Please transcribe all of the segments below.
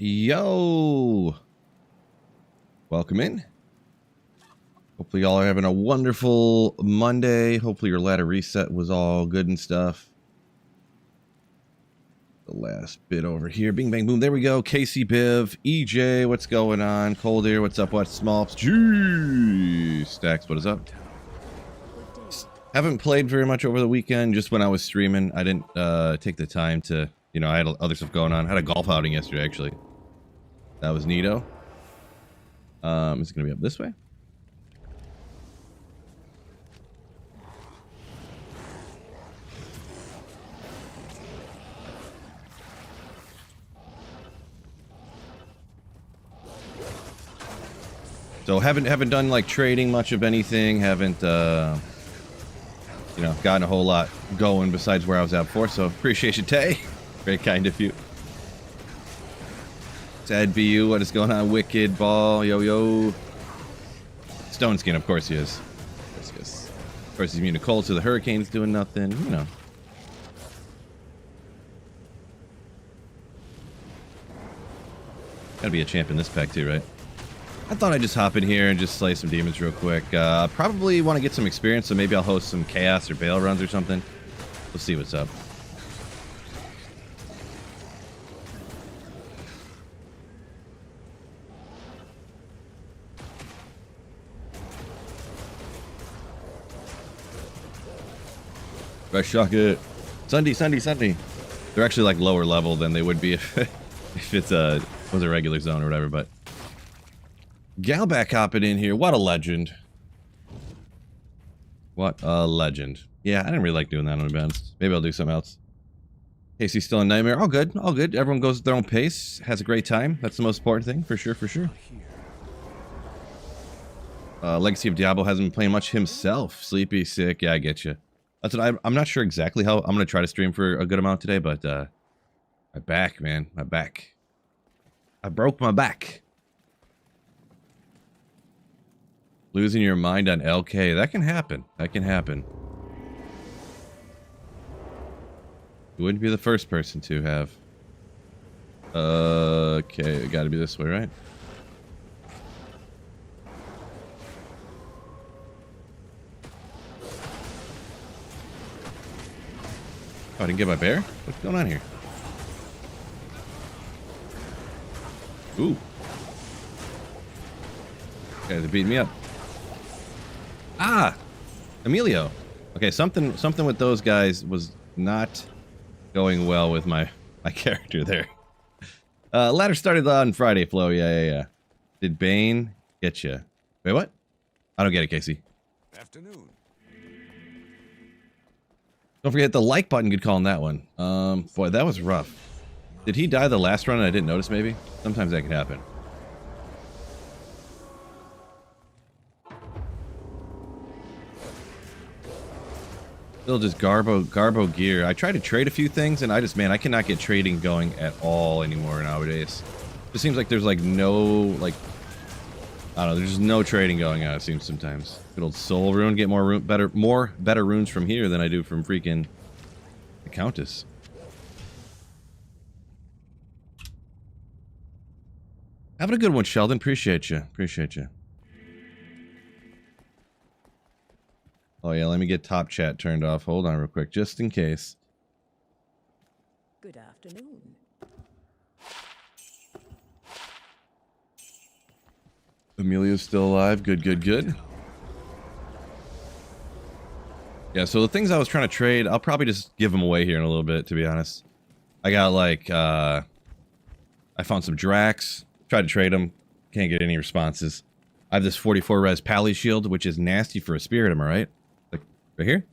Yo! Welcome in. Hopefully y'all are having a wonderful Monday. Hopefully your ladder reset was all good and stuff. The last bit over here. Bing, bang, boom. There we go. Casey, Biv, EJ, what's going on? Cold Ear, what's up? What's Smallps? Gee! Stacks, what is up? Haven't played very much over the weekend. Just when I was streaming, I didn't take the time to, you know, I had other stuff going on. I had a golf outing yesterday, actually. That was neato. Is it going to be up this way? So haven't done like trading much of anything. Haven't you know, gotten a whole lot going besides where I was at before. So appreciate you, Tay. Very kind of you. Sad BU, what is going on? Wicked Ball, yo. Stone Skin, of course he is. Of course he's immune to cold, so the hurricane's doing nothing, you know. Gotta be a champ in this pack too, right? I thought I'd just hop in here and just slay some demons real quick. Probably want to get some experience, so maybe I'll host some chaos or bail runs or something. We'll see what's up. Right, shock it. Sunday. They're actually like lower level than they would be if it's was a regular zone or whatever, but Galback hopping in here. What a legend. What a legend. Yeah, I didn't really like doing that on events. Maybe I'll do something else. Casey's still in Nightmare. All good. Everyone goes at their own pace. Has a great time. That's the most important thing, for sure. Legacy of Diablo hasn't been playing much himself. Sleepy, sick. Yeah, I get you. That's what I'm not sure exactly how. I'm going to try to stream for a good amount today, but my back, man. My back. I broke my back. Losing your mind on LK. That can happen. You wouldn't be the first person to have. Okay, it gotta be this way, right? Oh, I didn't get my bear? What's going on here? Ooh. Okay, they're beating me up. Ah! Emilio. Okay, something with those guys was not going well with my character there. Ladder started on Friday, Flo. Yeah. Did Bane get you? Wait, what? I don't get it, Casey. Afternoon. Don't forget the like button. Good call on that one. Boy, that was rough. Did he die the last run and I didn't notice, maybe? Sometimes that can happen. Still just Garbo gear. I tried to trade a few things and I cannot get trading going at all anymore nowadays. It seems like there's like no, like, I don't know, there's just no trading going on, it seems sometimes. Good old Soul Rune, get more better runes from here than I do from freaking the Countess. Having a good one, Sheldon. Appreciate you. Oh yeah, let me get top chat turned off. Hold on real quick, just in case. Good afternoon. Emilio's still alive. Good. Yeah, so the things I was trying to trade, I'll probably just give them away here in a little bit, to be honest. I got like, I found some Drax. Tried to trade them. Can't get any responses. I have this 44 res Pally shield, which is nasty for a spirit, am I right? Like, right here?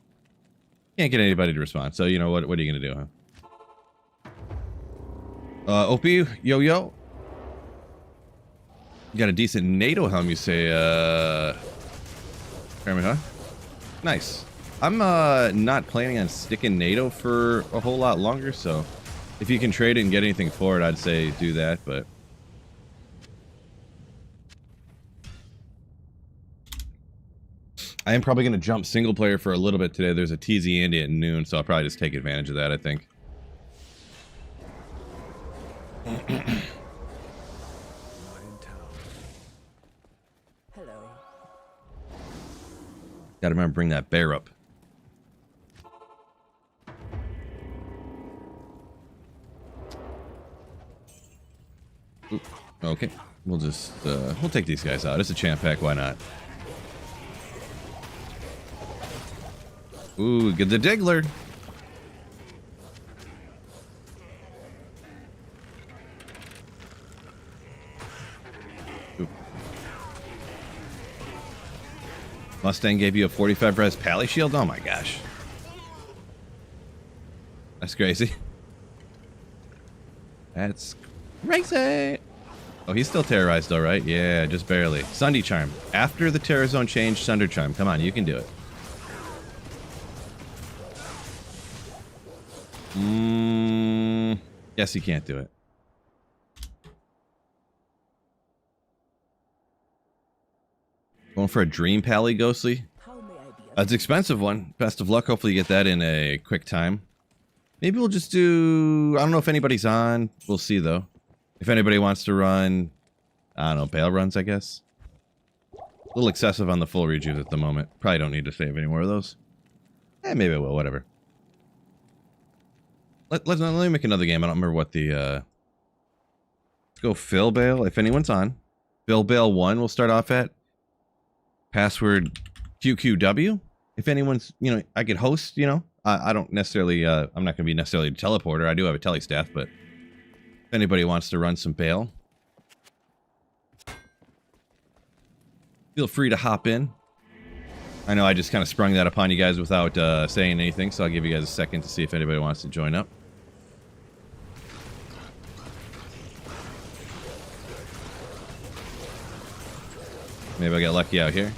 Can't get anybody to respond, so you know what are you gonna do, huh? OP, yo. You got a decent NATO helm, you say, Kermit, huh? Nice. I'm not planning on sticking NATO for a whole lot longer, so if you can trade it and get anything for it, I'd say do that, but I am probably going to jump single player for a little bit today. There's a TZ Andy at noon, so I'll probably just take advantage of that, I think. Gotta remember to bring that bear up. Oop. Okay. We'll just, we'll take these guys out. It's a champ pack, why not? Ooh, get the Diggler. Oop. Mustang gave you a 45 res pally shield? Oh my gosh. That's crazy. That's crazy. Oh, he's still terrorized though, right? Yeah, just barely. Sunday Charm. After the Terror Zone change, Sunder Charm. Come on, you can do it. Yes, he can't do it. Going for a Dream Pally Ghostly? That's an expensive one. Best of luck. Hopefully you get that in a quick time. Maybe we'll just do... I don't know if anybody's on. We'll see, though. If anybody wants to run... I don't know, bail runs, I guess. A little excessive on the full rejuve at the moment. Probably don't need to save any more of those. Maybe I will. Whatever. Let me make another game. I don't remember what the... Let's go Phil Bail, if anyone's on. Phil Bail 1 we'll start off at. Password QQW. If anyone's, you know, I could host, you know. I don't necessarily, I'm not going to be necessarily a teleporter. I do have a tele staff, but if anybody wants to run some bail, feel free to hop in. I know I just kind of sprung that upon you guys without saying anything, so I'll give you guys a second to see if anybody wants to join up. Maybe I got lucky out here.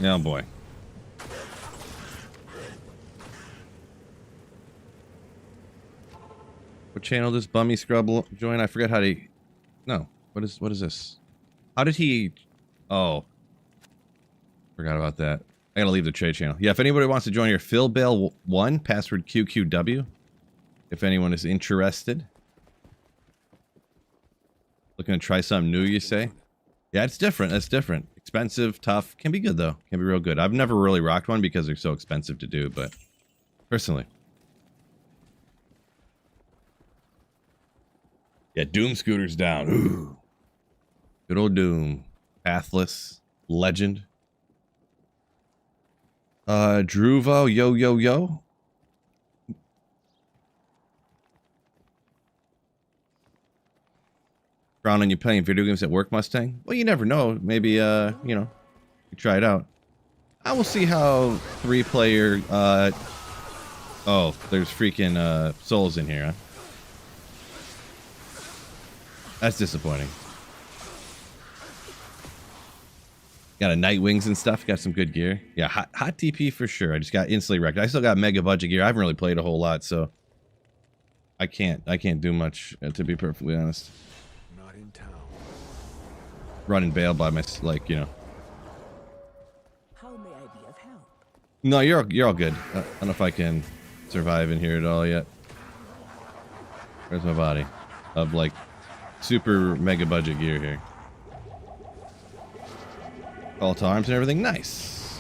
Oh boy. What channel does Bummy Scrub join? I forget how to... No. What is this? How did he... Oh. Forgot about that. I gotta leave the trade channel. Yeah, if anybody wants to join here, Phil Bell 1, password QQW. If anyone is interested. Looking to try something new, you say? Yeah, it's different. That's different. Expensive, tough. Can be good, though. Can be real good. I've never really rocked one because they're so expensive to do, but personally. Yeah, Doom Scooter's down. Ooh. Good old Doom. Pathless. Legend. Druvo. Yo, yo, yo. Frown on you playing video games at work, Mustang? Well, you never know. Maybe, you know, you try it out. I will see how 3-player, oh, there's freaking, souls in here, huh? That's disappointing. Got a Night Wings and stuff. Got some good gear. Yeah, hot TP for sure. I just got instantly wrecked. I still got mega budget gear. I haven't really played a whole lot, so I can't do much, to be perfectly honest. Not in town. Running bail by my, like, you know. How may I be of help? No, you're all good. I don't know if I can survive in here at all yet. Where's my body? Of like super mega budget gear here. Call to arms and everything. Nice.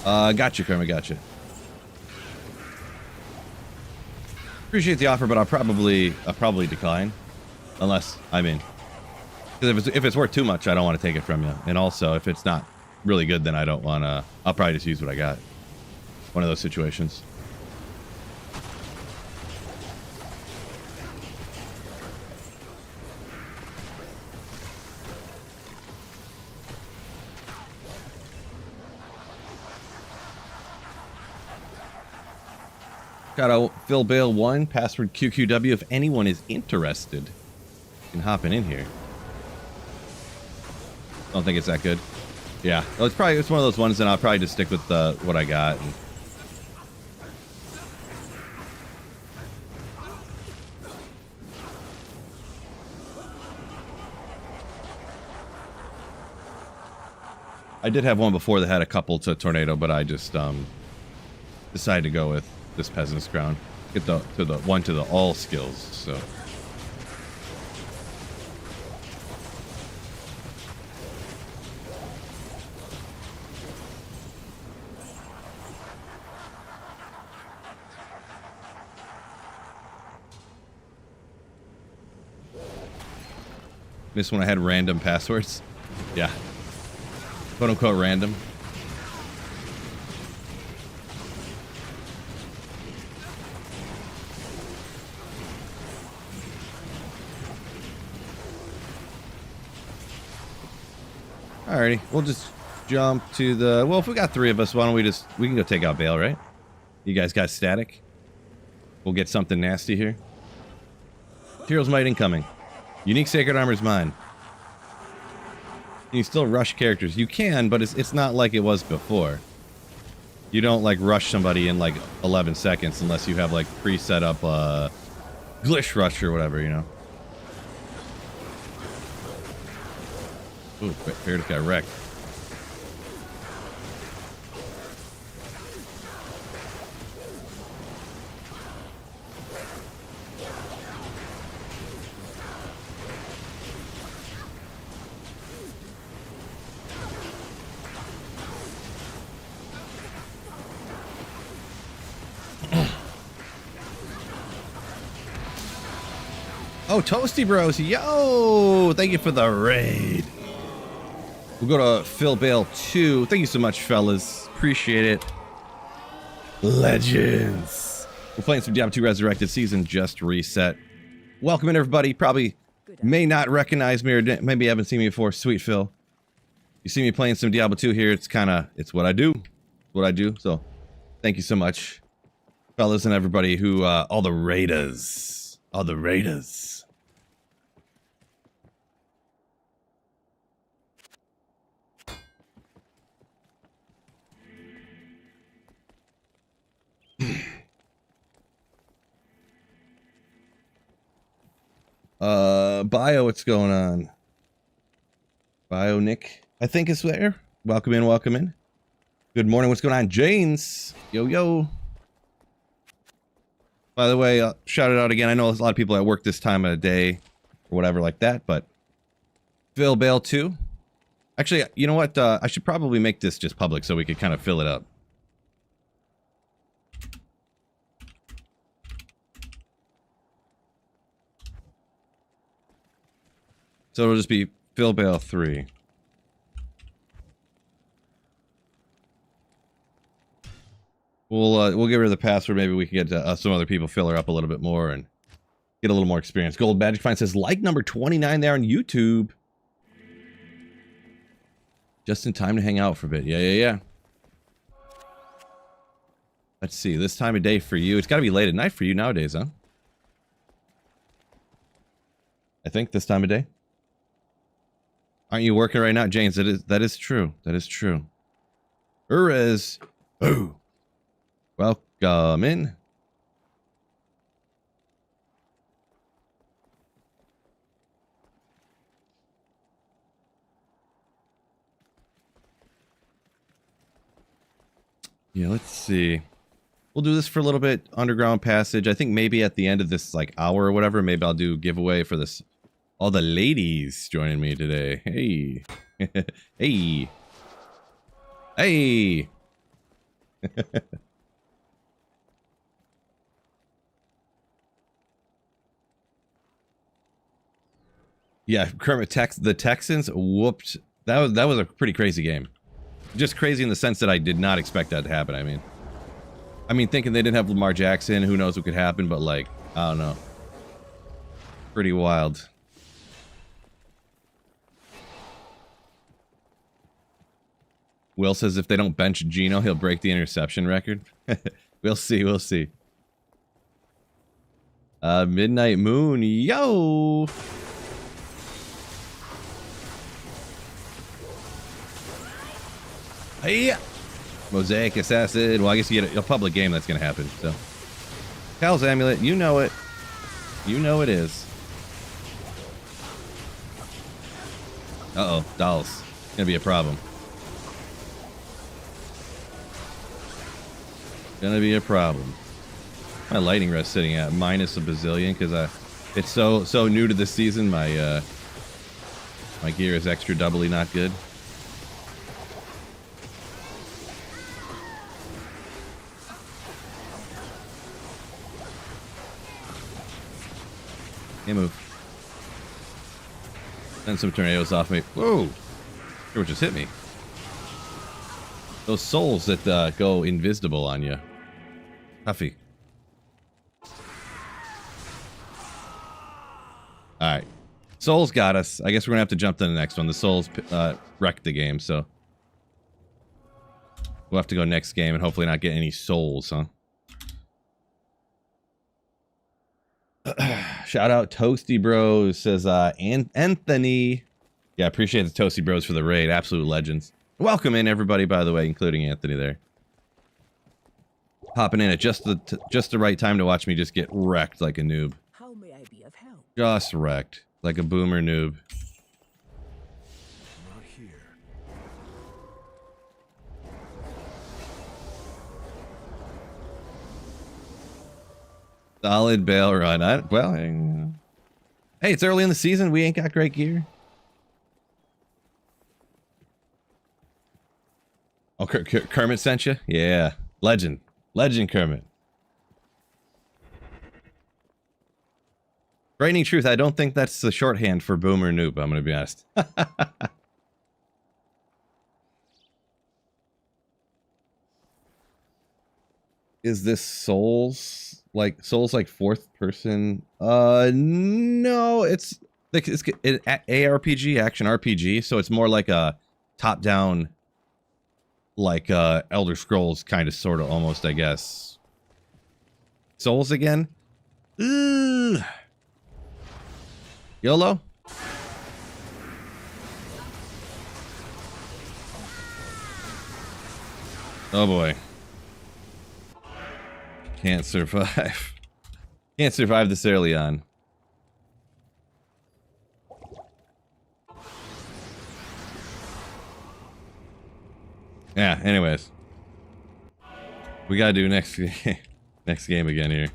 Gotcha, Kermit. Gotcha. Appreciate the offer, but I'll probably decline, unless because if it's worth too much, I don't want to take it from you. And also, if it's not really good, then I don't want to. I'll probably just use what I got. One of those situations. Got a Phil Bale 1, password QQW. If anyone is interested in hopping in here. Don't think it's that good. Yeah, well, it's one of those ones that I'll probably just stick with what I got. And I did have one before that had a couple to tornado, but I just decided to go with this Peasant's Crown. get to the all skills. So. This one I had random passwords. Yeah. Quote unquote random. Alrighty, we'll just jump to the... Well, if we got 3 of us, why don't we can go take out Bale, right? You guys got static? We'll get something nasty here. Hero's Might incoming. Unique Sacred Armor is mine. You still rush characters. You can, but it's not like it was before. You don't, like, rush somebody in, like, 11 seconds unless you have, like, pre-set up, Glitch Rush or whatever, you know? Ooh, Fair just got wrecked. Oh, Toasty Bros. Yo! Thank you for the raid. We'll go to Phil Bale 2. Thank you so much, fellas. Appreciate it. Legends. We're playing some Diablo 2 Resurrected Season just reset. Welcome in, everybody. Probably may not recognize me or maybe haven't seen me before. Sweet Phil. You see me playing some Diablo 2 here. It's what I do. It's what I do. So thank you so much, fellas and everybody who, all the raiders. All the raiders. Bio, what's going on? Bio Nick, I think is there. Welcome in, welcome in. Good morning, what's going on? James, yo, yo. By the way, shout it out again. I know there's a lot of people at work this time of the day or whatever like that, but Phil Bale 2. Actually, you know what? I should probably make this just public so we could kind of fill it up. So it'll just be Phil Bale 3. We'll get rid of the password. Maybe we can get some other people fill her up a little bit more and get a little more experience. Gold Magic Find says like number 29 there on YouTube. Just in time to hang out for a bit. Yeah. Let's see. This time of day for you. It's got to be late at night for you nowadays, huh? I think this time of day. Aren't you working right now, James? That is true. That is true. Urez. Boo. Welcome in. Yeah, let's see. We'll do this for a little bit. Underground Passage. I think maybe at the end of this like hour or whatever, maybe I'll do giveaway for this. All the ladies joining me today. Hey. Hey. Hey. Yeah, Kermit the Texans whooped. That was a pretty crazy game. Just crazy in the sense that I did not expect that to happen. I mean, thinking they didn't have Lamar Jackson, who knows what could happen, but like, I don't know. Pretty wild. Will says if they don't bench Geno, he'll break the interception record. We'll see, we'll see. Midnight Moon, yo! Hey! Mosaic Assassin. Well, I guess you get a public game that's going to happen, so. Cal's Amulet, you know it. You know it is. Uh-oh, dolls. Gonna be a problem. Gonna be a problem. My lighting rest sitting at minus a bazillion because it's so new to this season. My my gear is extra doubly not good. Hey, move. Send some tornadoes off me. Whoa! Sure, just hit me. Those souls that go invisible on you. Huffy. Alright. Souls got us. I guess we're gonna have to jump to the next one. The souls wrecked the game, so we'll have to go next game and hopefully not get any souls, huh? Shout out Toasty Bros, says Anthony. Yeah, appreciate the Toasty Bros for the raid. Absolute legends. Welcome in everybody, by the way, including Anthony there. Popping in at just the right time to watch me just get wrecked like a noob. How may I be of help? Just wrecked like a boomer noob. Not here. Solid bail run. Hey, it's early in the season. We ain't got great gear. Oh, Kermit sent you? Yeah. Legend. Legend Kermit. Frightening truth, I don't think that's the shorthand for boomer noob, I'm going to be honest. Is this Souls like fourth person? No, it's like it's an ARPG, action RPG, so it's more like a top down, like Elder Scrolls kind of sort of almost, I guess. Souls again? Ugh. YOLO? Oh boy. Can't survive. Can't survive this early on. Yeah, anyways. We gotta do next game again here.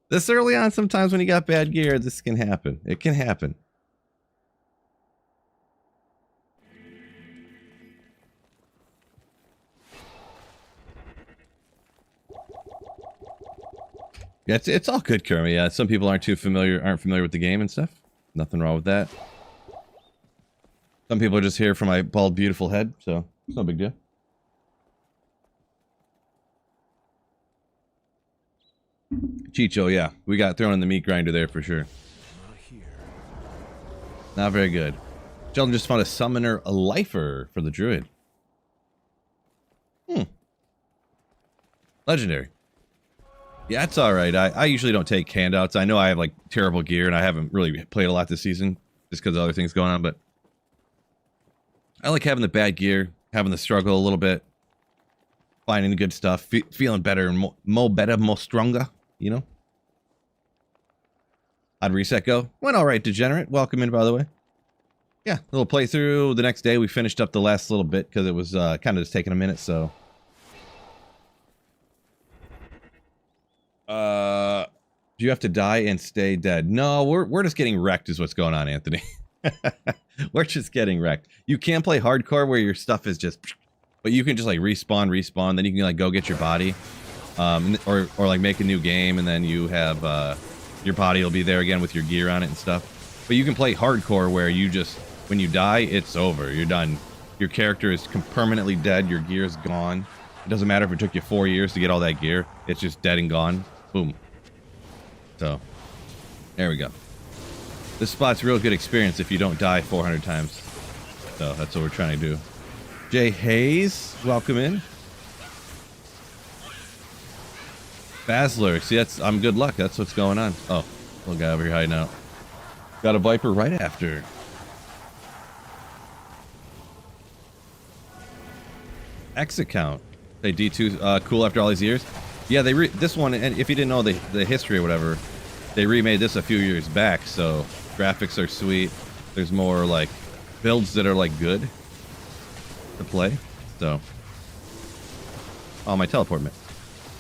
This early on, sometimes when you got bad gear, this can happen. It can happen. Yeah, it's all good, Kermit. Yeah, some people aren't familiar with the game and stuff. Nothing wrong with that. Some people are just here for my bald, beautiful head, so it's no big deal. Chicho, yeah, we got thrown in the meat grinder there for sure. Not here. Not very good. Sheldon just found a summoner, a lifer for the druid. Legendary. Yeah, it's alright. I usually don't take handouts. I know I have like terrible gear and I haven't really played a lot this season just because of other things going on, but I like having the bad gear, having the struggle a little bit, finding the good stuff, feeling better and more better, more stronger, you know? How'd reset go? Went alright, Degenerate. Welcome in, by the way. Yeah, little playthrough. The next day we finished up the last little bit because it was kind of just taking a minute, so... do you have to die and stay dead? No, we're just getting wrecked is what's going on, Anthony. We're just getting wrecked. You can play hardcore where your stuff is just... But you can just like respawn, then you can like go get your body. Or like make a new game and then you have... your body will be there again with your gear on it and stuff. But you can play hardcore where you just... When you die, it's over. You're done. Your character is permanently dead. Your gear is gone. It doesn't matter if it took you 4 years to get all that gear. It's just dead and gone. Boom. So, there we go. This spot's real good experience if you don't die 400 times. So, that's what we're trying to do. Jay Hayes, welcome in. Basler, see, I'm good luck. That's what's going on. Oh, little guy over here hiding out. Got a Viper right after. X account. Hey, D2, cool after all these years. Yeah, this one, and if you didn't know the history or whatever, they remade this a few years back, so graphics are sweet. There's more, like, builds that are, like, good to play, so. Oh, my teleport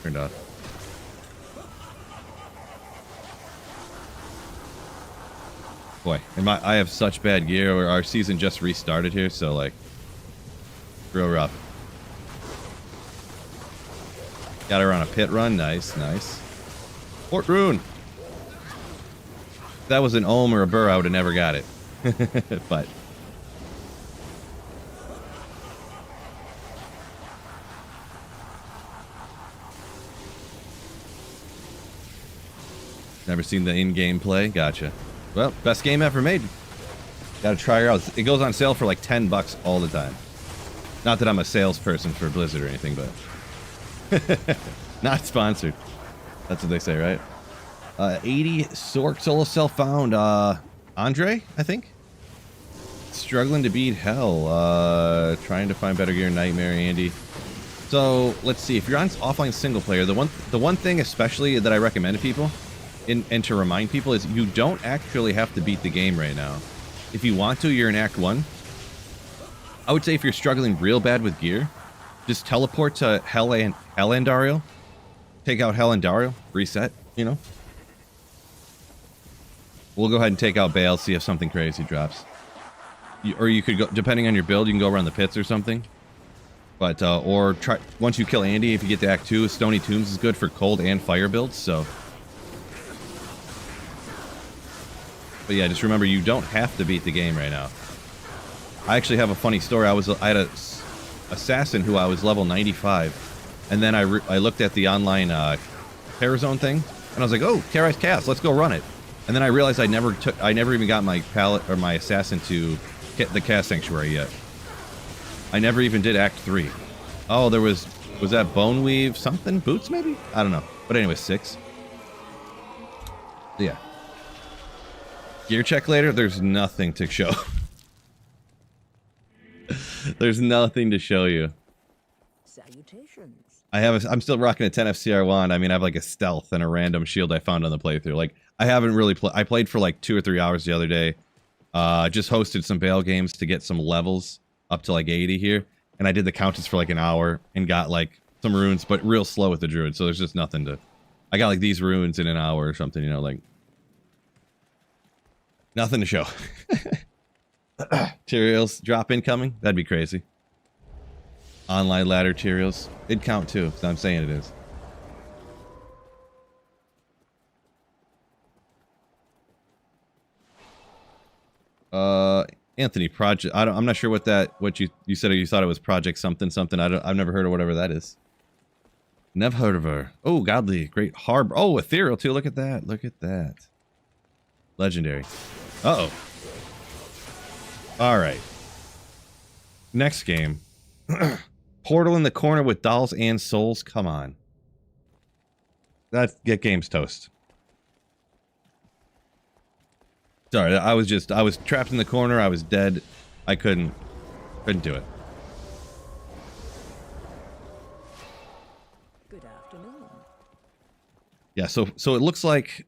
turned off. Boy, I have such bad gear. Our season just restarted here, so like, real rough. Got her on a pit run. Nice, nice. Port rune. If that was an ohm or a burr, I would have never got it. But never seen the in-game play. Gotcha. Well, best game ever made. Gotta try her out. It goes on sale for like $10 all the time. Not that I'm a salesperson for Blizzard or anything, but not sponsored. That's what they say, right? 80 solo cell found. Andre, I think. Struggling to beat hell. Trying to find better gear. Nightmare, Andy. So let's see. If you're on offline single player, the one thing especially that I recommend to people, and to remind people, is you don't actually have to beat the game right now. If you want to, you're in Act 1. I would say if you're struggling real bad with gear, just teleport to Hellandario. Take out Hellandario. Reset, you know. We'll go ahead and take out Bale, see if something crazy drops. Or you could go, depending on your build, you can go around the pits or something. But, or try, once you kill Andy, if you get to Act 2, Stony Tombs is good for cold and fire builds, so. But yeah, just remember, you don't have to beat the game right now. I actually have a funny story. I had a assassin who I was level 95, and then I looked at the online Terrazone thing, and I was like, oh, Karais Cast, let's go run it. And then I realized I never even got my pallet or my assassin to get the Cast Sanctuary yet. I never even did Act 3. Oh, there was that Bone Weave something? Boots maybe? I don't know. But anyway, 6. Yeah. Gear check later, there's nothing to show. There's nothing to show you. Salutations. I'm still rocking a 10 FCR wand. I mean, I have like a stealth and a random shield I found on the playthrough. Like, I haven't really I played for like 2 or 3 hours the other day. Just hosted some Bale games to get some levels up to like 80 here. And I did the Countess for like an hour and got like some runes, but real slow with the Druid. So there's just nothing to... I got like these runes in an hour or something, you know, like... Nothing to show. Materials drop incoming? That'd be crazy. Online ladder materials. It'd count too, because I'm saying it is. Anthony, project. I'm not sure what you said. You thought it was Project something something. I've never heard of whatever that is. Never heard of her. Oh, godly, great harbor. Oh, ethereal too. Look at that. Look at that. Legendary. Uh-oh. All right. Next game. Portal in the corner with dolls and souls. Come on. That game's toast. Sorry, I was trapped in the corner. I was dead. I couldn't do it. Good afternoon. Yeah, so it looks like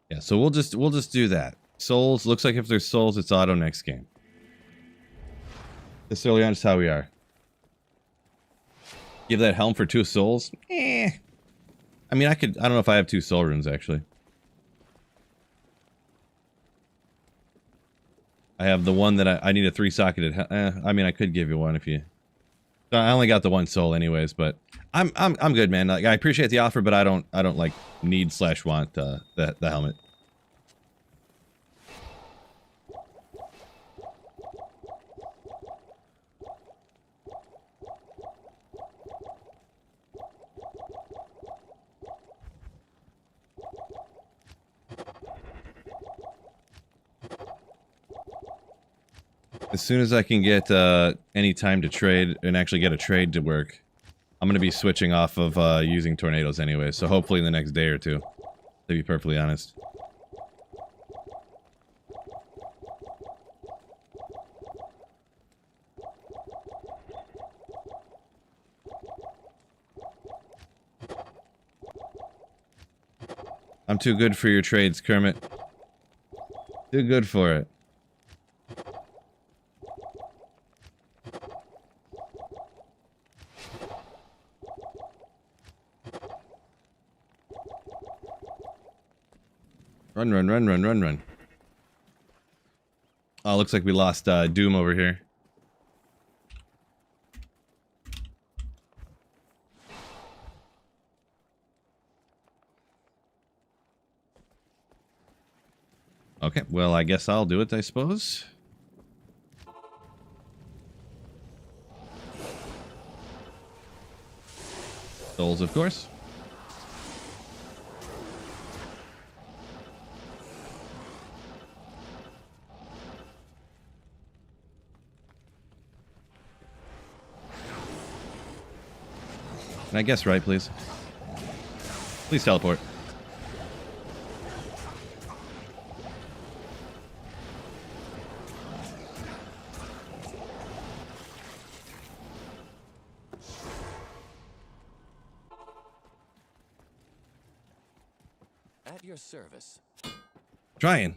yeah, so we'll just do that. Souls, looks like if there's souls, it's auto next game. This early on is how we are. Give that helm for 2 souls? Eh. I mean, I don't know if I have 2 soul runes, actually. I have the one that I need a 3-socketed. I mean, I could give you one if you... I only got the 1 soul anyways, but I'm good, man. Like, I appreciate the offer, but I don't like need/want the helmet. As soon as I can get any time to trade and actually get a trade to work, I'm going to be switching off of using tornadoes anyway, so hopefully in the next day or 2, to be perfectly honest. I'm too good for your trades, Kermit. Too good for it. Run, run, run, run, run, run. Oh, looks like we lost Doom over here. Okay, well, I guess I'll do it, I suppose. Souls, of course. Can I guess right, please? Please teleport. At your service. Trying.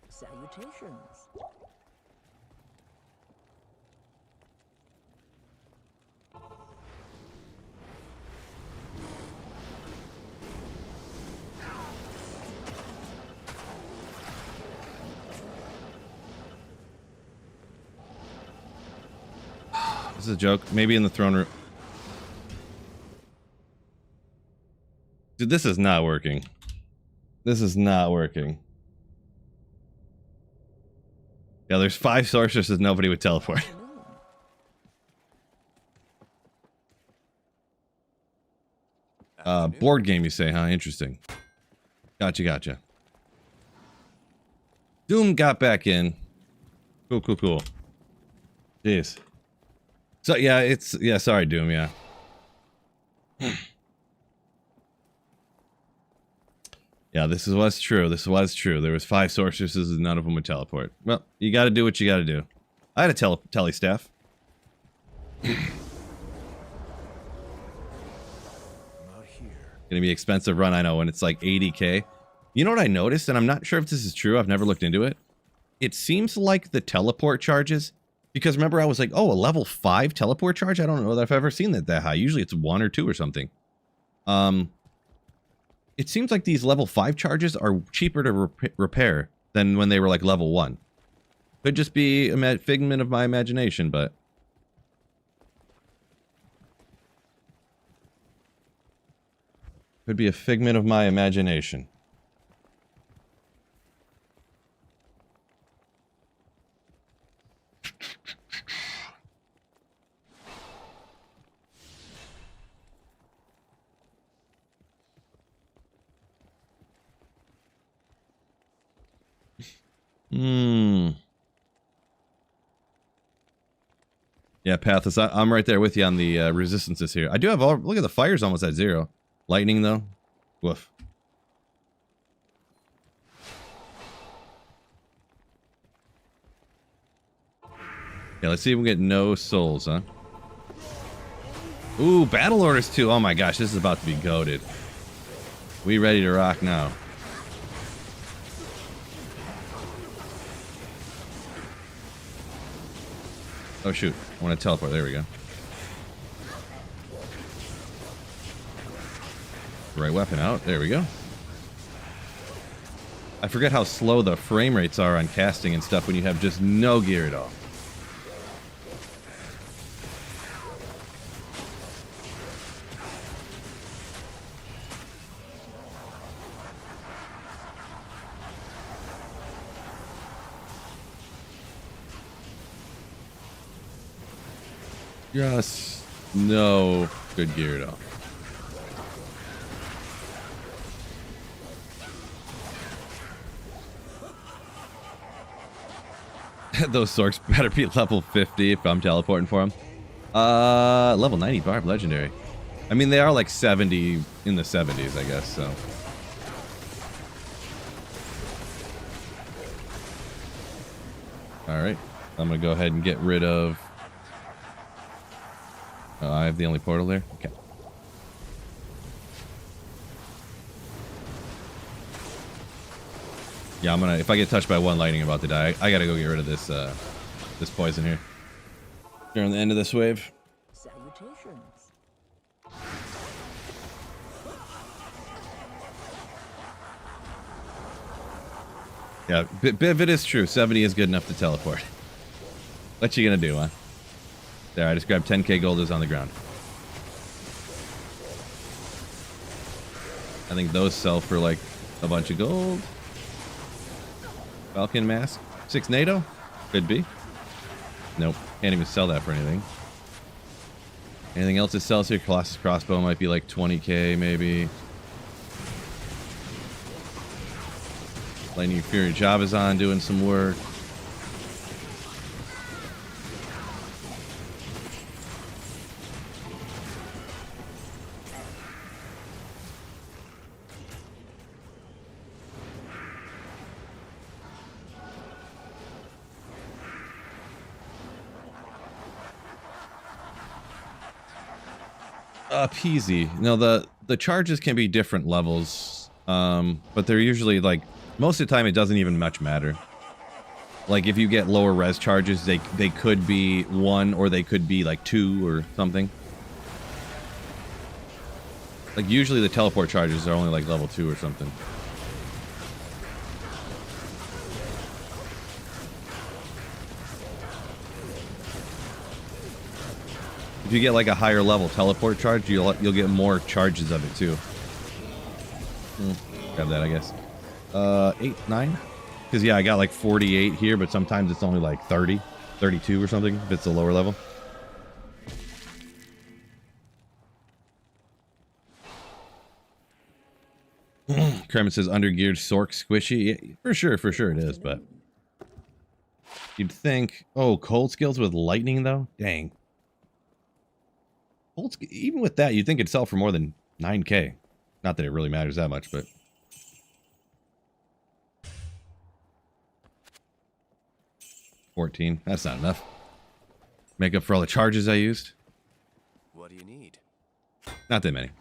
Salutations. This is a joke. Maybe in the throne room. Dude, this is not working. This is not working. Yeah, there's 5 sorceresses nobody would teleport. Board game, you say, huh? Interesting. Gotcha, gotcha. Doom got back in. Cool, cool, cool. Jeez. So, yeah, sorry, Doom, yeah. Yeah, this was true. This was true. There was 5 sorceresses and none of them would teleport. Well, you gotta do what you gotta do. I had a tele staff. Not here. Gonna be expensive run, I know, when it's like 80k. You know what I noticed, and I'm not sure if this is true, I've never looked into it. It seems like the teleport charges, because remember I was like, oh, a level 5 teleport charge? I don't know that I've ever seen that high. Usually it's 1 or 2 or something. It seems like these level 5 charges are cheaper to repair than when they were like level 1. Could just be a figment of my imagination, but... Could be a figment of my imagination. Yeah, Pathos, I'm right there with you on the resistances here. I do have all... Look at the fire's almost at 0. Lightning, though. Woof. Yeah, let's see if we get no souls, huh? Ooh, battle orders too. Oh my gosh, this is about to be goated. We ready to rock now. Oh shoot, I want to teleport. There we go. Right weapon out. There we go. I forget how slow the frame rates are on casting and stuff when you have just no gear at all. Just no good gear at all. Those sorks better be level 50 if I'm teleporting for them. Level 90 barb legendary. I mean, they are like 70 in the 70s, I guess, so. Alright, I'm gonna go ahead and get rid of... I have the only portal there? Okay. Yeah, I'm gonna. If I get touched by one lightning, I'm about to die. I gotta go get rid of this this poison here. During the end of this wave. Salutations. Yeah, if it is true, 70 is good enough to teleport. What you gonna do, huh? There, I just grabbed 10k gold is on the ground. I think those sell for like a bunch of gold. Falcon mask. 6 NATO? Could be. Nope. Can't even sell that for anything. Anything else that sells here? Colossus crossbow might be like 20k maybe. Lightning Fury Javazon doing some work. Peasy. No, the charges can be different levels, but they're usually like most of the time it doesn't even much matter. Like if you get lower res charges, they could be 1 or they could be like 2 or something. Like usually the teleport charges are only like level 2 or something. If you get like a higher level teleport charge, you'll get more charges of it too. Grab that, I guess. 8, 9? Because yeah, I got like 48 here, but sometimes it's only like 30, 32 or something if it's a lower level. Kremen says undergeared Sork squishy. Yeah, for sure it is, but you'd think, oh, cold skills with lightning though? Dang. Even with that, you'd think it'd sell for more than 9k. Not that it really matters that much, but 14. That's not enough. Make up for all the charges I used. What do you need? Not that many.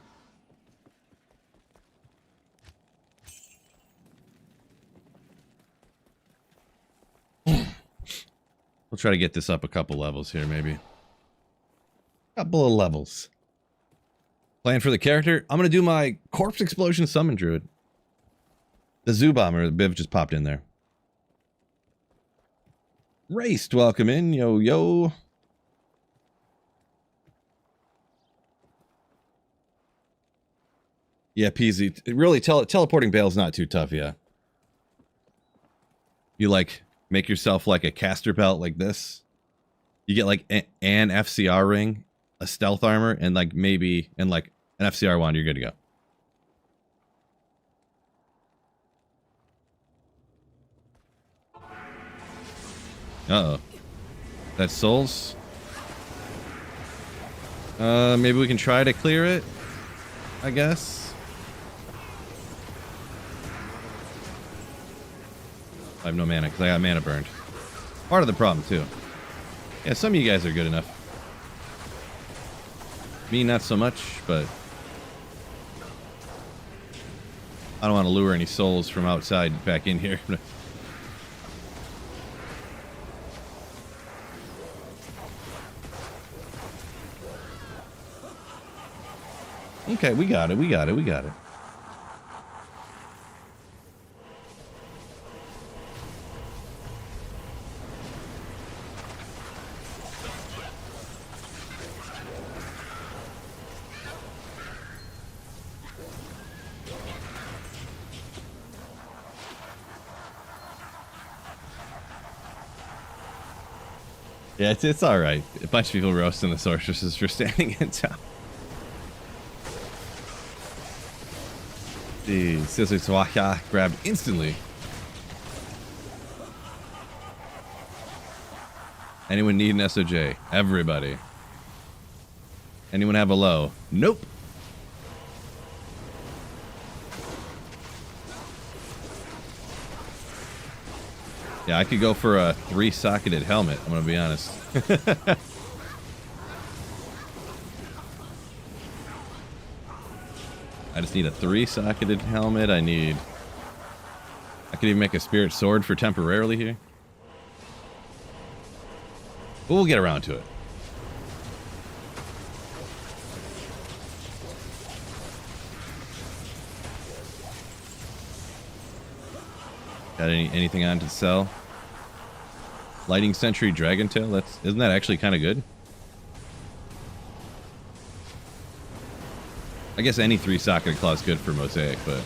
We'll try to get this up a couple levels here, maybe. Couple of levels. Plan for the character. I'm going to do my Corpse Explosion Summon Druid. The Zoo Bomber. The Biv just popped in there. Raced, welcome in. Yo, yo. Yeah, Peasy. Really, teleporting Bale's not too tough, yeah. You, like, make yourself, like, a caster belt like this. You get, like, an FCR ring, a stealth armor, and, like, maybe, and, like, an FCR wand, you're good to go. Uh-oh. That's souls? Maybe we can try to clear it, I guess. I have no mana, because I got mana burned. Part of the problem, too. Yeah, some of you guys are good enough. Me, not so much, but I don't want to lure any souls from outside back in here. Okay, we got it, we got it, we got it. Yeah, it's all right. A bunch of people roasting the sorceresses for standing in town. The Scissor Swaka grabbed instantly. Anyone need an SOJ? Everybody. Anyone have a low? Nope. Yeah, I could go for a 3-socketed helmet, I'm gonna be honest. I just need a 3-socketed helmet. I need I could even make a spirit sword for temporarily here. But we'll get around to it. Got anything on to sell? Lighting Sentry Dragon Tail? Isn't that actually kind of good? I guess any 3-socketed claw is good for Mosaic, but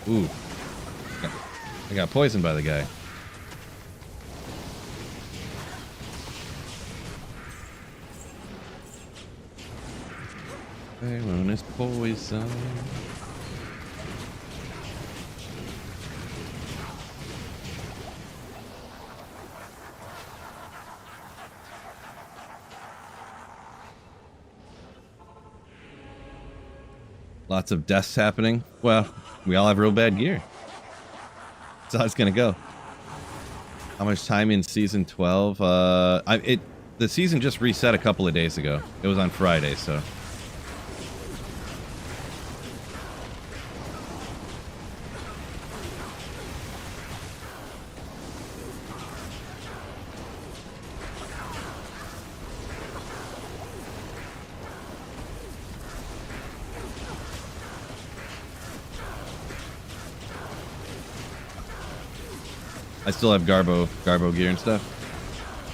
ooh, I got poisoned by the guy. Everyone is poison. Lots of deaths happening. Well, we all have real bad gear. That's how it's gonna go. How much time in season 12? The season just reset a couple of days ago. It was on Friday, so. I still have Garbo gear and stuff.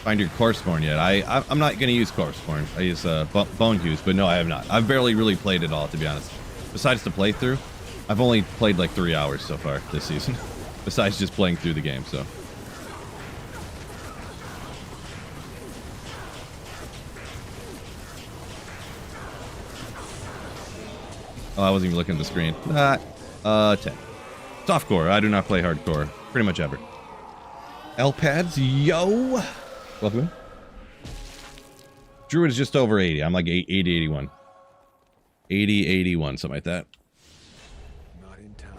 Find your Corpseborn yet? I'm not gonna use Corpseborn. I use Bone Hughes, but no, I have not. I've barely really played it all, to be honest. Besides the playthrough, I've only played like 3 hours so far this season. Besides just playing through the game, so. Oh, I wasn't even looking at the screen. 10. Softcore. I do not play hardcore. Pretty much ever. L-pads, yo! Welcome. Druid is just over 80. I'm like 80, 81. 80, 81, something like that. Not in town.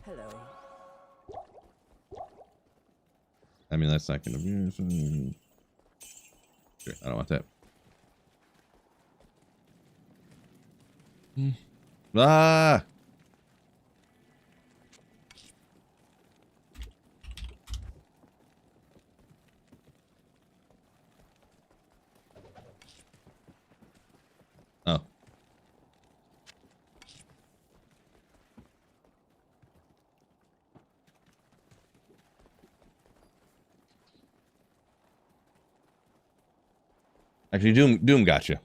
Hello. I mean, that's not gonna be... Sure, I don't want that. Ah! Oh. Actually, Doom gotcha.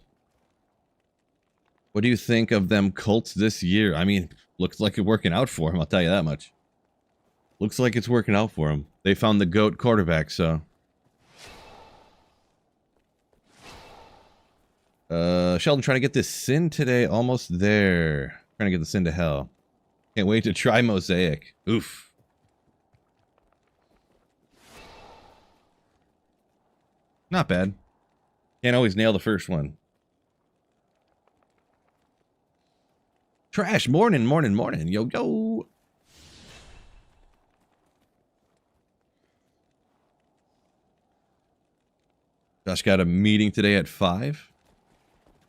What do you think of them Colts this year? I mean, looks like it's working out for him, I'll tell you that much. Looks like it's working out for him. They found the GOAT quarterback, so. Sheldon trying to get this sin today. Almost there. Trying to get the sin to hell. Can't wait to try Mosaic. Oof. Not bad. Can't always nail the first one. Trash. Morning. Yo, yo. Josh got a meeting today at 5.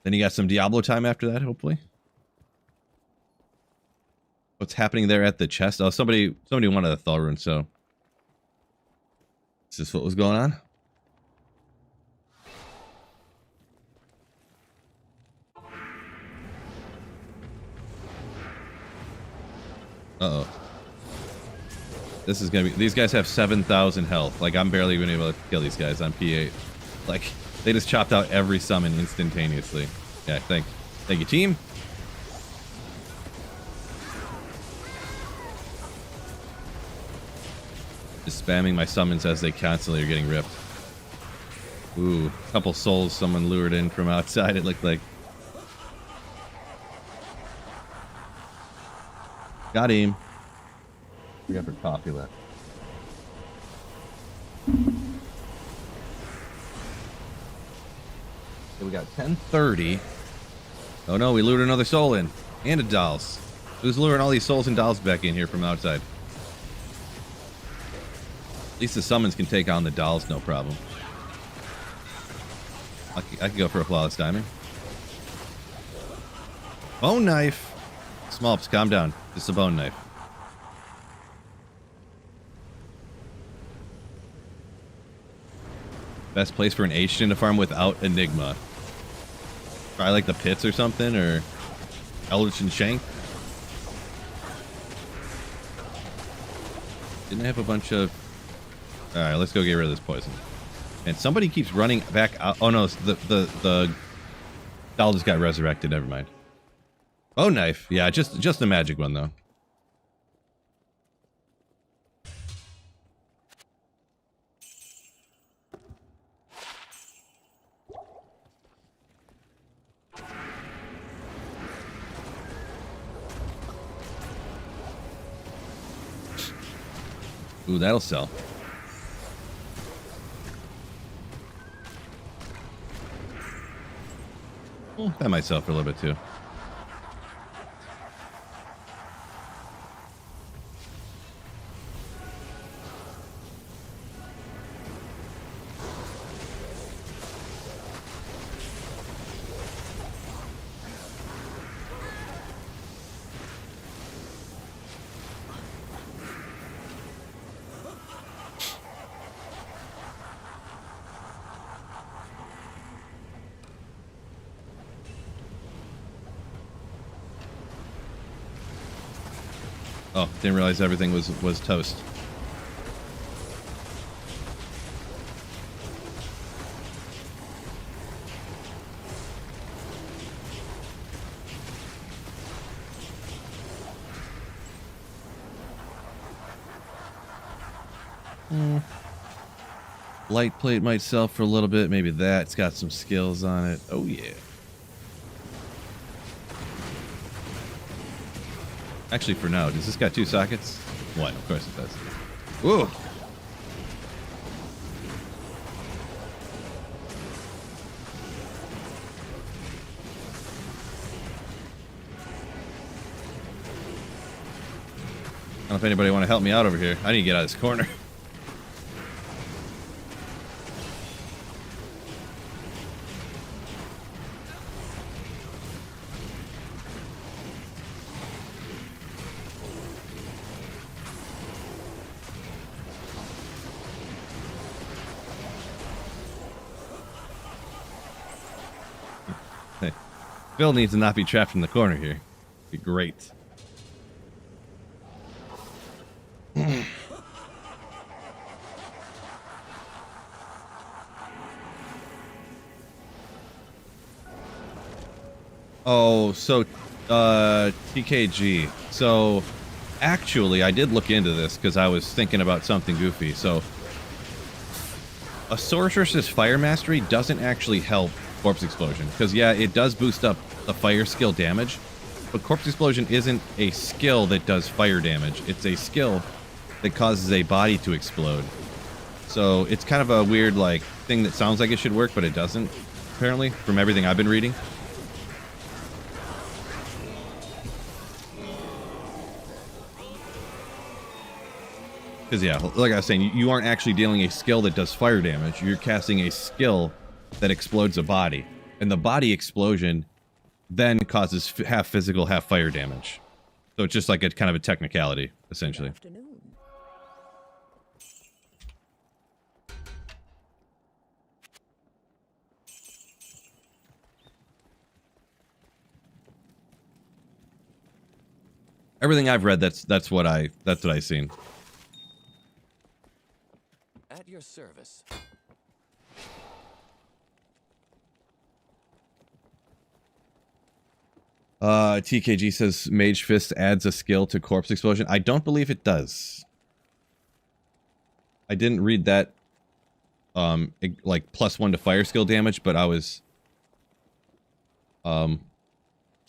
Then you got some Diablo time after that, hopefully. What's happening there at the chest? Oh, somebody wanted a Thalrune, so. Is this what was going on? Uh-oh. This is gonna be... These guys have 7,000 health. Like, I'm barely even able to kill these guys on P8. Like, they just chopped out every summon instantaneously. Yeah, thank you, team. Just spamming my summons as they constantly are getting ripped. Ooh, a couple souls someone lured in from outside, it looked like. Got him. We got for coffee left. Okay, we got 10:30. Oh no, we lured another soul in. And a dolls. Who's luring all these souls and dolls back in here from outside? At least the summons can take on the dolls, no problem. I can go for a flawless timing. Bone knife. Smolps, calm down. Just a bone knife. Best place for an H-Shin to farm without Enigma. Probably like the pits or something, or Eldritch and Shank. Didn't I have a bunch of... Alright, let's go get rid of this poison. And somebody keeps running back out. Oh no, the doll just got resurrected, never mind. Oh, knife. Yeah, just the magic one though. Ooh, that'll sell. That might sell for a little bit too. Oh, didn't realize everything was toast. Light plate might sell for a little bit. Maybe that. It's got some skills on it. Oh, yeah. Actually, for now, does this got 2 sockets? What? Of course it does. Whoa! I don't know if anybody want to help me out over here. I need to get out of this corner. Hey, Phil needs to not be trapped in the corner here. Be great. Oh, so, TKG. So, actually, I did look into this because I was thinking about something goofy. So, a Sorceress's Fire Mastery doesn't actually help Corpse Explosion. Because, yeah, it does boost up the fire skill damage. But Corpse Explosion isn't a skill that does fire damage. It's a skill that causes a body to explode. So, it's kind of a weird, like, thing that sounds like it should work, but it doesn't, apparently, from everything I've been reading. Because, yeah, like I was saying, you aren't actually dealing a skill that does fire damage. You're casting a skill that explodes a body. And the body explosion then causes half physical, half fire damage. So it's just like a kind of a technicality, essentially. Everything I've read, that's what I've seen. At your service. TKG says Mage Fist adds a skill to Corpse Explosion. I don't believe it does. I didn't read that, like +1 to fire skill damage, but I was, so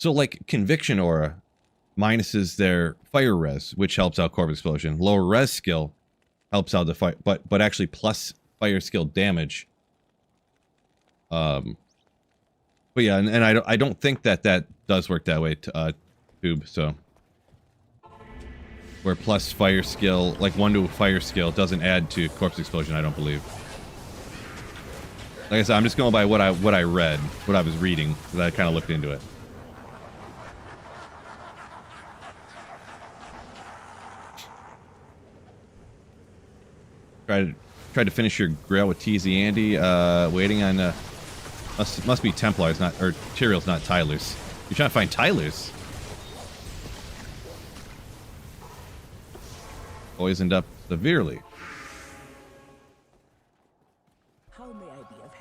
like Conviction Aura minuses their fire res, which helps out Corpse Explosion. Lower res skill helps out the fire, but actually plus fire skill damage. But yeah, and I don't think that does work that way to Tube. So Where plus fire skill, like 1 to fire skill, doesn't add to corpse explosion, I don't believe. Like I said, I'm just going by what I read, what I was reading, because I kind of looked into it. Tried to finish your grail with TZ Andy. Waiting on must be Templars, not or Tyrells, not Tylers. You're trying to find Tylers. Poisoned up severely. How may I be of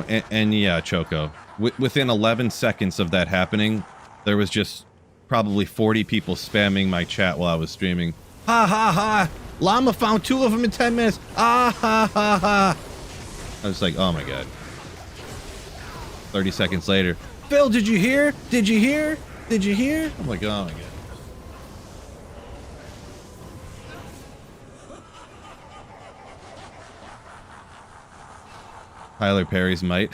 help? And yeah, Choco. Within 11 seconds of that happening, there was just probably 40 people spamming my chat while I was streaming. Ha ha ha! Llama found 2 of them in 10 minutes! Ah ha ha ha! I was like, oh my god. 30 seconds later, Phil, did you hear? Did you hear? Did you hear? I'm like, oh my god. Tyler Perry's might.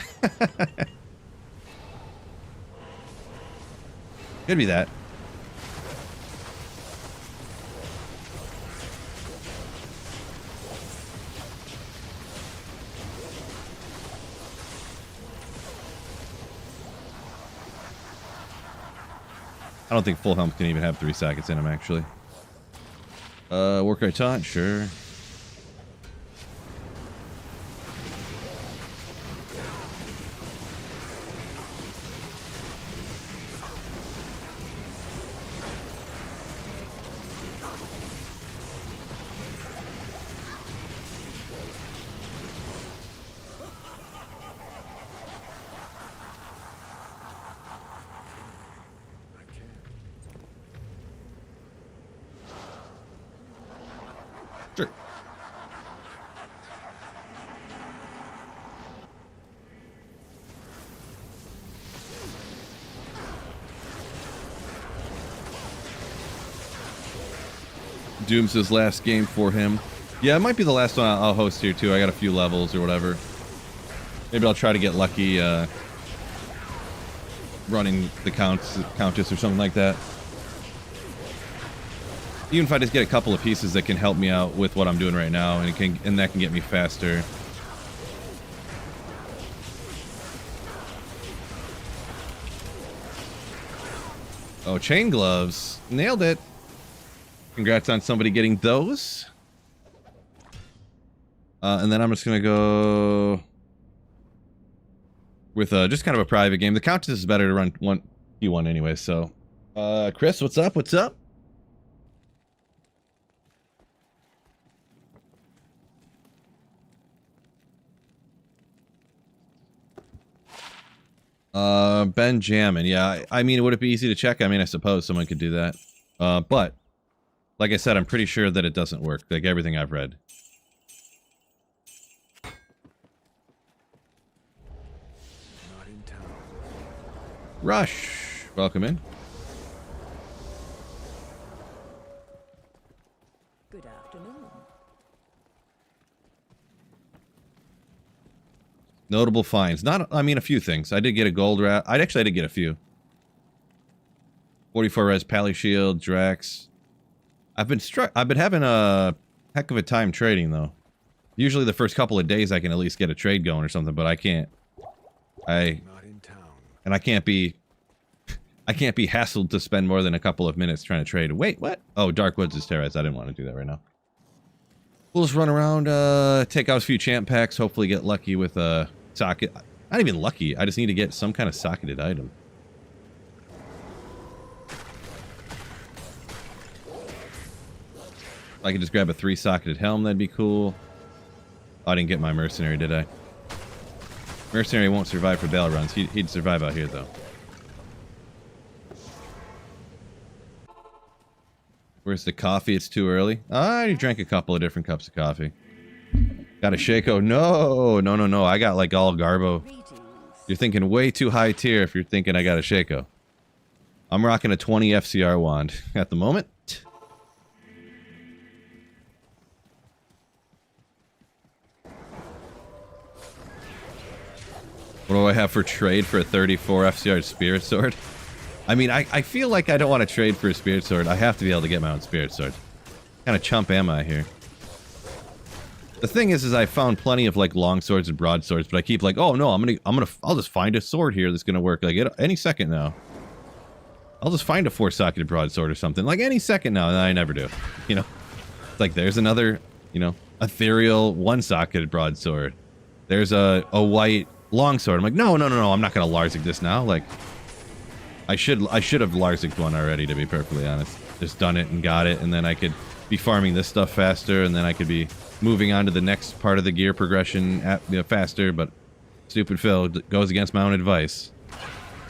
Could be that. I don't think full helms can even have 3 seconds in them, actually. Work right taunt, sure. Sure. Doom's last game for him. Yeah, it might be the last one I'll host here too. I got a few levels or whatever. Maybe I'll try to get lucky running the Countess or something like that. Even if I just get a couple of pieces that can help me out with what I'm doing right now, and that can get me faster. Oh, chain gloves. Nailed it. Congrats on somebody getting those. And then I'm just going to go with just kind of a private game. The Countess is better to run P1 anyway, so. Chris, what's up? What's up? Benjamin. Yeah, I mean, would it be easy to check? I mean, I suppose someone could do that. But, like I said, I'm pretty sure that it doesn't work, like everything I've read. Not in town. Rush! Welcome in. Good afternoon. Notable finds. Not, I mean, a few things. I did get a gold rat. I did get a few. 44 res Pally Shield, Drax. I've been having a heck of a time trading though. Usually the first couple of days I can at least get a trade going or something, but I can't. Not in town. And I can't be hassled to spend more than a couple of minutes trying to trade. Wait, what? Oh, Dark Woods is Terrorize. I didn't want to do that right now. We'll just run around, take out a few champ packs, hopefully get lucky with a socket. Not even lucky, I just need to get some kind of socketed item. If I could just grab a 3-socketed helm, that'd be cool. Oh, I didn't get my mercenary, did I? Mercenary won't survive for battle runs. He'd survive out here, though. Where's the coffee? It's too early. I already drank a couple of different cups of coffee. Got a Shaco. No, no, no, no. I got like all Garbo. You're thinking way too high tier if you're thinking I got a Shaco. I'm rocking a 20 FCR wand at the moment. What do I have for trade for a 34 FCR Spirit Sword? I mean, I feel like I don't want to trade for a Spirit Sword. I have to be able to get my own Spirit Sword. What kind of chump am I here? The thing is I found plenty of like long swords and broadswords, but I keep like, oh no, I'll just find a sword here that's gonna work like any second now. I'll just find a 4-socketed broadsword or something like any second now, and I never do. You know, it's like there's another, you know, ethereal 1-socketed broadsword. There's a white longsword. I'm like, no, I'm not gonna Larzik this now. Like, I should have Larzicked one already, to be perfectly honest. Just done it and got it, and then I could be farming this stuff faster, and then I could be moving on to the next part of the gear progression faster. But stupid Phil goes against my own advice,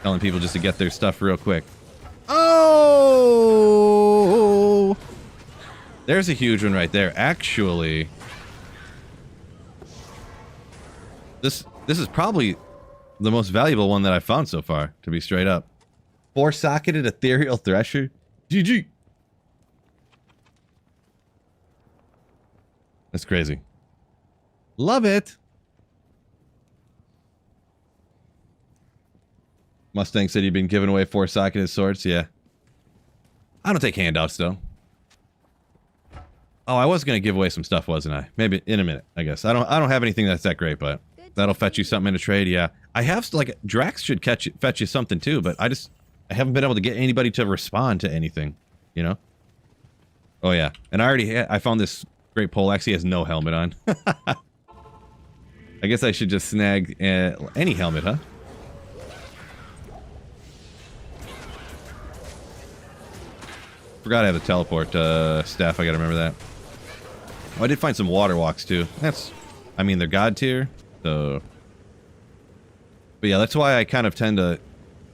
telling people just to get their stuff real quick. Oh, there's a huge one right there. Actually, this is probably the most valuable one that I've found so far, to be straight up. 4-socketed ethereal thresher. GG. That's crazy. Love it. Mustang said you've been giving away 4-socketed swords. Yeah. I don't take handouts, though. Oh, I was going to give away some stuff, wasn't I? Maybe in a minute, I guess. I don't have anything that's that great, but that'll fetch you something in a trade, yeah. I have, like, Drax should fetch you something, too, but I haven't been able to get anybody to respond to anything, you know? Oh, yeah. And I found this great poleaxe. He has no helmet on. I guess I should just snag any helmet, huh? Forgot I have the teleport staff. I gotta remember that. Oh, I did find some water walks too. I mean, they're god tier, so. But yeah, that's why I kind of tend to.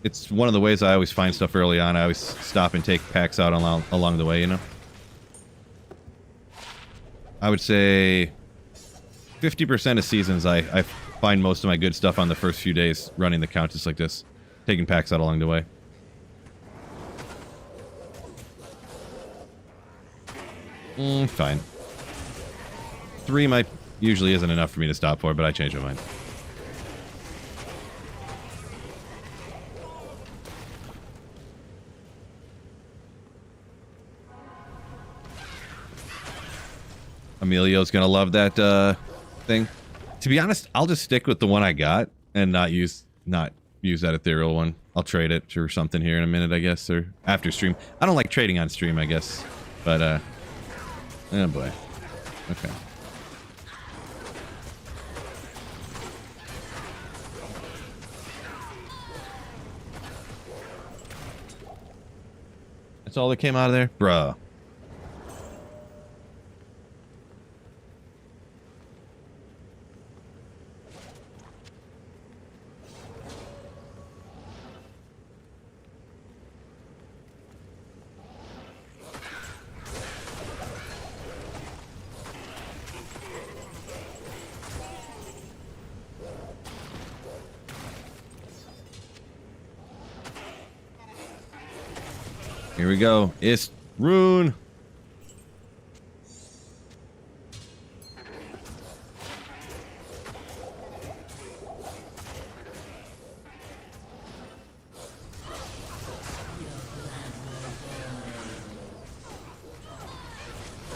It's one of the ways I always find stuff early on. I always stop and take packs out along the way, you know. I would say 50% of seasons I find most of my good stuff on the first few days running the countess like this, taking packs out along the way. Fine. 3 usually isn't enough for me to stop for, but I changed my mind. Emilio's gonna love that thing. To be honest, I'll just stick with the one I got and not use that ethereal one. I'll trade it for something here in a minute, I guess, or after stream. I don't like trading on stream, I guess, but oh boy. Okay. That's all that came out of there? Bruh. Here we go. It's Rune.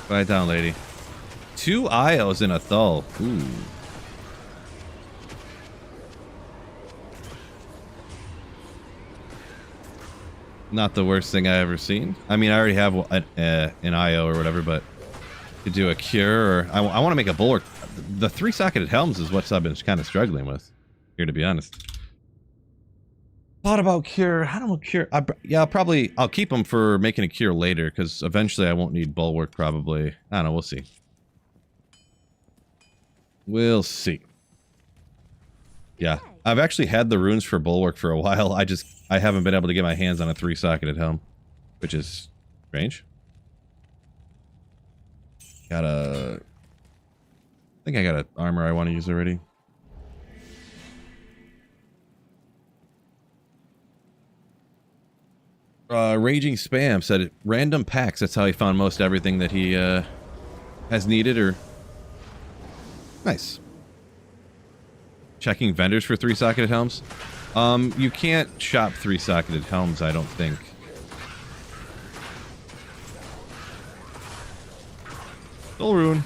Quiet down, lady. 2 IOs in a Thull. Ooh. Not the worst thing I ever seen. I mean, I already have an IO or whatever, but to do a cure, or I want to make a bulwark. The 3-socketed helms is what I've been kind of struggling with here, to be honest. Thought about cure. How do I cure? Yeah, I'll keep them for making a cure later, because eventually I won't need bulwark, probably. I don't know, we'll see. We'll see. Yeah, I've actually had the runes for bulwark for a while. I haven't been able to get my hands on a 3-socketed helm, which is strange. I think I got an armor I want to use already. Raging Spam said random packs. That's how he found most everything that he has needed. Or nice. checking vendors for 3-socketed helms. You can't shop 3-socketed helms, I don't think. Soul Rune.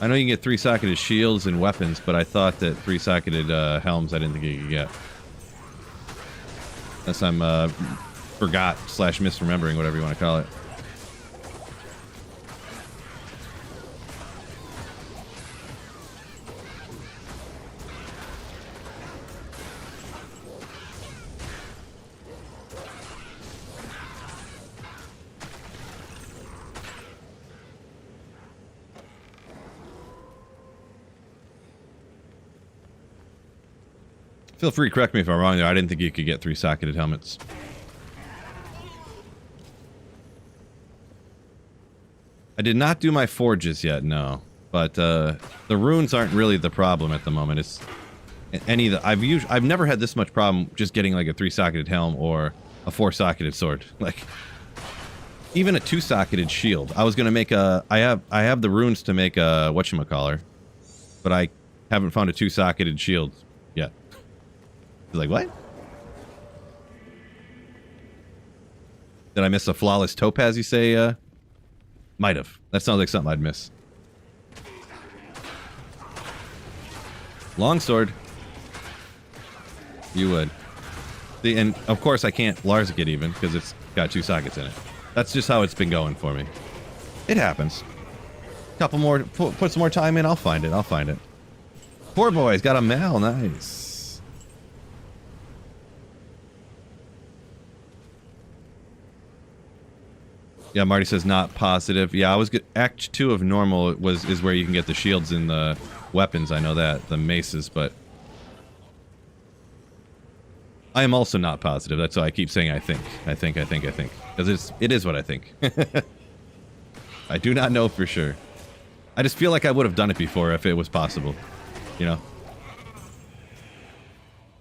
I know you can get 3-socketed shields and weapons, but I thought that 3-socketed helms I didn't think you could get. Unless I'm forgot / misremembering, whatever you want to call it. Feel free to correct me if I'm wrong there. I didn't think you could get 3-socketed helmets. I did not do my forges yet, no. But the runes aren't really the problem at the moment. It's any of the I've never had this much problem just getting like a 3-socketed helm or a 4-socketed sword. Like even a 2-socketed shield. I was gonna make a I have the runes to make a whatchamacallit, but I haven't found a 2-socketed shield yet. He's like, what? Did I miss a flawless topaz, you say? Might have. That sounds like something I'd miss. Longsword. You would. See, and of course I can't Larzik it even, because it's got 2 sockets in it. That's just how it's been going for me. It happens. Couple more, put some more time in, I'll find it, I'll find it. Poor boy's got a Mal, nice. Yeah, Marty says not positive. Yeah, I was good. Act 2 of normal is where you can get the shields and the weapons. I know that, the maces, but I am also not positive. That's why I keep saying I think, because it is what I think. I do not know for sure. I just feel like I would have done it before if it was possible, you know.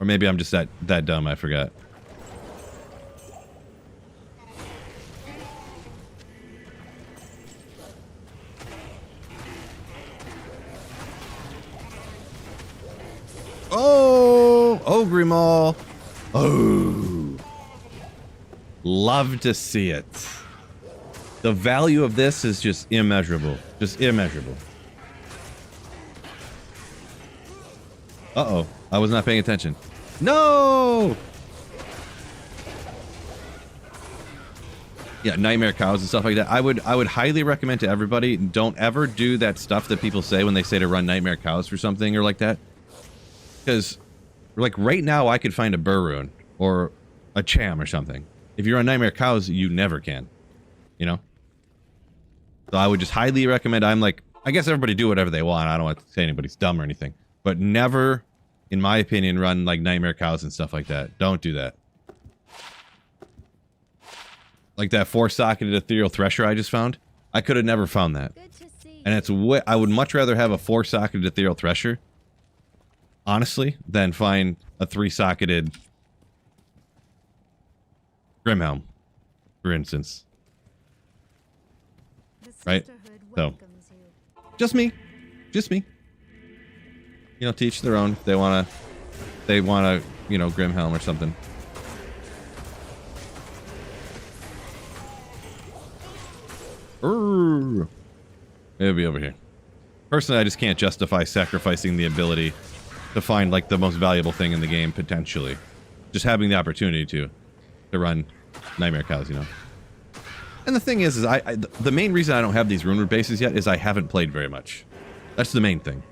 Or maybe I'm just that dumb. I forgot. Oh, Ogrimal. Oh, love to see it. The value of this is just immeasurable. Just immeasurable. Uh-oh. I was not paying attention. No! Yeah, nightmare cows and stuff like that. I would highly recommend to everybody, don't ever do that stuff that people say when they say to run nightmare cows for something or like that. Because, like, right now I could find a Burrune or a Cham or something. If you're on Nightmare Cows, you never can. You know? So I would just highly recommend, I'm like, I guess everybody do whatever they want. I don't want to say anybody's dumb or anything. But never, in my opinion, run, like, Nightmare Cows and stuff like that. Don't do that. Like that 4-socketed Ethereal Thresher I just found. I could have never found that. And it's I would much rather have a 4-socketed Ethereal Thresher, honestly, than find a 3-socketed Grimhelm, for instance. Right? So, just me. Just me. You know, to each their own. If they wanna, you know, Grimhelm or something. Urgh. It'll be over here. Personally, I just can't justify sacrificing the ability to find, like, the most valuable thing in the game, potentially. Just having the opportunity to run Nightmare Cows, you know. And the thing is the main reason I don't have these Rune Root bases yet is I haven't played very much. That's the main thing.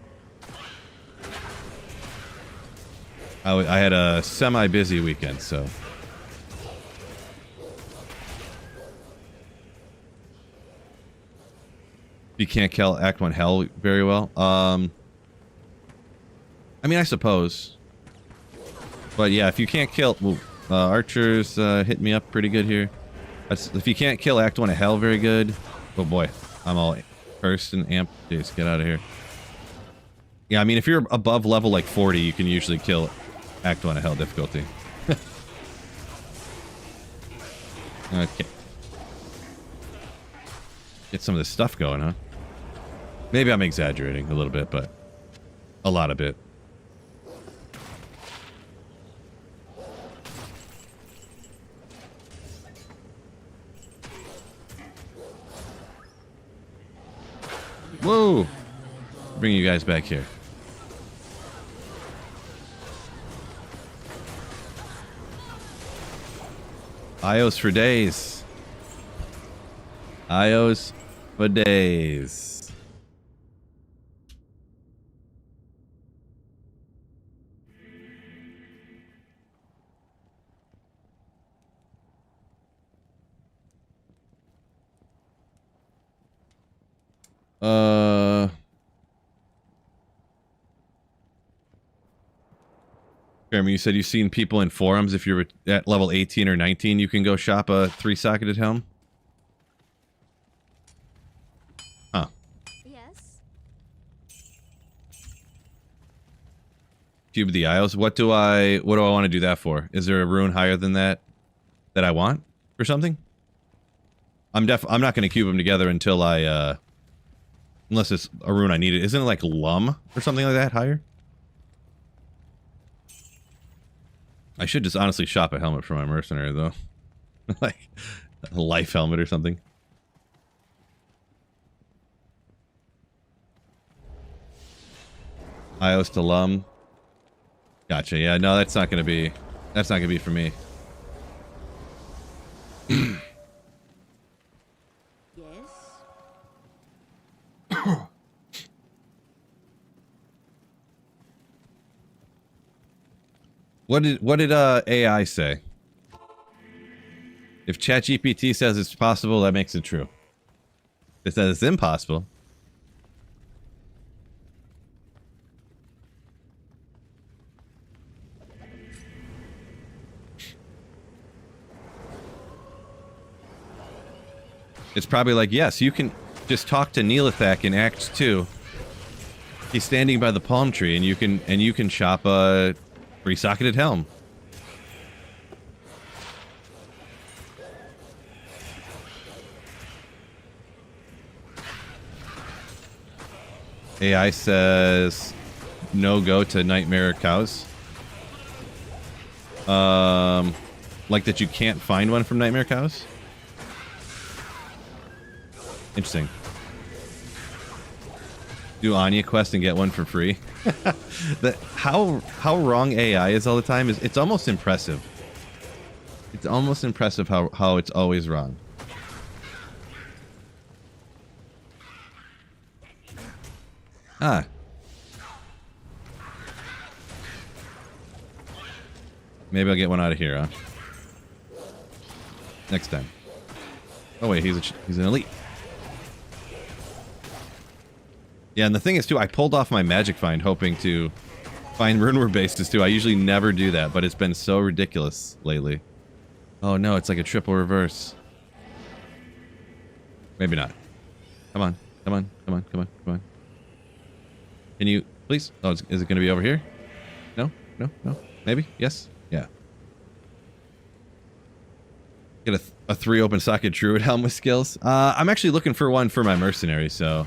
I had a semi-busy weekend, so. You can't kill Act 1 Hell very well. I mean, I suppose. But yeah, if you can't kill... Well, archers hit me up pretty good here. If you can't kill Act 1 of Hell very good... Oh boy, I'm all cursed and amped. Jeez, get out of here. Yeah, I mean, if you're above level like 40, you can usually kill Act 1 of Hell difficulty. Okay. Get some of this stuff going, huh? Maybe I'm exaggerating a little bit, but a lot of it. Whoa! Bring you guys back here. IOs for days. IOs for days. Jeremy, you said you've seen people in forums. If you're at level 18 or 19, you can go shop a 3-socketed helm. Huh. Yes. Cube the Isles. What do I want to do that for? Is there a rune higher than that I want or something? I'm not going to cube them together until I unless it's a rune I needed. Isn't it like Lum or something like that higher? I should just honestly shop a helmet for my mercenary though. Like a life helmet or something. Ios to Lum. Gotcha. Yeah, no, that's not gonna be for me. Yes. What did AI say? If ChatGPT says it's possible, that makes it true. If it says it's impossible. It's probably like, yes, you can just talk to Neelathak in Act 2. He's standing by the palm tree, and you can shop a 3-socketed helm. AI says no go to Nightmare Cows. Like that you can't find one from Nightmare Cows? Interesting. Do Anya quest and get one for free. How wrong AI is all the time is it's almost impressive. It's almost impressive how it's always wrong. Ah. Maybe I'll get one out of here, huh? Next time. Oh wait, he's an elite. Yeah, and the thing is, too, I pulled off my magic find hoping to find runeware bases, too. I usually never do that, but it's been so ridiculous lately. Oh, no, it's like a triple reverse. Maybe not. Come on. Come on. Come on. Come on. Come on. Can you... Please? Oh, is it going to be over here? No? No? No? Maybe? Yes? Yeah. Get a 3 open socket druid helm with skills. I'm actually looking for one for my mercenary, so...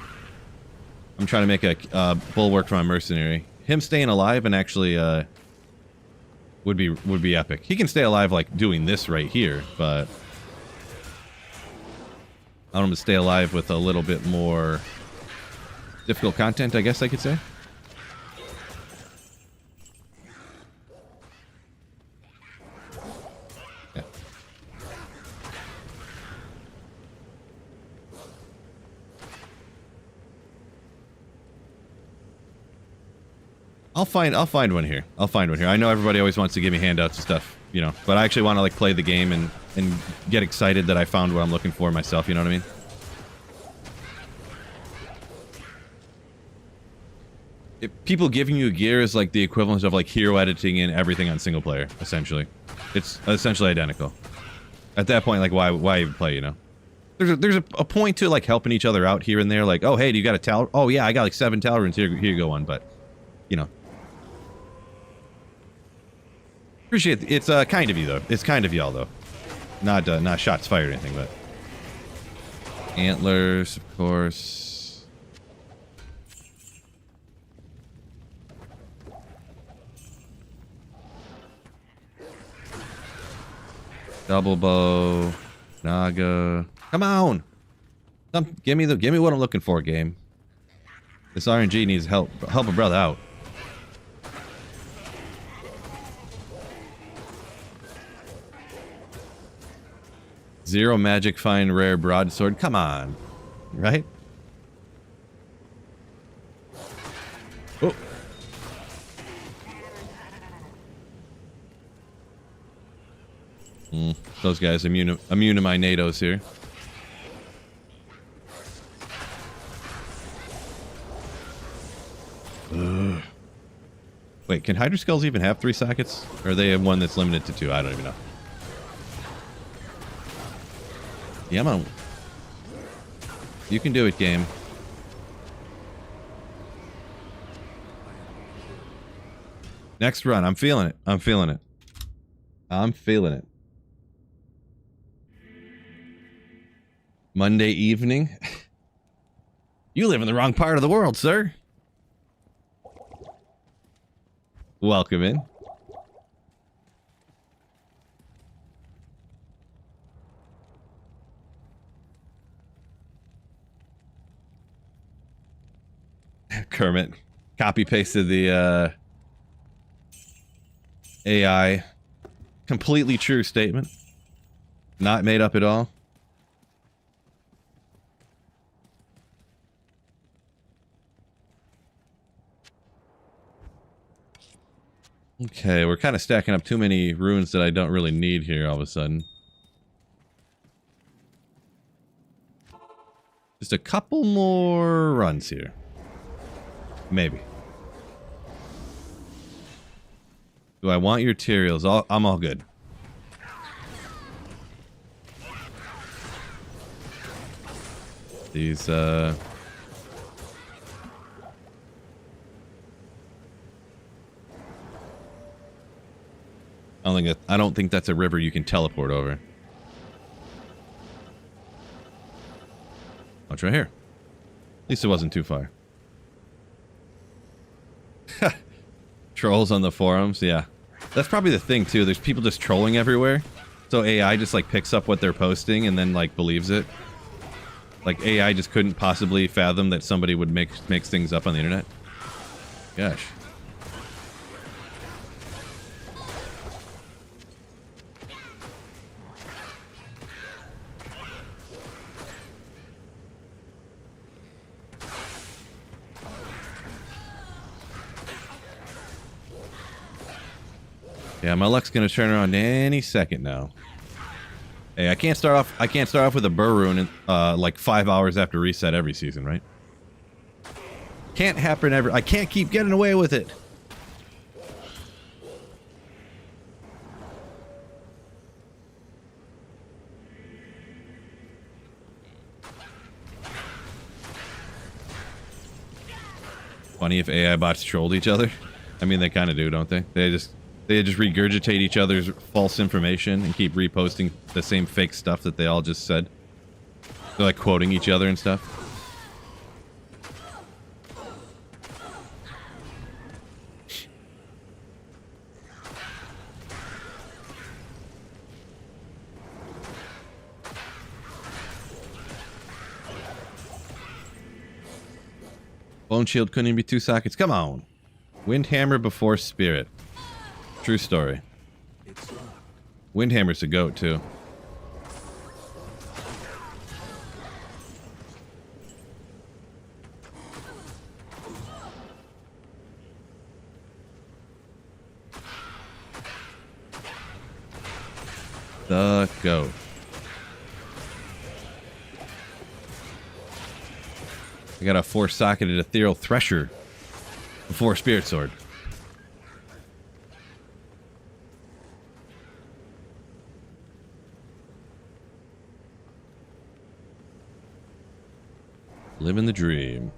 I'm trying to make a bulwark for my mercenary. Him staying alive and actually would be epic. He can stay alive like doing this right here, but I want him to stay alive with a little bit more difficult content, I guess I could say. Yeah. I'll find one here. I'll find one here. I know everybody always wants to give me handouts and stuff, you know, but I actually want to like play the game and get excited that I found what I'm looking for myself, you know what I mean? People giving you gear is like the equivalent of like hero editing and everything on single player, essentially. It's essentially identical. At that point, like why even play, you know? There's a point to like helping each other out here and there, like, oh hey, do you got a towel? Oh yeah, I got like 7 towel runes, here you go one, but you know. Appreciate it. It's kind of you though. It's kind of y'all though. Not shots fired or anything, but antlers, of course. Double bow, Naga. Come on. Give me what I'm looking for, game. This RNG needs help. Help a brother out. Zero magic, find rare broadsword. Come on. Right? Oh. Those guys immune to my NATOs here. Ugh. Wait, can Hydra Skulls even have 3 sockets? Or are they one that's limited to 2? I don't even know. Yeah, I'm on. You can do it, game. Next run. I'm feeling it. I'm feeling it. I'm feeling it. Monday evening. You live in the wrong part of the world, sir. Welcome in. Kermit copy pasted the AI completely true statement. Not made up at all. Okay, we're kind of stacking up too many runes that I don't really need here all of a sudden. Just a couple more runs here. Maybe. Do I want your materials? I'm all good. These, I don't think that's a river you can teleport over. Oh, it's right here. At least it wasn't too far. Trolls on the forums, yeah. That's probably the thing too. There's people just trolling everywhere. So AI just like picks up what they're posting and then like believes it. Like AI just couldn't possibly fathom that somebody would make things up on the internet. Gosh. Yeah, my luck's gonna turn around any second now. Hey, I can't start off with a burr rune in, like 5 hours after reset every season, right? Can't happen ever. I can't keep getting away with it. Funny if AI bots trolled each other. I mean, they kind of do, don't they? They just regurgitate each other's false information and keep reposting the same fake stuff that they all just said. They're like quoting each other and stuff. Bone shield couldn't even be 2 sockets. Come on. Windhammer before spirit. True story. Windhammer's a goat, too. The goat. I got a 4-socketed Ethereal Thresher before Spirit Sword. Living the dream.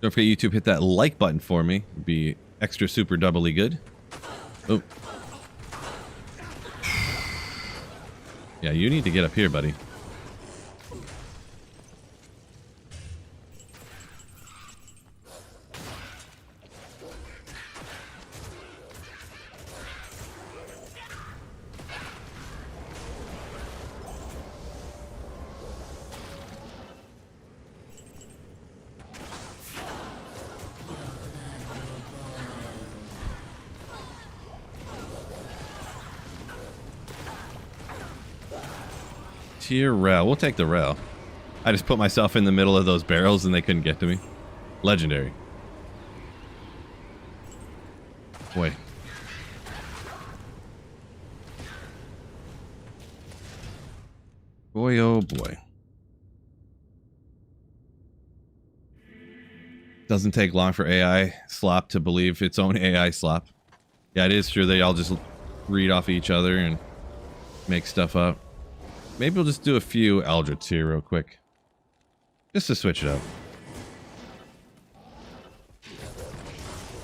Don't forget YouTube, hit that like button for me. It'd be extra super doubly good. Oh. Yeah, you need to get up here, buddy. Tier rail. We'll take the rail. I just put myself in the middle of those barrels and they couldn't get to me. Legendary. Boy. Boy, oh boy. Doesn't take long for AI slop to believe its own AI slop. Yeah, it is true. They all just read off each other and make stuff up. Maybe we'll just do a few Eldritch here real quick. Just to switch it up.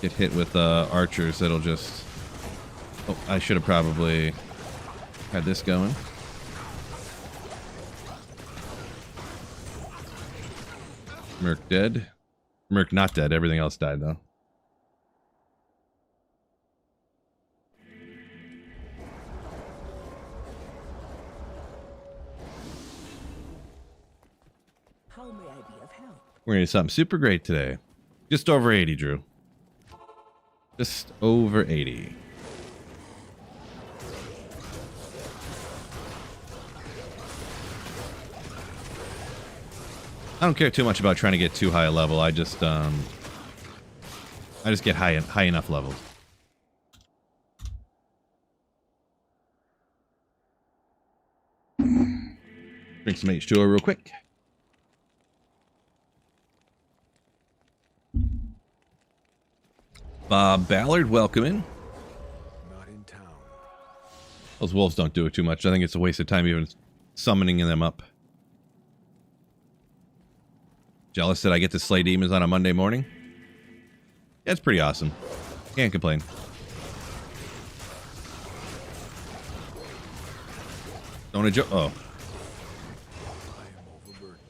Get hit with archers that'll just... Oh, I should have probably had this going. Merc dead. Merc not dead. Everything else died, though. How may I be of help? We're gonna do something super great today. Just over 80, Drew. Just over 80. I don't care too much about trying to get too high a level. I just get high enough levels. Drink some H2O real quick. Bob Ballard, welcome in. Not in town. Those wolves don't do it too much. I think it's a waste of time even summoning them up. Jealous that I get to slay demons on a Monday morning? Yeah, it's pretty awesome. Can't complain. Don't enjoy. Oh. I am overburdened.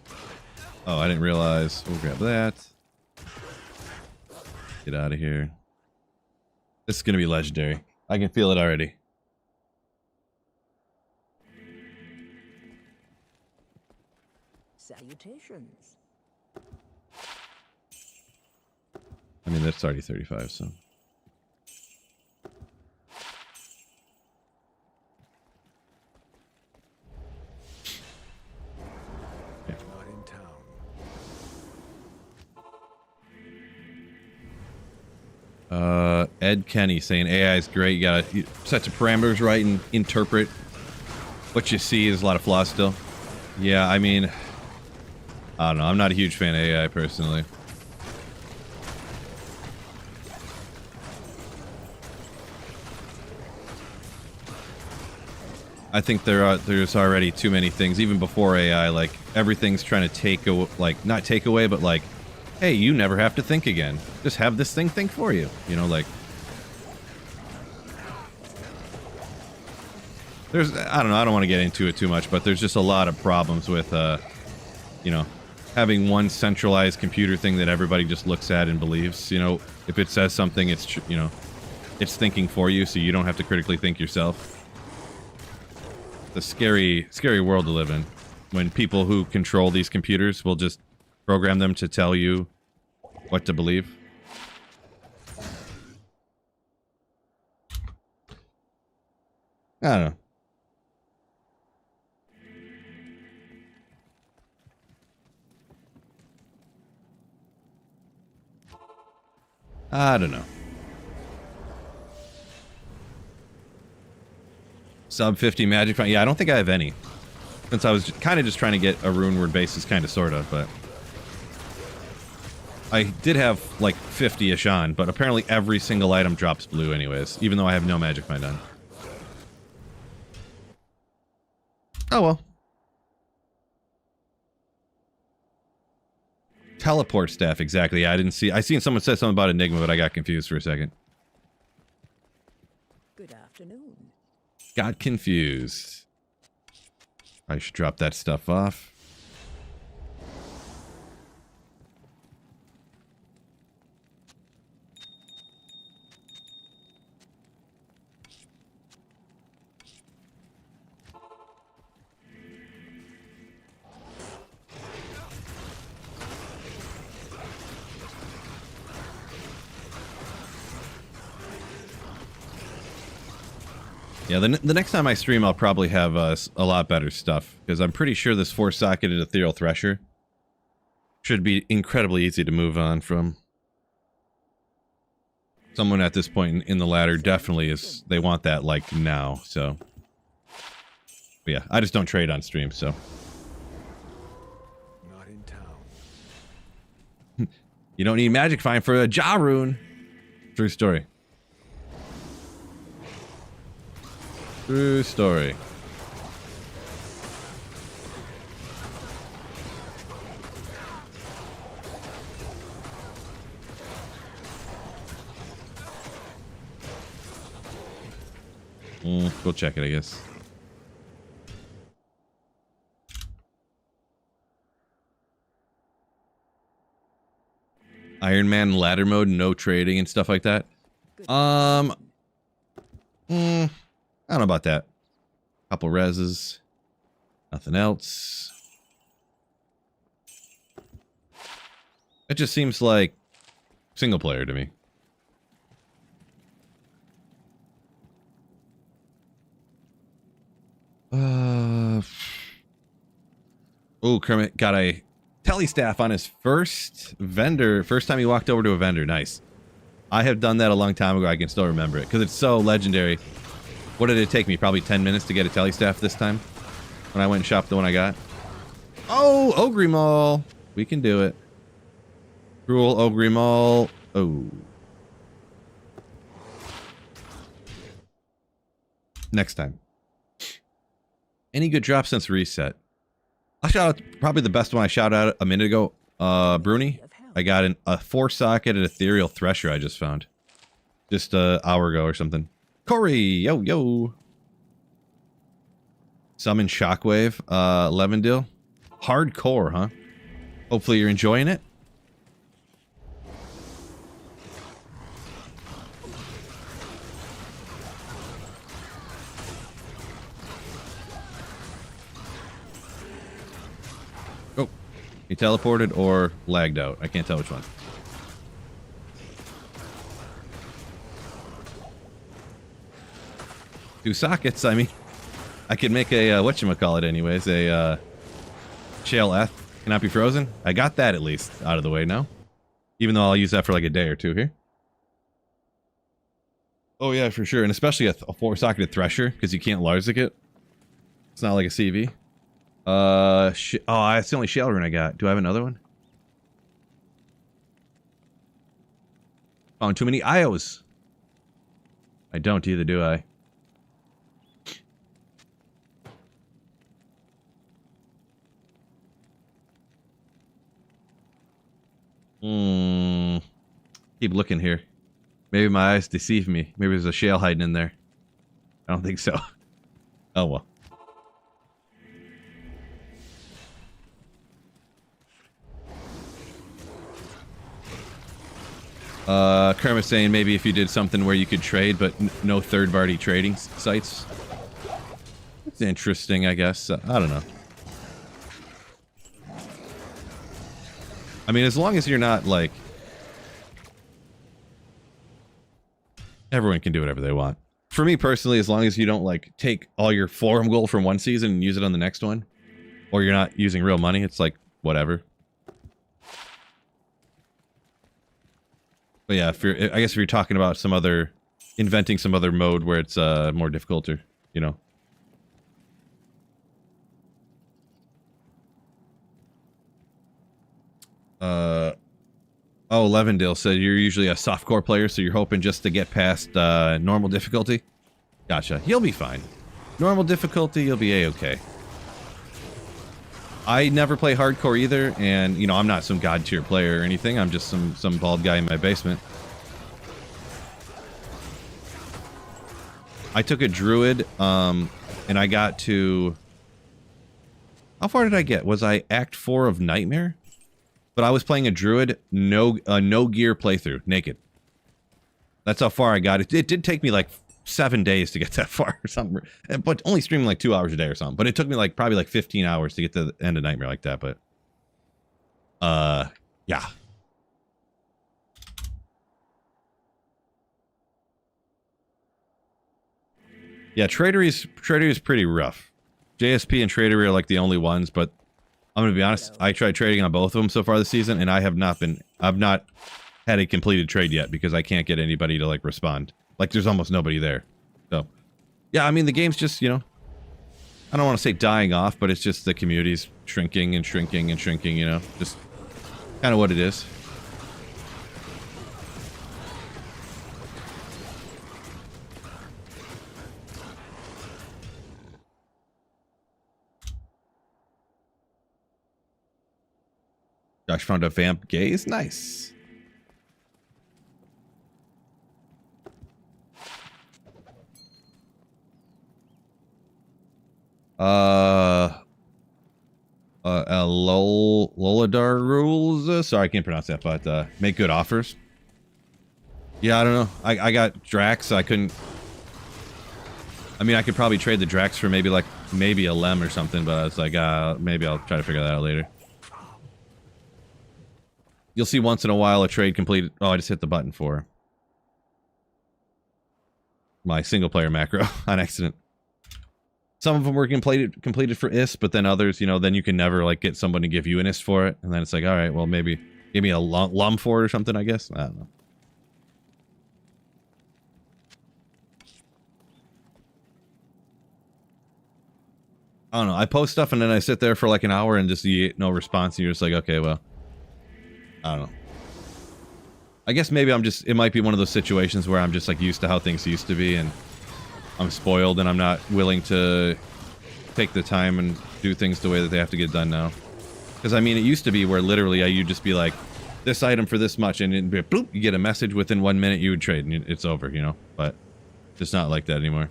Oh, I didn't realize. We'll grab that. Get out of here. This is going to be legendary. I can feel it already. Salutations. I mean, that's already 35, so. Not in town. Ed Kenny saying AI is great. You gotta set your parameters right and interpret what you see. Is a lot of flaws still. Yeah, I mean, I don't know. I'm not a huge fan of AI personally. I think there's already too many things, even before AI. Like everything's trying to take away, like not take away, but like, hey, you never have to think again. Just have this thing think for you. You know, like there's, I don't know. I don't want to get into it too much, but there's just a lot of problems with, you know, having one centralized computer thing that everybody just looks at and believes. You know, if it says something, it's you know, it's thinking for you, so you don't have to critically think yourself. A scary world to live in when people who control these computers will just program them to tell you what to believe. I don't know. I don't know. Sub 50 magic find. Yeah, I don't think I have any. Since I was kind of just trying to get a rune word basis, kind of, sort of, but... I did have, like, 50-ish on, but apparently every single item drops blue anyways, even though I have no magic find on. Oh well. Teleport staff, exactly. Yeah, I didn't see... I seen someone say something about Enigma, but I got confused for a second. Good afternoon. Got confused. I should drop that stuff off. Yeah, the next time I stream, I'll probably have a lot better stuff, because I'm pretty sure this 4-socketed Ethereal Thresher should be incredibly easy to move on from. Someone at this point in the ladder definitely is, they want that, like, now, so. But yeah, I just don't trade on stream, so. Not in town. You don't need Magic Find for a Ja rune. True story. True story. We'll check it, I guess. Iron Man ladder mode, no trading and stuff like that. I don't know about that. Couple reses. Nothing else. It just seems like single player to me. Oh, Kermit got a telestaff on his first time he walked over to a vendor. Nice. I have done that a long time ago. I can still remember it because it's so legendary. What did it take me? Probably 10 minutes to get a telestaff this time when I went and shopped the one I got. Oh, Ogrimal. We can do it. Cruel Ogrimal. Oh. Next time. Any good drops since reset? I'll shout out probably the best one I shouted out a minute ago. Bruni. I got a 4-socketed Ethereal Thresher I just found. Just an hour ago or something. Corey, yo, yo. Summon Shockwave, Levendil. Hardcore, huh? Hopefully you're enjoying it. Oh, he teleported or lagged out. I can't tell which one. Two sockets, I mean, I could make a, whatchamacallit anyways, a, Shale F cannot be frozen. I got that at least out of the way now. Even though I'll use that for like a day or two here. Oh yeah, for sure, and especially a 4-socketed Thresher, because you can't Larzik it. It's not like a CV. Oh, that's the only Shale rune I got. Do I have another one? Found too many IOs. I don't either, do I? Keep looking here. Maybe my eyes deceive me. Maybe there's a shale hiding in there. I don't think so. Oh well. Kermit's saying maybe if you did something where you could trade, but no third-party trading sites. It's interesting, I guess. I don't know. I mean, as long as you're not, like... Everyone can do whatever they want. For me, personally, as long as you don't, like, take all your forum gold from one season and use it on the next one, or you're not using real money, it's like, whatever. But yeah, I guess if you're talking about some other... Inventing some other mode where it's, more difficult or, you know... Oh, Levendil said you're usually a softcore player, so you're hoping just to get past normal difficulty. Gotcha. You'll be fine. Normal difficulty, you'll be a-okay. I never play hardcore either, and you know I'm not some god tier player or anything. I'm just some bald guy in my basement. I took a druid, and I got to. How far did I get? Was I Act 4 of Nightmare? But I was playing a druid, no gear playthrough, naked. That's how far I got. It did take me like 7 days to get that far or something. But only streaming like 2 hours a day or something. But it took me like probably like 15 hours to get to the end of Nightmare like that. But yeah. Yeah, Tradery is pretty rough. JSP and Tradery are like the only ones, but I'm gonna be honest. I tried trading on both of them so far this season, and I've not had a completed trade yet because I can't get anybody to like respond. Like there's almost nobody there. So, yeah, I mean the game's just, you know, I don't want to say dying off, but it's just the community's shrinking and shrinking and shrinking, you know, just kind of what it is. Josh found a vamp gaze. Nice. Loladar rules. Sorry, I can't pronounce that, but make good offers. Yeah, I don't know. I got Drax. I couldn't. I mean, I could probably trade the Drax for maybe a Lem or something, but I was like, maybe I'll try to figure that out later. You'll see once in a while a trade completed. Oh, I just hit the button for my single player macro on accident. Some of them were completed for IS, but then others, you know, then you can never like get someone to give you an IS for it, and then it's like, all right, well maybe give me a lum for it or something. I guess I don't know. I don't know. I post stuff and then I sit there for like an hour and just get no response, and you're just like, okay, well, I don't know. I guess maybe it might be one of those situations where I'm just like used to how things used to be and I'm spoiled and I'm not willing to take the time and do things the way that they have to get done now. Because I mean, it used to be where literally you'd just be like, this item for this much, and it'd be, bloop, you get a message within 1 minute, you would trade and it's over, you know? But it's not like that anymore.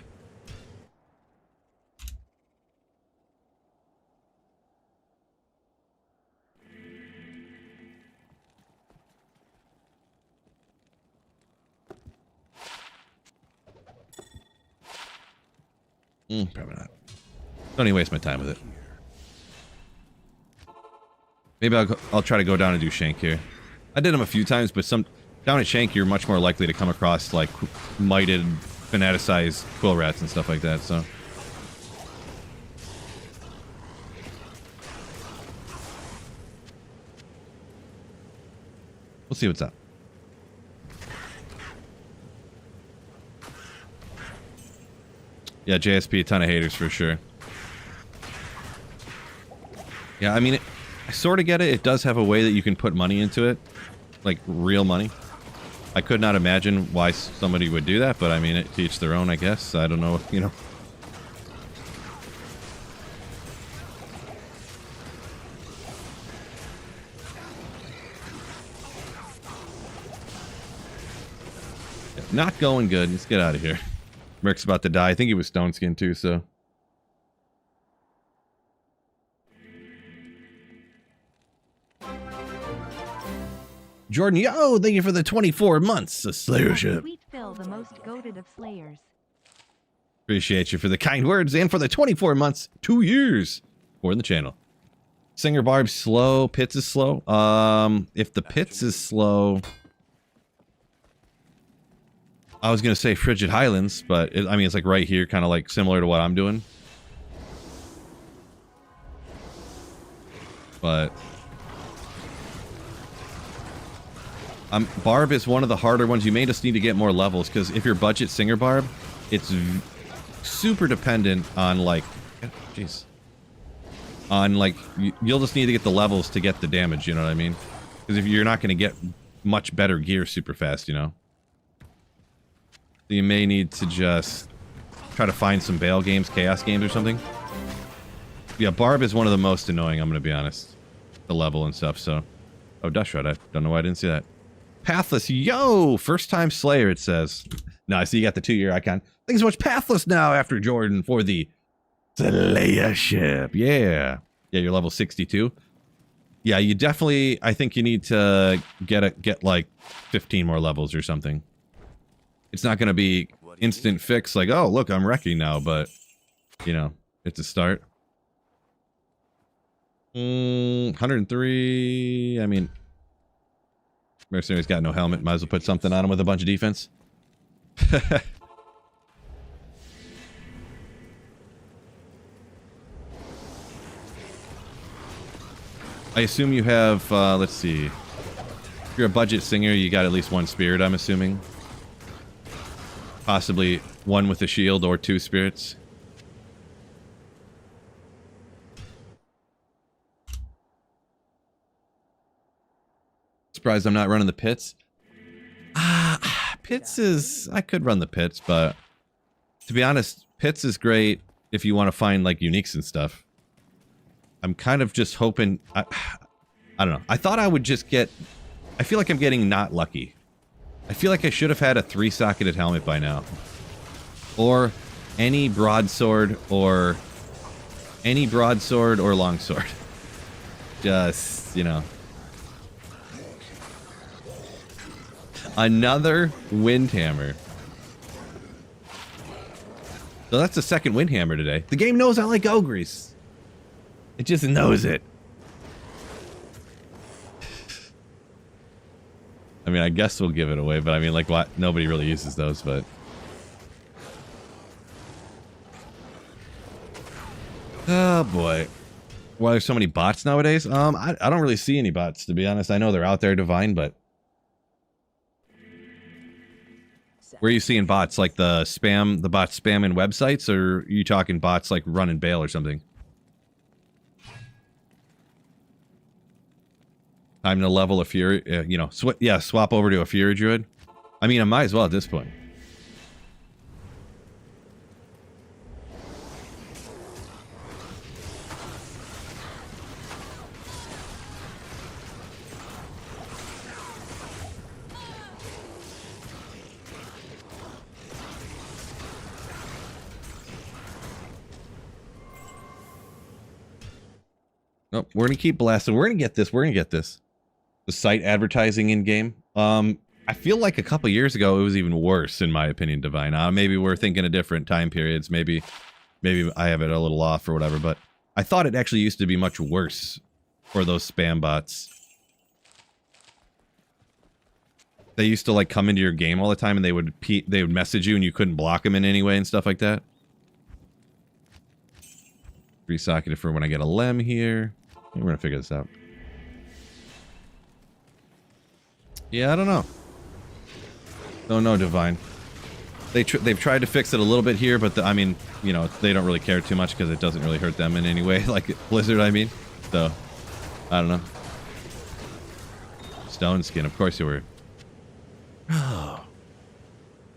Probably not. Don't even waste my time with it. Maybe I'll try to go down and do Shank here. I did them a few times, but down at Shank you're much more likely to come across like mited, fanaticized quill rats and stuff like that. So we'll see what's up. Yeah, JSP, a ton of haters for sure. Yeah, I mean, I sort of get it. It does have a way that you can put money into it. Like, real money. I could not imagine why somebody would do that, but I mean, to each their own, I guess. I don't know, you know. Not going good. Let's get out of here. Merc's about to die. I think he was stone skinned too, so. Jordan, yo, thank you for the 24 months of Slayership. Sweet Phil, the most goated of Slayers. Appreciate you for the kind words and for the 24 months, 2 years for the channel. Singer Barb's slow, Pits is slow. If the Pits is slow, I was gonna say Frigid Highlands, but I mean it's like right here, kind of like similar to what I'm doing. But Barb is one of the harder ones. You may just need to get more levels because if your budget Singer Barb, it's super dependent on like, jeez, on like you'll just need to get the levels to get the damage. You know what I mean? Because if you're not going to get much better gear super fast, you know. So you may need to just try to find some Bale games, Chaos games or something. Yeah, Barb is one of the most annoying, I'm going to be honest. The level and stuff, so. Oh, Dust Shot, I don't know why I didn't see that. Pathless, yo! First time Slayer, it says. No, I see you got the 2-year icon. Thanks so much, Pathless now after Jordan for the Slayership. Yeah. Yeah, you're level 62. Yeah, you definitely, I think you need to get like 15 more levels or something. It's not going to be instant fix like, oh, look, I'm wrecking now, but, you know, it's a start. 103, I mean, Mercenary's got no helmet, might as well put something on him with a bunch of defense. I assume you have, let's see. If you're a budget singer, you got at least one spirit, I'm assuming. Possibly one with a shield or 2 spirits. Surprised I'm not running the pits. Pits is... I could run the pits, but... To be honest, pits is great if you want to find, like, uniques and stuff. I'm kind of just hoping... I don't know. I thought I would just get... I feel like I'm getting not lucky. I feel like I should have had a 3-socketed helmet by now. Or any broadsword or... Any broadsword or longsword. Just, you know... Another Windhammer. So that's the second Windhammer today. The game knows I like ogres. It just knows it. I mean, I guess we'll give it away, but I mean, like, what? Nobody really uses those, but... Oh, boy. Why there's so many bots nowadays? I don't really see any bots, to be honest. I know they're out there, Divine, but... Where are you seeing bots? Like the bots spamming websites, or are you talking bots like running bail or something? Time to level a Fury, you know, swap over to a Fury Druid. I mean, I might as well at this point. Nope, we're gonna keep blasting. We're gonna get this. We're gonna get this. The site advertising in game. I feel like a couple years ago it was even worse, in my opinion, Divine. Maybe we're thinking of different time periods. Maybe I have it a little off or whatever. But I thought it actually used to be much worse for those spam bots. They used to like come into your game all the time, and they would message you, and you couldn't block them in any way and stuff like that. 3-socketed for when I get a Lem here. We're gonna figure this out. Yeah, I don't know. Don't know, Divine. They've tried to fix it a little bit here, but I mean, you know, they don't really care too much because it doesn't really hurt them in any way, like Blizzard, I mean. So, I don't know. Stone skin, of course you were.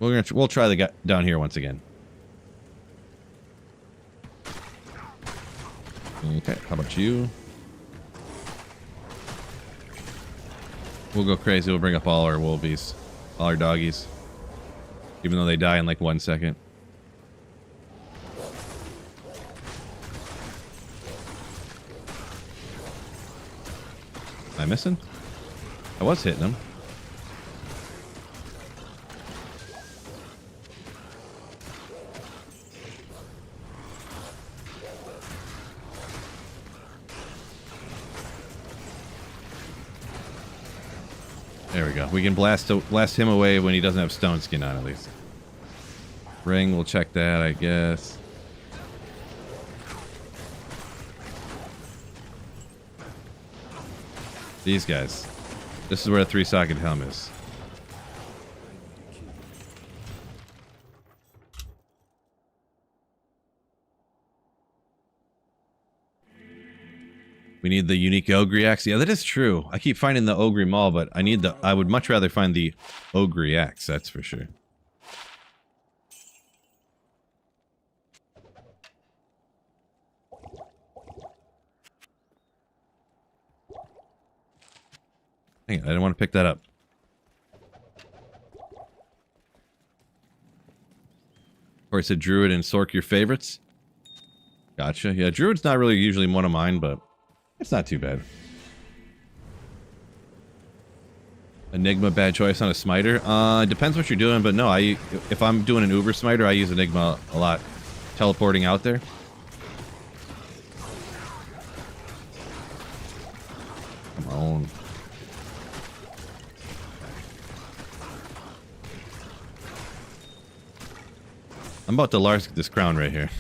We'll try the guy down here once again. Okay, how about you? We'll go crazy. We'll bring up all our wolbies. All our doggies. Even though they die in like 1 second. Am I missing? I was hitting them. There we go. We can blast him away when he doesn't have stone skin on, at least. Ring, we'll check that, I guess. These guys. This is where a 3-socket helm is. We need the unique Ogre axe. Yeah, that is true. I keep finding the Ogre Maul, but I would much rather find the Ogre axe, that's for sure. Hang on, I didn't want to pick that up. Of course, a Druid and Sork your favorites. Gotcha. Yeah, Druid's not really usually one of mine, but it's not too bad. Enigma, bad choice on a smiter. Depends what you're doing, but no, if I'm doing an Uber smiter, I use Enigma a lot. Teleporting out there. Come on. I'm about to Larsk this crown right here.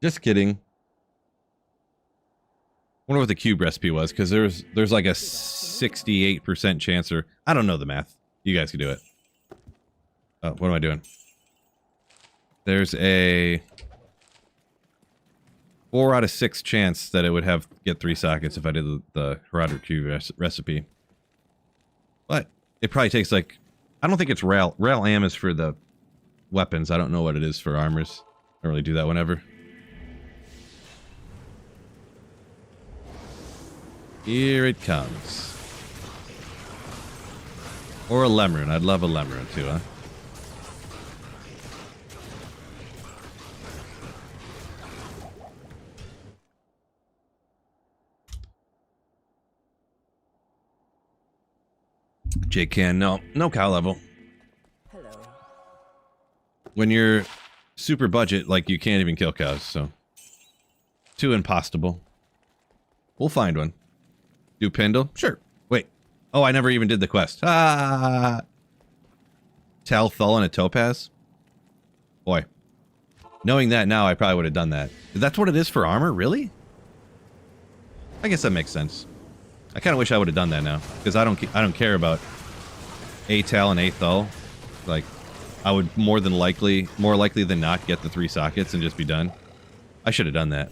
Just kidding. Wonder what the cube recipe was, because there's like a 68% chance, or I don't know the math. You guys can do it. Oh, what am I doing? There's a 4 out of 6 chance that it would get 3 sockets if I did the Herodic cube recipe. But it probably takes like, I don't think it's rail am is for the weapons. I don't know what it is for armors. I don't really do that whenever. Here it comes. Or a Lemrune. I'd love a Lemrune too, huh? J-Can, no cow level. Hello. When you're super budget, like, you can't even kill cows, so. Too impossible. We'll find one. Do Pendle? Sure. Wait. Oh, I never even did the quest. Ah! Tal Thull and a Topaz? Boy. Knowing that now, I probably would have done that. That's what it is for armor? Really? I guess that makes sense. I kind of wish I would have done that now, because I don't care about a Tal and a Thull. Like, I would more likely than not get the 3 sockets and just be done. I should have done that.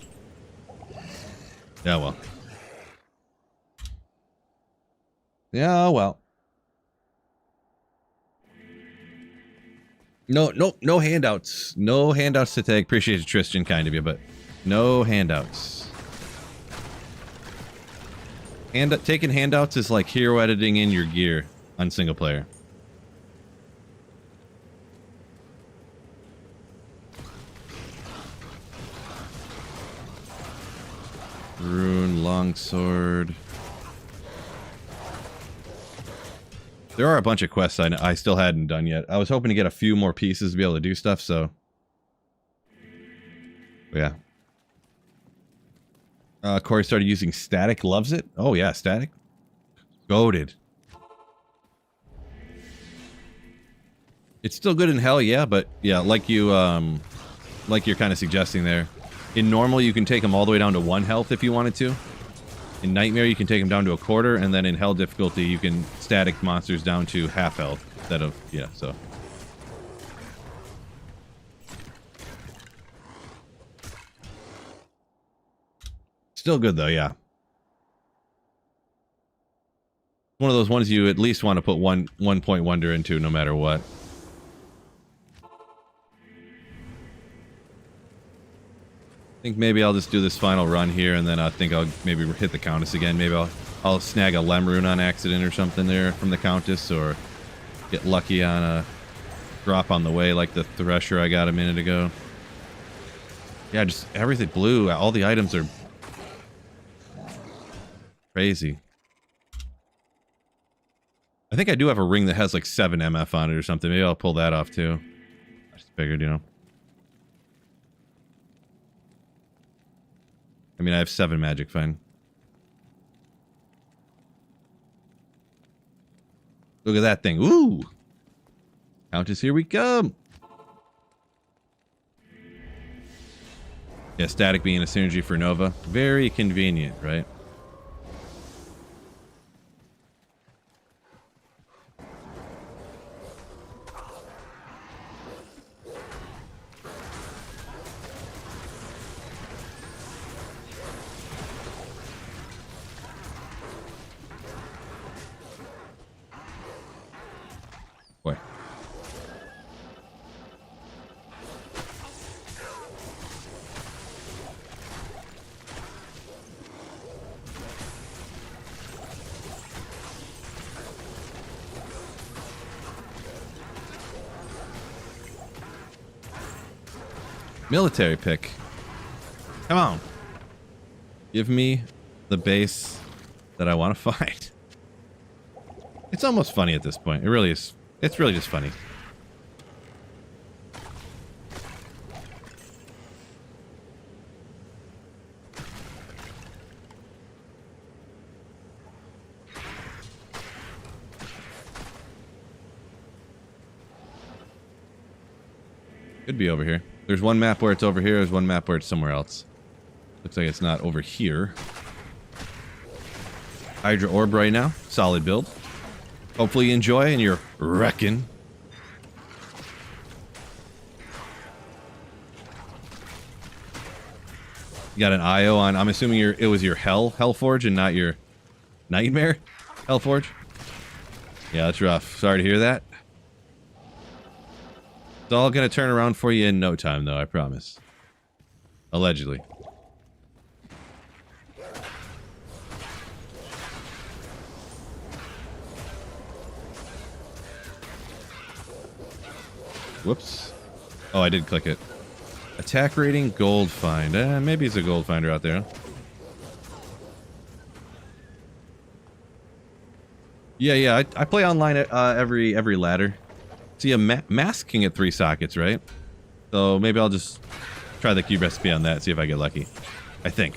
Yeah, well. Yeah, well. No handouts. No handouts to take. Appreciate it, Tristan, kind of you, but no handouts. Taking handouts is like hero editing in your gear on single player. Rune, longsword. There are a bunch of quests I still hadn't done yet. I was hoping to get a few more pieces to be able to do stuff, so. But yeah. Corey started using static, loves it. Oh yeah, static. Goated. It's still good in hell, yeah, but yeah, like you're kind of suggesting there. In normal, you can take them all the way down to 1 health if you wanted to. In Nightmare, you can take them down to a 1/4, and then in Hell difficulty, you can static monsters down to half health instead of, yeah, so. Still good though, yeah. One of those ones you at least want to put one point wonder into no matter what. I think maybe I'll just do this final run here, and then I think I'll maybe hit the Countess again. Maybe I'll snag a Lemrune on accident or something there from the Countess, or get lucky on a drop on the way like the Thresher I got a minute ago. Yeah, just everything blue. All the items are crazy. I think I do have a ring that has like 7 MF on it or something. Maybe I'll pull that off too. I just figured, you know. I mean, I have 7 magic, fine. Look at that thing. Ooh! Countess, here we come! Yeah, static being a synergy for Nova. Very convenient, right? Boy. Military pick. Come on. Give me the base that I want to find. It's almost funny at this point. It really is. It's really just funny. Could be over here. There's one map where it's over here. There's one map where it's somewhere else. Looks like it's not over here. Hydra Orb right now. Solid build. Hopefully you enjoy and you're wrecking. You got an IO on. I'm assuming it was your Hellforge and not your Nightmare Hellforge. Yeah, that's rough. Sorry to hear that. It's all gonna turn around for you in no time, though. I promise. Allegedly. Whoops. Oh, I did click it. Attack rating, gold find. Maybe it's a gold finder out there. Yeah. I play online every ladder. See, a mask can get 3 sockets, right? So maybe I'll just try the key recipe on that. See if I get lucky. I think.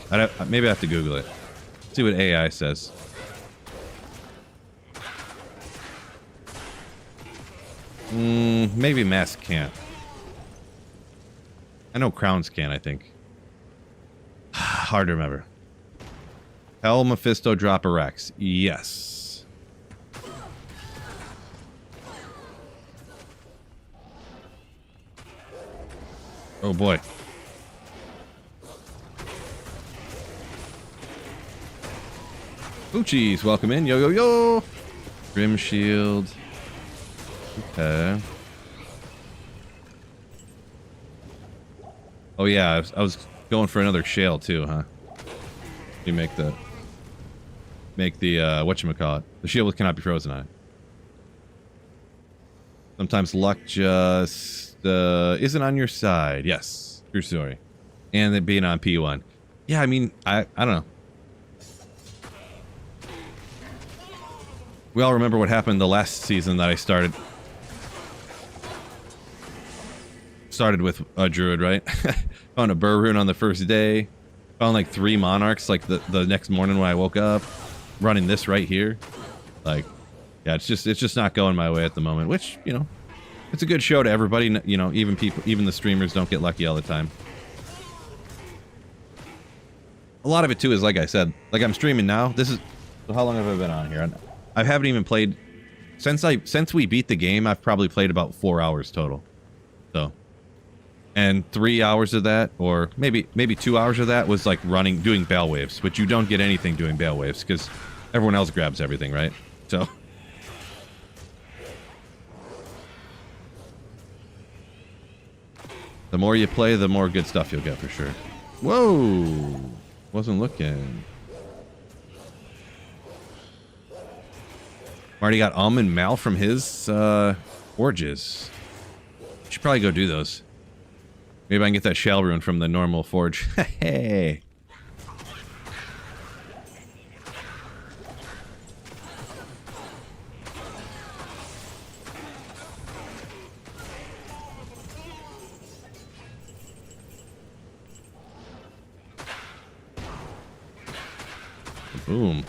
Maybe I have to Google it. See what AI says. Maybe mask can't. I know crowns can, I think. Hard to remember. Hell Mephisto drop a Rex. Yes. Oh boy. Poochies, welcome in. Yo, yo, yo. Grim Shield. Okay. Oh yeah, I was going for another shale too, huh? You make the whatchamacallit. The shield cannot be frozen on it. Sometimes luck just isn't on your side. Yes, true story. And it being on P1. Yeah, I mean, I don't know. We all remember what happened the last season that I started with a druid, right? Found a burr rune on the first day. Found like 3 monarchs like the next morning when I woke up. Running this right here. Like, yeah, it's just not going my way at the moment, which, you know, it's a good show to everybody, you know, even the streamers don't get lucky all the time. A lot of it too is, like I said, like I'm streaming now. This is, so how long have I been on here? I haven't even played since we beat the game. I've probably played about 4 hours total. So, and 3 hours of that, or maybe 2 hours of that was like doing bale waves, which you don't get anything doing bale waves because everyone else grabs everything, right? So. The more you play, the more good stuff you'll get for sure. Whoa! Wasn't looking. Marty got and Mal from his forges. Should probably go do those. Maybe I can get that shell rune from the normal forge. Hey. Boom.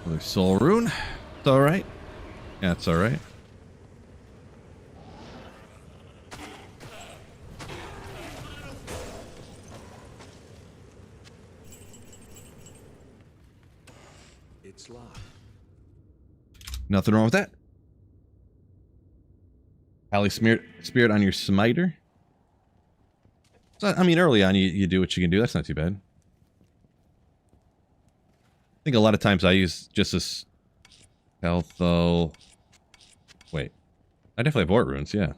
Another soul rune. It's alright. Yeah, it's alright. It's locked. Nothing wrong with that. Alley spirit on your smiter. So, I mean, early on, you do what you can do. That's not too bad. I think a lot of times I use just this health, though. Wait. I definitely have Ort runes, yeah.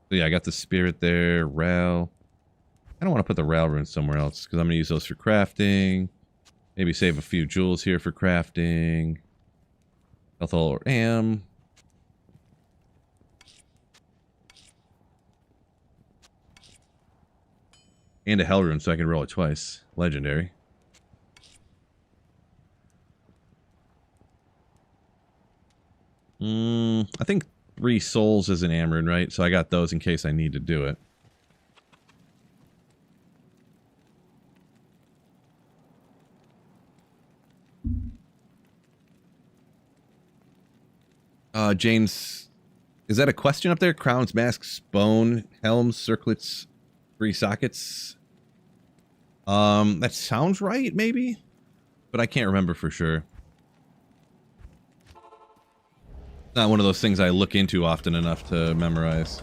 So yeah, I got the spirit there, Ral. I don't want to put the Ral runes somewhere else, because I'm going to use those for crafting. Maybe save a few jewels here for crafting. Health or Am. And a Hell rune so I can roll it twice. Legendary. I think 3 souls is an Amarin, right? So I got those in case I need to do it. James, is that a question up there? Crowns, masks, bone, helms, circlets, 3 sockets. That sounds right, maybe, but I can't remember for sure. Not one of those things I look into often enough to memorize.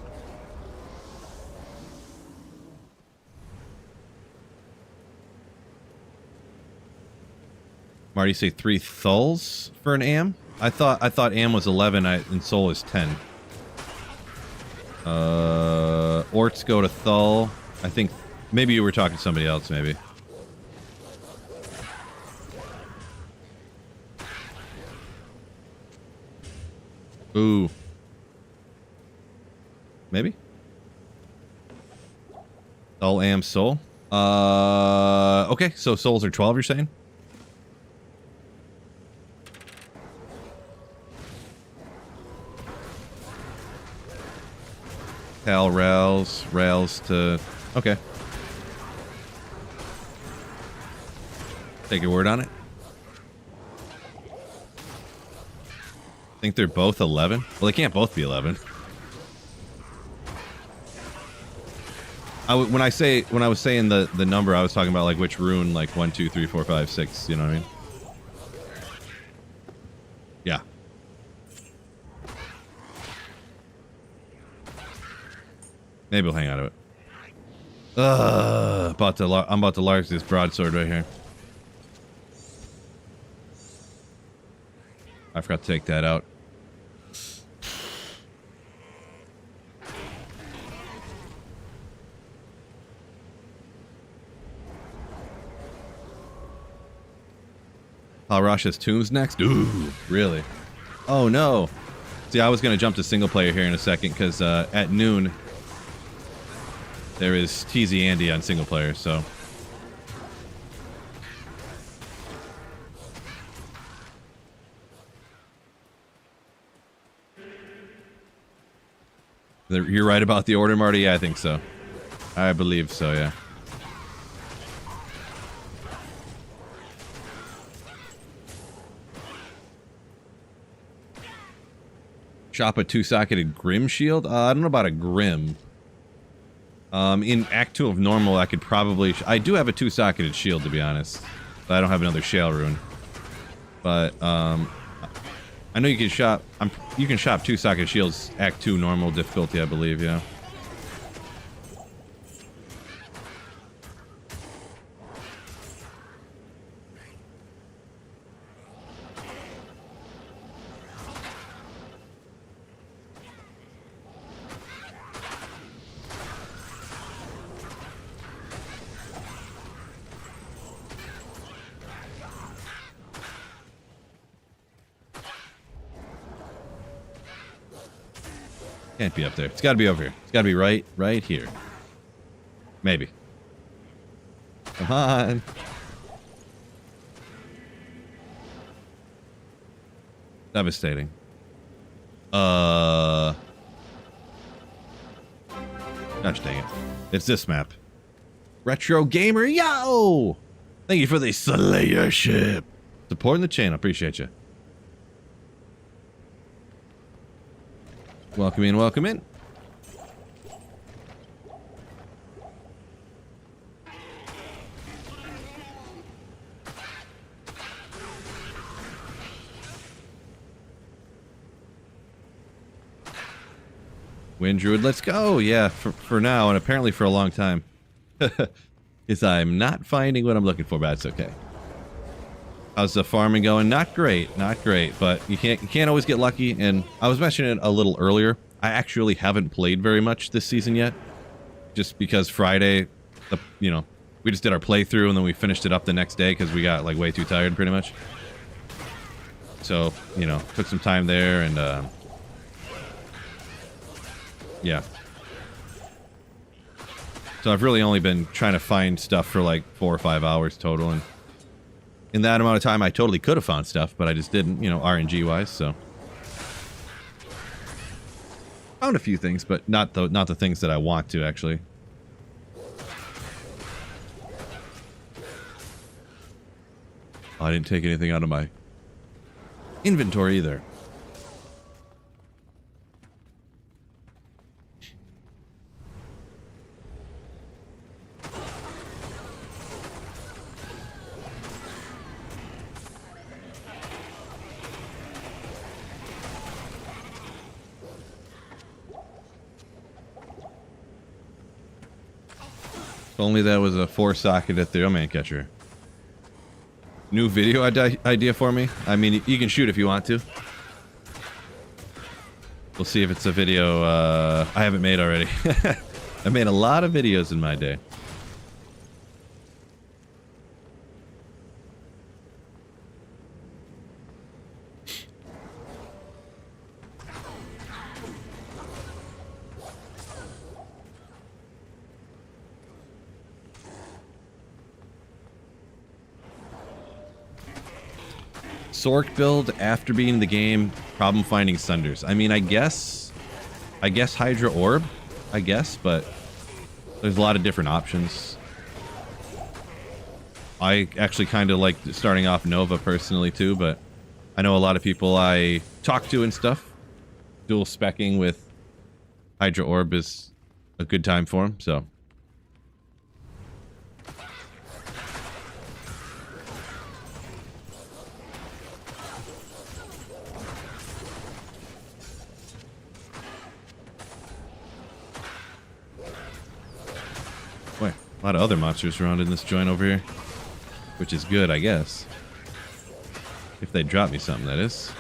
Marty, say 3 thulls for an am? I thought am was 11 and soul is 10. Orts go to thull. I think maybe you were talking to somebody else, maybe. Ooh. Maybe? Thull, am, soul. Okay, so souls are 12, you're saying? Hal, rails to... Okay. Take your word on it. I think they're both 11. Well, they can't both be 11. When I was saying the number, I was talking about like which rune, like 1, 2, 3, 4, 5, 6. You know what I mean? Yeah. Maybe we'll hang out of it. I'm about to large this broadsword right here. I forgot to take that out. Rasha's Tombs next? Ooh, really? Oh no. See, I was going to jump to single player here in a second because at noon there is TZ Andy on single player, so. You're right about the order, Marty? Yeah, I think so. I believe so, yeah. Shop a 2-socketed Grim shield? I don't know about a Grim. In Act 2 of Normal, I could probably... I do have a 2-socketed shield, to be honest. But I don't have another Shale Rune. But, I know you can shop... you can shop 2-socketed shields, Act 2 Normal difficulty, I believe, yeah. Can't be up there. It's got to be over here. It's got to be right here. Maybe. Come on. Devastating. Gosh dang it. It's this map. Retro Gamer, yo! Thank you for the Slayership. Supporting the channel. Appreciate you. Welcome in, welcome in. Wind Druid, let's go. Yeah, for now, and apparently for a long time. Because I'm not finding what I'm looking for, but it's okay. How's the farming going? Not great, but you can't always get lucky. And I was mentioning it a little earlier. I actually haven't played very much this season yet, just because Friday, we just did our playthrough and then we finished it up the next day because we got like way too tired, pretty much. So took some time there and yeah. So I've really only been trying to find stuff for like 4 or 5 hours total, and in that amount of time, I totally could have found stuff, but I just didn't, RNG-wise, so. Found a few things, but not the things that I want to actually. Oh, I didn't take anything out of my inventory either. If only that was a 4-socket at the man catcher. New video idea for me? I mean, you can shoot if you want to. We'll see if it's a video I haven't made already. I made a lot of videos in my day. Sork build after beating the game, problem finding Sunders. I mean, I guess Hydra Orb, but there's a lot of different options. I actually kind of like starting off Nova personally too, but I know a lot of people I talk to and stuff. Dual specking with Hydra Orb is a good time for them, so. A lot of other monsters around in this joint over here, which is good, I guess. If they drop me something, that is.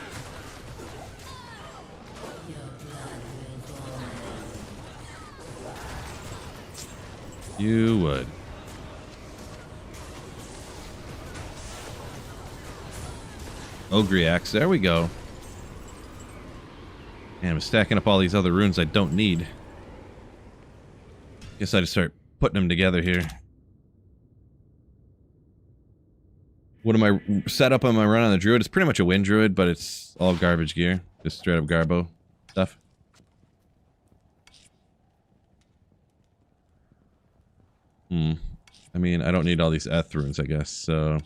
You would. Ogre Axe, there we go. And I'm stacking up all these other runes I don't need. Guess I just start putting them together here. What am I set up on my run on the druid? It's pretty much a wind druid, but it's all garbage gear. Just straight up garbo stuff. I mean, I don't need all these Eth runes, I guess, so.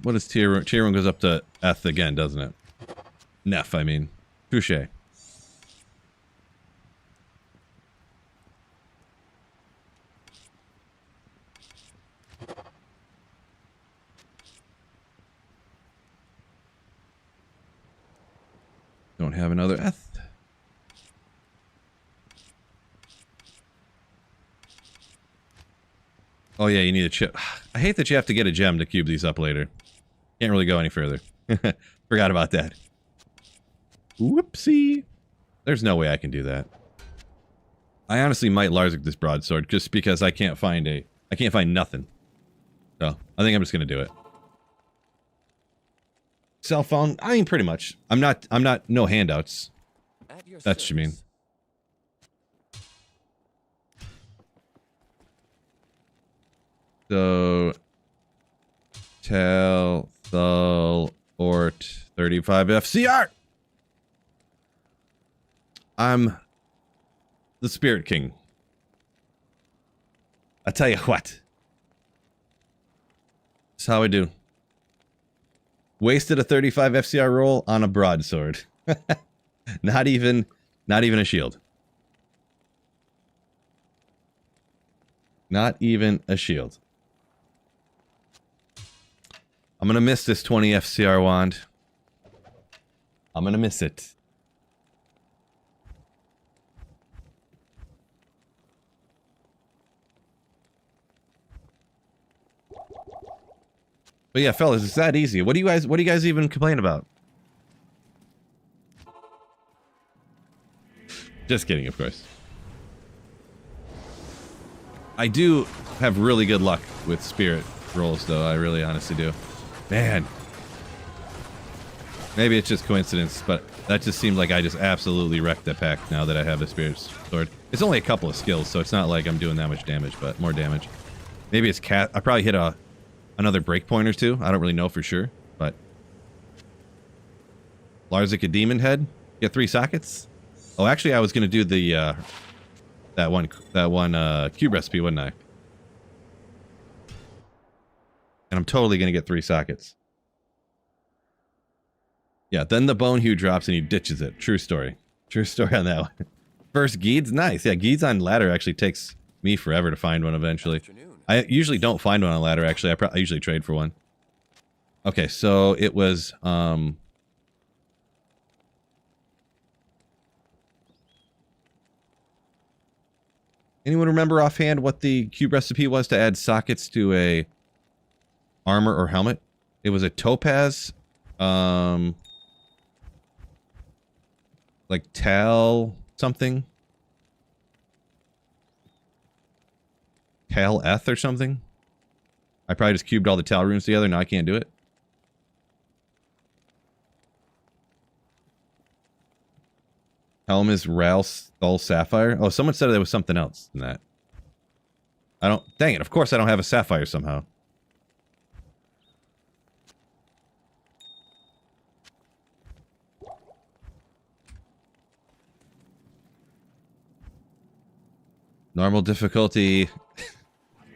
What is tier room? Tier room goes up to Eth again, doesn't it? Neff, I mean. Touche. Don't have another Eth. Oh yeah, you need a chip. I hate that you have to get a gem to cube these up later. Can't really go any further. Forgot about that. Whoopsie. There's no way I can do that. I honestly might Larzik this broadsword just because I can't find nothing. So I think I'm just gonna do it. Cell phone? I mean, pretty much. I'm not no handouts. That's what you mean. So, Tel, Thul, Ort, 35 FCR! I'm the Spirit King. I tell you what. That's how I do. Wasted a 35 FCR roll on a broadsword. Not even a shield. Not even a shield. I'm gonna miss this 20 FCR wand. I'm gonna miss it. But yeah, fellas, it's that easy. What do you guys even complain about? Just kidding, of course. I do have really good luck with spirit rolls, though. I really honestly do. Man. Maybe it's just coincidence, but that just seemed like I just absolutely wrecked the pack now that I have the Spirit Sword. It's only a couple of skills, so it's not like I'm doing that much damage, but more damage. Maybe it's cat. I probably hit another breakpoint or two. I don't really know for sure, but Larzik a demon head. Get 3 sockets. Oh, actually, I was gonna do the that one cube recipe, wasn't I? And I'm totally gonna get 3 sockets. Yeah, then the bone hue drops and he ditches it. True story. True story on that one. First Geeds, nice. Yeah, Geeds on ladder actually takes me forever to find one eventually. I usually don't find one on ladder, actually. I usually trade for one. Okay, so it was, anyone remember offhand what the cube recipe was to add sockets to a armor or helmet? It was a topaz, like Tal something? Tal Eth or something? I probably just cubed all the Tal runes together, now I can't do it. Helm is Ral Skull Sapphire? Oh, someone said there was something else than that. I don't... Dang it, of course I don't have a Sapphire somehow. Normal difficulty.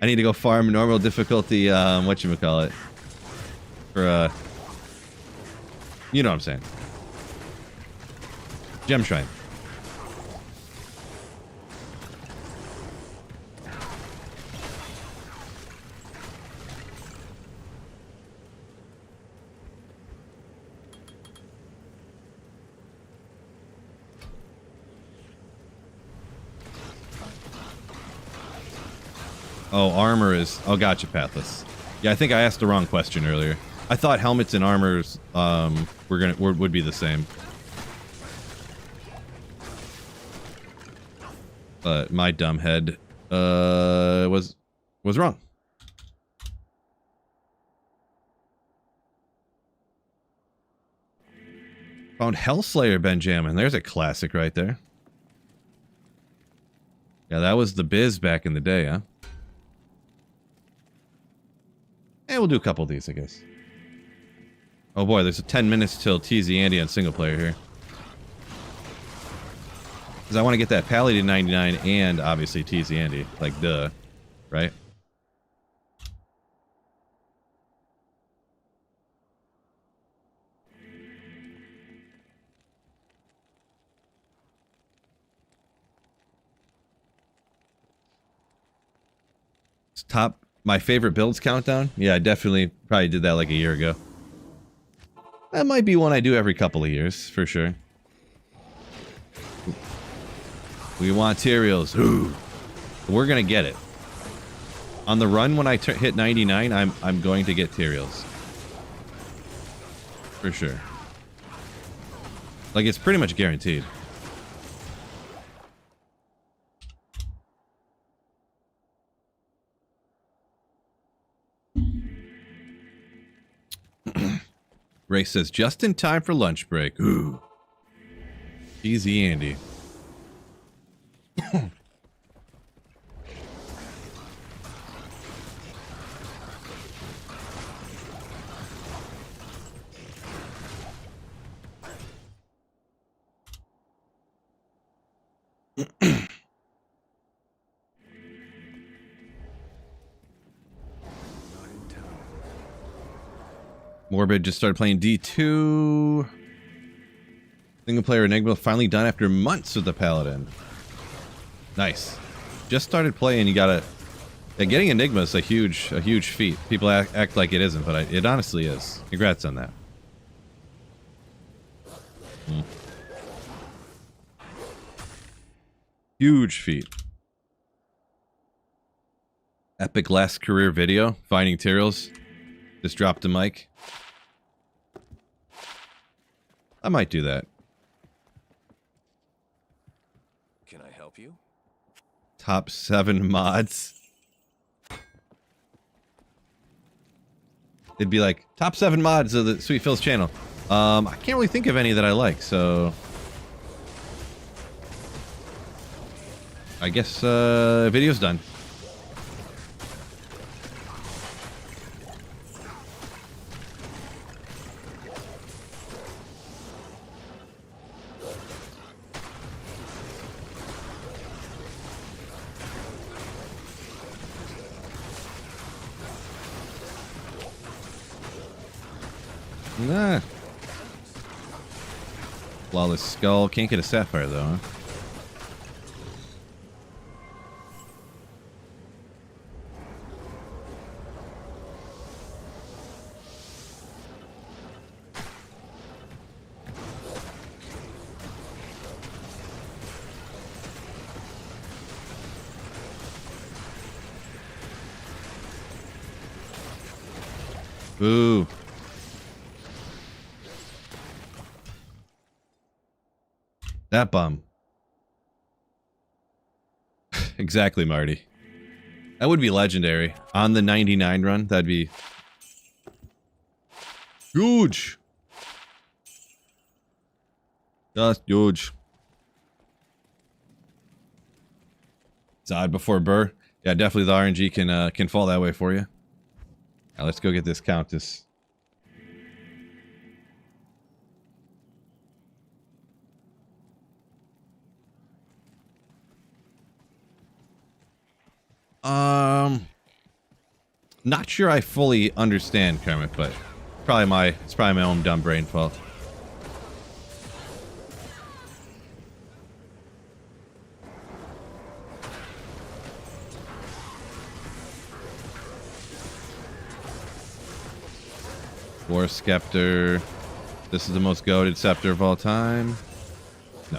I need to go farm normal difficulty, whatchamacallit. For, you know what I'm saying. Gem Shrine. Oh, armor is... Oh, gotcha, Pathless. Yeah, I think I asked the wrong question earlier. I thought helmets and armors would be the same. But my dumb head was wrong. Found Hellslayer Benjamin. There's a classic right there. Yeah, that was the biz back in the day, huh? And we'll do a couple of these, I guess. Oh boy, there's 10 minutes till TZ Andy on single player here. Because I want to get that Pally to 99 and obviously TZ Andy. Like, duh. Right? Top... My favorite builds countdown? Yeah, I definitely probably did that like a year ago. That might be one I do every couple of years, for sure. We want Tyraels. Ooh. We're gonna get it. On the run when I hit 99, I'm going to get Tyraels. For sure. Like, it's pretty much guaranteed. Ray says, just in time for lunch break. Ooh. Easy Andy. Morbid just started playing D2. Single player Enigma finally done after months with the Paladin. Nice. Just started playing, you gotta... Yeah, getting Enigma is a huge feat. People act like it isn't, but it honestly is. Congrats on that. Huge feat. Epic last career video, finding Tyraels. Just dropped a mic. I might do that. Can I help you? Top 7 mods. It'd be like, top 7 mods of the Sweet Phil's channel. I can't really think of any that I like, so I guess video's done. Nah. Flawless skull. Can't get a sapphire though, huh? Boo. That bum. Exactly, Marty. That would be legendary. On the 99 run, that'd be huge. Just huge. Zod before Burr. Yeah, definitely the RNG can fall that way for you. Now let's go get this Countess. Not sure I fully understand, Kermit, but it's probably my own dumb brain fault. War Scepter. This is the most goated scepter of all time. No.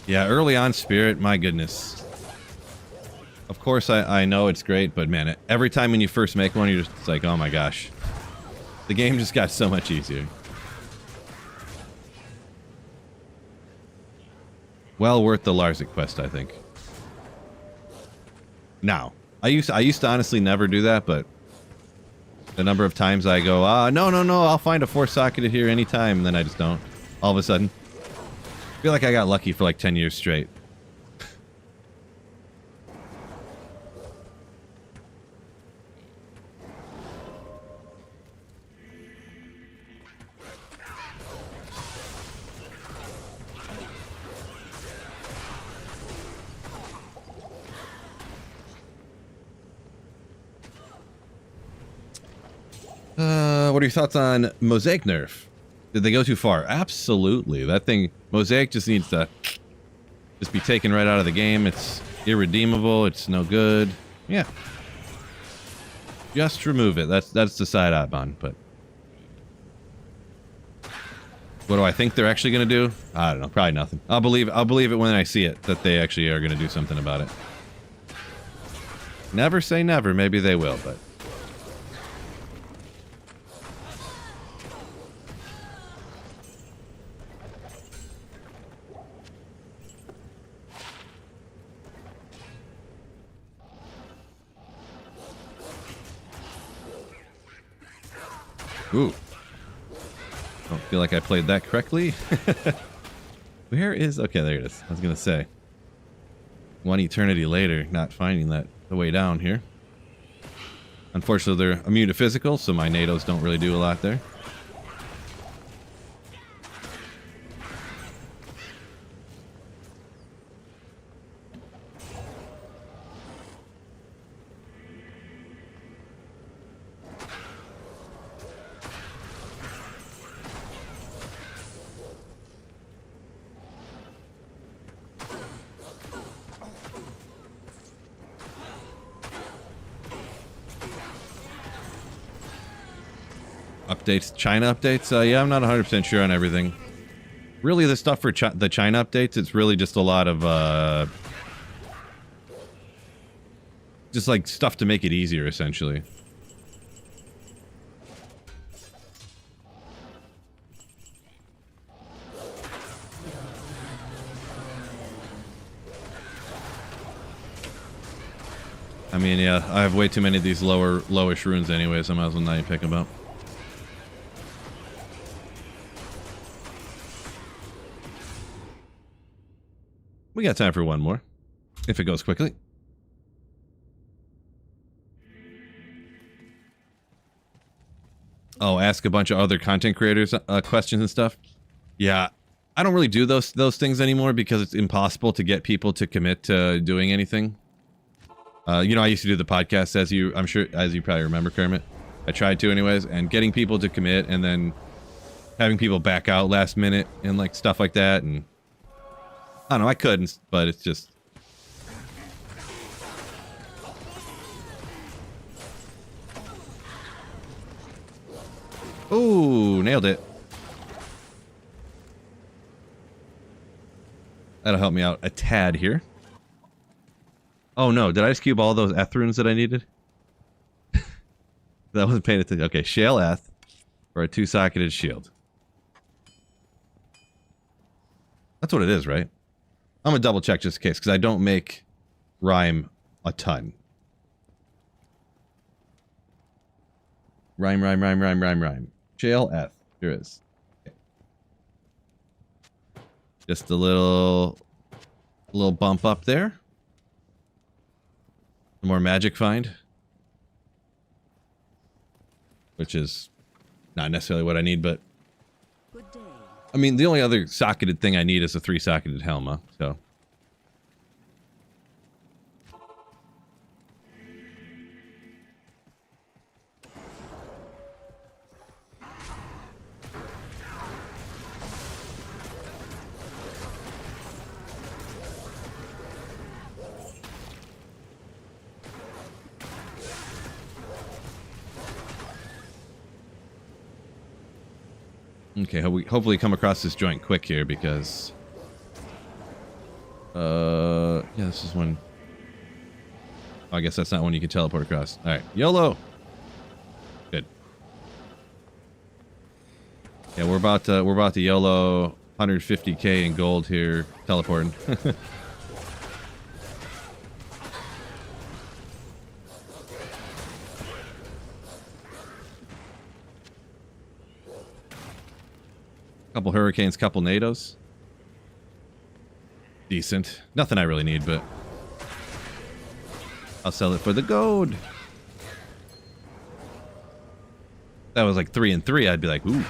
Yeah, early on Spirit, my goodness. Of course, I know it's great, but man, every time when you first make one, you're just like, oh my gosh. The game just got so much easier. Well worth the Larzik quest, I think. Now, I used to honestly never do that, but the number of times I go, no, I'll find a 4-socketed here anytime, and then I just don't. All of a sudden. I feel like I got lucky for like 10 years straight. What are your thoughts on Mosaic nerf? Did they go too far? Absolutely. That thing, Mosaic just needs to just be taken right out of the game. It's irredeemable. It's no good. Yeah. Just remove it. That's the side I'm on, but what do I think they're actually going to do? I don't know. Probably nothing. I'll believe it when I see it that they actually are going to do something about it. Never say never. Maybe they will, but ooh. Don't feel like I played that correctly. Where is... Okay, there it is. I was going to say. One eternity later, not finding that the way down here. Unfortunately, they're immune to physical, so my NATOs don't really do a lot there. Updates, China updates? Yeah, I'm not 100% sure on everything. Really, the stuff for the China updates, it's really just a lot of, just like stuff to make it easier, essentially. I mean, yeah, I have way too many of these lowish runes anyways. I might as well not even pick them up. We got time for one more, if it goes quickly. Oh, ask a bunch of other content creators questions and stuff. Yeah, I don't really do those things anymore because it's impossible to get people to commit to doing anything. You know, I used to do the podcast, as you probably remember, Kermit. I tried to anyways, and getting people to commit and then having people back out last minute and like stuff like that, and I don't know, I couldn't, but it's just... Ooh, nailed it. That'll help me out a tad here. Oh no, did I just cube all those Eth runes that I needed? That wasn't paying attention. Okay, Shale Eth for a 2-socketed shield. That's what it is, right? I'm gonna double check just in case, because I don't make rhyme a ton. Rhyme. Shale Eth. Here it is. Okay. Just a little bump up there. More magic find, which is not necessarily what I need, but Good day. I mean, the only other socketed thing I need is a 3-socketed helm, huh? So. Okay, hopefully come across this joint quick here because... yeah, this is one... Oh, I guess that's not one you can teleport across. Alright, YOLO! Good. Yeah, we're about to YOLO 150k in gold here, teleporting. Couple hurricanes, couple NATOs. Decent. Nothing I really need, but I'll sell it for the gold. That was like 3 and 3. I'd be like, ooh.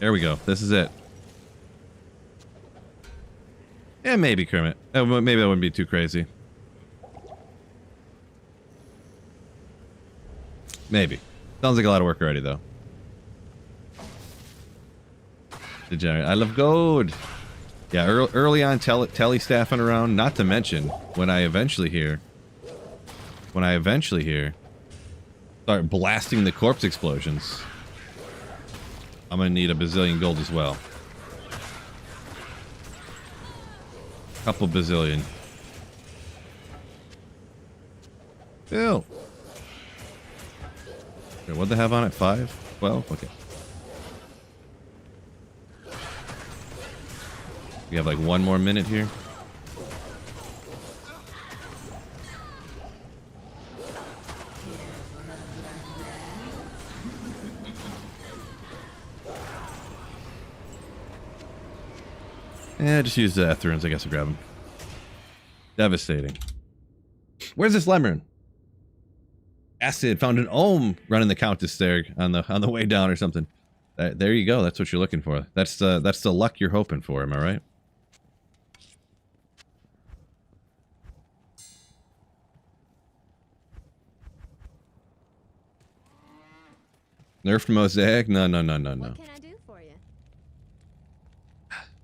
There we go. This is it. Yeah, maybe, Kermit. Maybe that wouldn't be too crazy. Maybe. Sounds like a lot of work already, though. Degenerate. I love gold. Yeah, early on, telly staffing around. Not to mention, when I eventually hear, start blasting the corpse explosions, I'm gonna need a bazillion gold as well. Couple bazillion. Ew. Okay, what'd they have on it? 5? 12? Okay. We have like 1 more minute here. Yeah, just use the Ethrunes. I guess I'll grab them. Devastating. Where's this lemon? Acid found an ohm running the Countess there on the way down or something. There you go. That's what you're looking for. That's the luck you're hoping for. Am I right? Nerfed Mosaic? No, no, no, no, no. What can I do for you?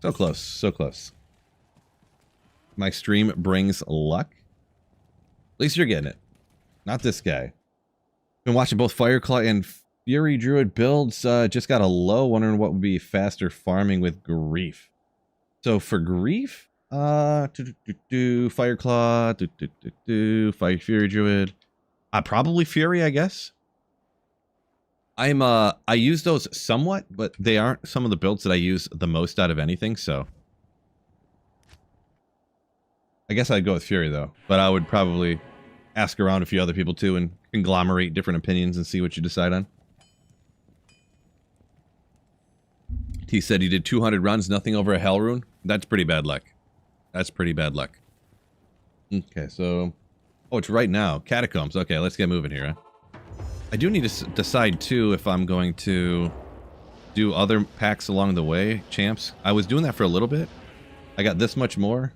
So close, so close. My stream brings luck. At least you're getting it. Not this guy. Been watching both Fireclaw and Fury Druid builds. Just got a low. Wondering what would be faster farming with Grief. So for Grief, Fireclaw, Fire Fury Druid. Probably Fury, I guess. I use those somewhat, but they aren't some of the builds that I use the most out of anything, so I guess I'd go with Fury though. But I would probably ask around a few other people too and conglomerate different opinions and see what you decide on. He said he did 200 runs, nothing over a Hell Rune. That's pretty bad luck. That's pretty bad luck. Okay, so oh, it's right now. Catacombs. Okay, let's get moving here, huh? I do need to decide, too, if I'm going to do other packs along the way. Champs. I was doing that for a little bit. I got this much more.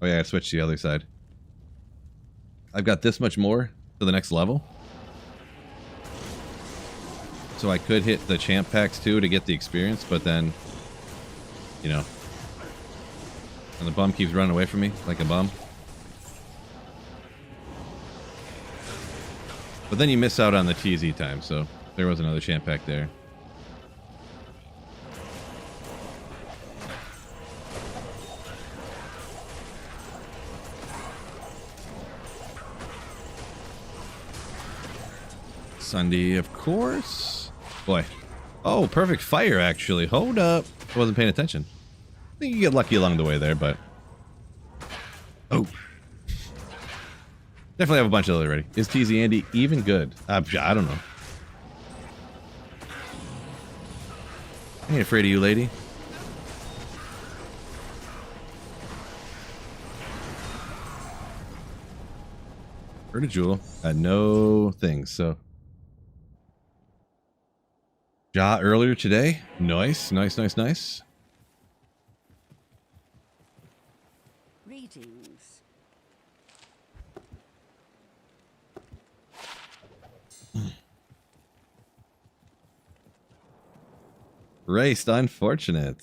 Oh, yeah, I switched to the other side. I've got this much more to the next level. So I could hit the champ packs, too, to get the experience. But then, you know, and the bum keeps running away from me like a bum. But then you miss out on the TZ time, so there was another champ pack there. Sunday, of course. Boy. Oh, perfect fire, actually. Hold up. I wasn't paying attention. I think you get lucky along the way there, but... Oh. Definitely have a bunch of those already. Is TZ Andy even good? I don't know. I ain't afraid of you, lady. Heard a jewel. Got no things, so. Ja earlier today. Nice, nice, nice, nice. Greetings. Raced, unfortunate.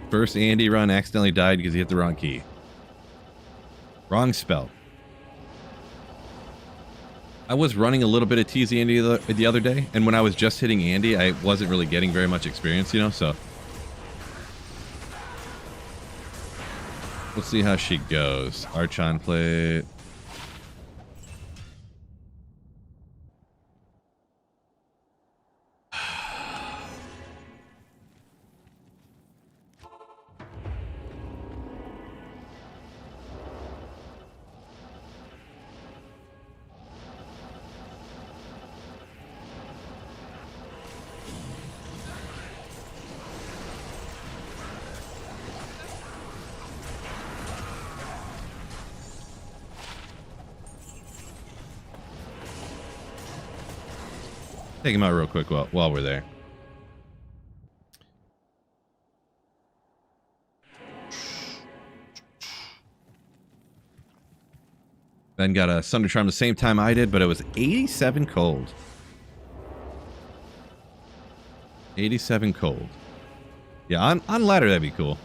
First Andy run accidentally died because he hit the wrong key. Wrong spell. I was running a little bit of TZ Andy the other day, and when I was just hitting Andy, I wasn't really getting very much experience, you know, so. Let's see how she goes. Archon plate. Take him out real quick while we're there. Ben got a Sunder Charm the same time I did, but it was 87 cold. 87 cold. Yeah, on ladder that'd be cool.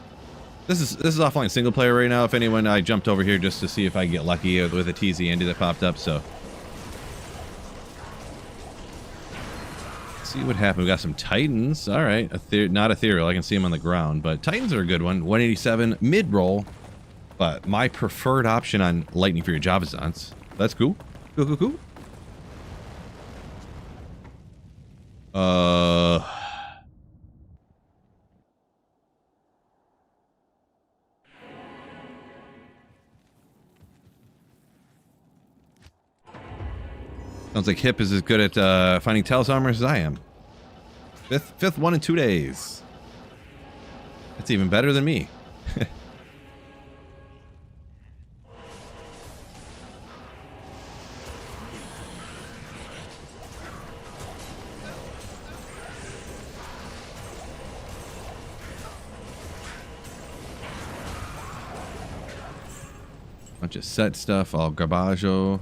This is offline single player right now. If anyone, I jumped over here just to see if I get lucky with a TZ Andy that popped up. So. See what happened. We got some Titans. All right. Not ethereal. I can see them on the ground, but Titans are a good one. 187 mid-roll, but my preferred option on Lightning for your Javazons. That's cool. Cool, cool, cool. Sounds like Hip is as good at finding Talos armor as I am. Fifth one in 2 days. That's even better than me. Bunch of set stuff, all garbaggio.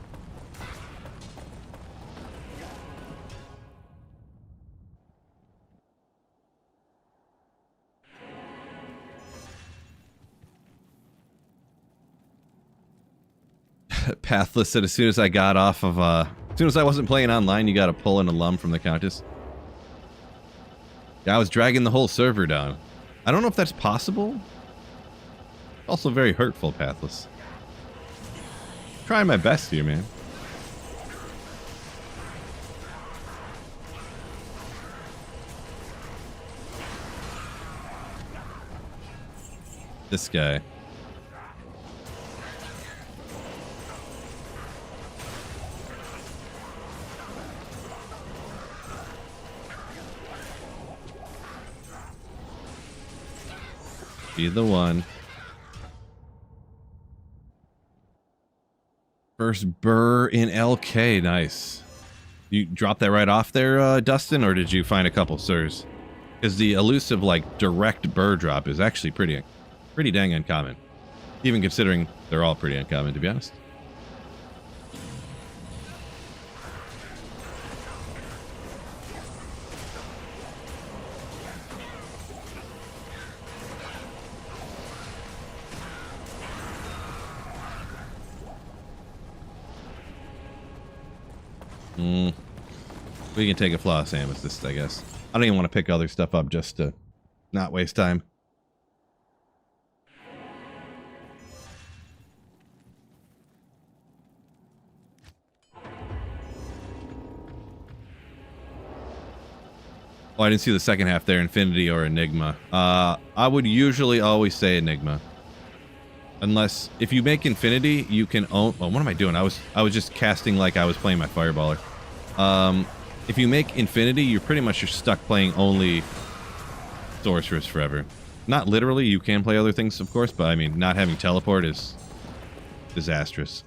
Pathless said as soon as I got off of, as soon as I wasn't playing online, you gotta pull an alum from the Countess. Yeah, I was dragging the whole server down. I don't know if that's possible. Also very hurtful, Pathless. Trying my best here, man. This guy. Be the one. First burr in LK, nice. You dropped that right off there, Dustin, or did you find a couple sirs? Because the elusive, like, direct burr drop is actually pretty dang uncommon. Even considering they're all pretty uncommon, to be honest. We can take a flawless amethyst, I guess. I don't even want to pick other stuff up just to not waste time. Oh, I didn't see the second half there, Infinity or Enigma. I would usually always say Enigma. Unless, if you make Infinity, you can own... Well, what am I doing? I was just casting like I was playing my Fireballer. If you make Infinity, you're pretty much just stuck playing only Sorceress forever. Not literally, you can play other things, of course, but I mean, not having Teleport is disastrous.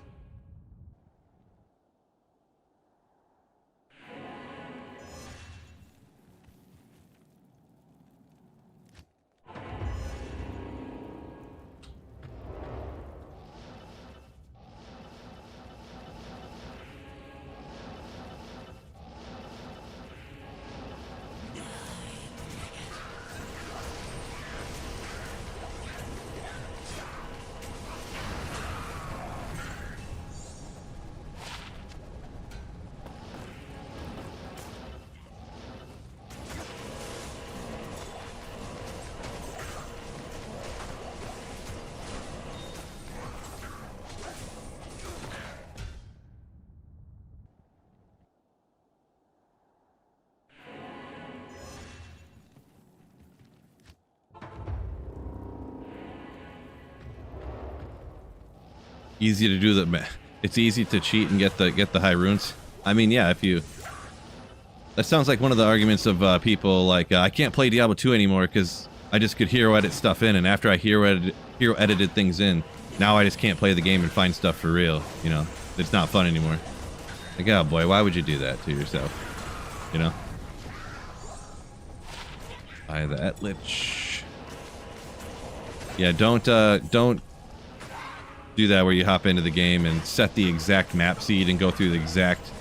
Easy to do the... It's easy to cheat and get the high runes. I mean, yeah, if you... That sounds like one of the arguments of people like, I can't play Diablo 2 anymore because I just could hero edit stuff in, and after I hero edited things in, now I just can't play the game and find stuff for real, you know? It's not fun anymore. Like, oh boy, why would you do that to yourself? You know? Buy the Etlich. Yeah, don't do that where you hop into the game and set the exact map seed and go through the exact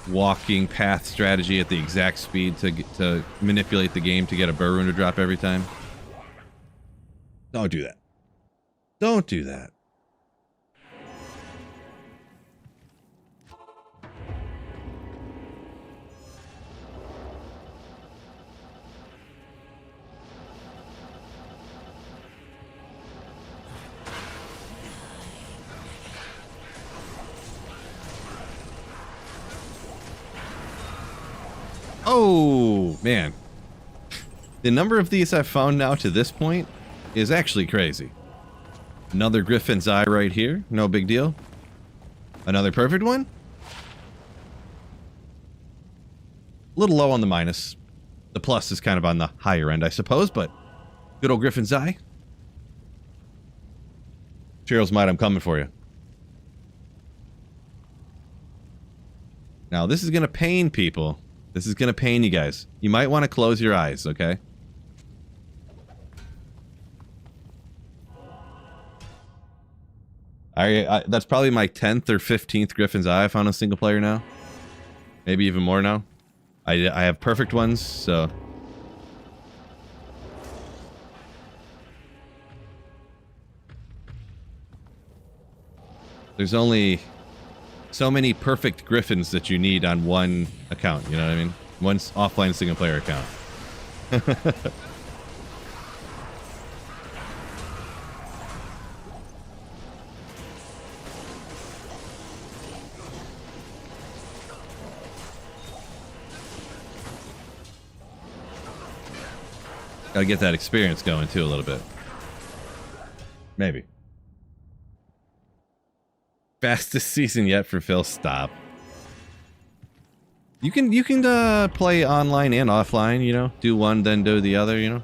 walking path strategy at the exact speed to manipulate the game to get a burr rune to drop every time. Don't do that. Don't do that. Oh, man. The number of these I've found now to this point is actually crazy. Another Griffin's Eye right here. No big deal. Another perfect one. A little low on the minus. The plus is kind of on the higher end, I suppose, but good old Griffin's Eye. Cheryl's Might, I'm coming for you. Now, this is going to pain people. This is going to pain you guys. You might want to close your eyes, okay? That's probably my 10th or 15th Griffin's Eye I found on single player now. Maybe even more now. I have perfect ones, so... There's only so many perfect griffins that you need on one account, you know what I mean? One offline single player account. Gotta get that experience going too a little bit. Maybe. Fastest season yet for Phil. Stop. You can play online and offline, you know? Do one, then do the other, you know?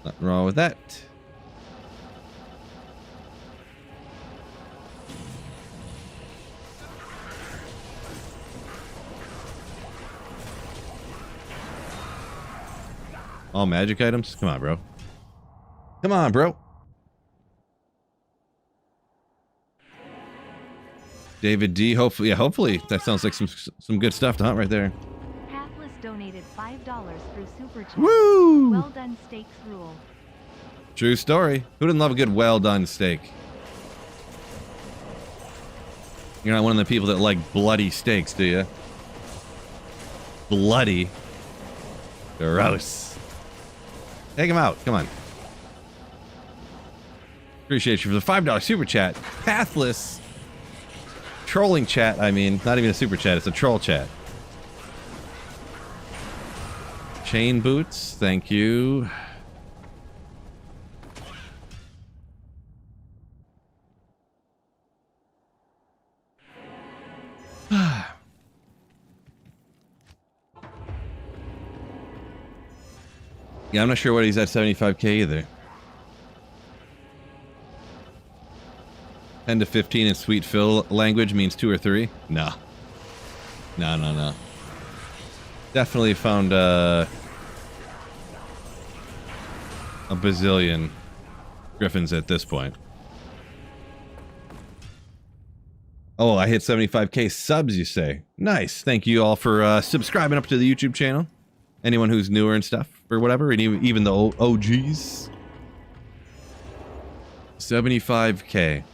Nothing wrong with that. All magic items? Come on, bro. Come on, bro. David D. Hopefully, yeah, hopefully that sounds like some good stuff to hunt right there. Pathless donated $5 through Super Chat. Woo! Well done, steaks rule. True story. Who didn't love a good well done steak? You're not one of the people that like bloody steaks, do you? Bloody. Gross. Take him out. Come on. Appreciate you for the $5 super chat. Pathless. Trolling chat, I mean. Not even a super chat, it's a troll chat. Chain boots, thank you. Yeah, I'm not sure what he's at 75k either. 10 to 15 in Sweet Phil language means 2 or 3? No. No. Definitely found a bazillion griffins at this point. Oh, I hit 75k subs, you say? Nice. Thank you all for subscribing up to the YouTube channel. Anyone who's newer and stuff, or whatever, and even the OGs. 75k.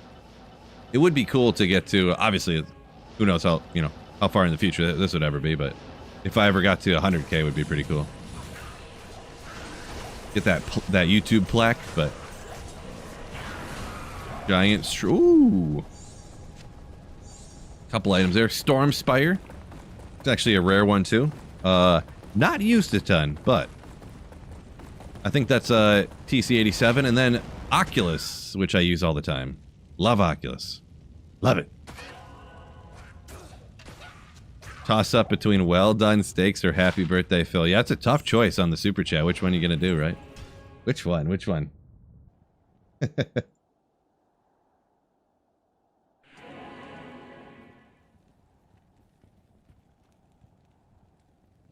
It would be cool to get to, obviously, who knows how, you know, how far in the future this would ever be, but if I ever got to 100k, it would be pretty cool. Get that YouTube plaque, but giant, ooh. Couple items there. Storm Spire. It's actually a rare one too. Not used a ton, but I think that's TC87, and then Oculus, which I use all the time. Love Oculus. Love it. Toss up between well done steaks or happy birthday, Phil. Yeah, it's a tough choice on the super chat. Which one are you gonna do, right? Which one? Which one?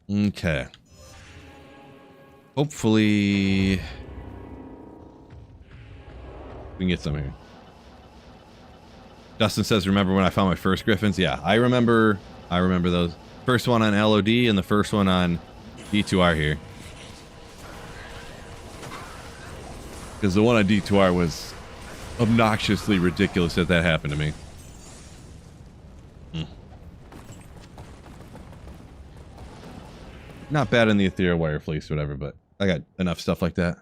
Okay. Hopefully we can get some here. Dustin says, remember when I found my first griffins? Yeah, I remember those. First one on LOD and the first one on D2R here. Because the one on D2R was obnoxiously ridiculous that happened to me. Not bad in the ethereal wire fleece, whatever, but I got enough stuff like that.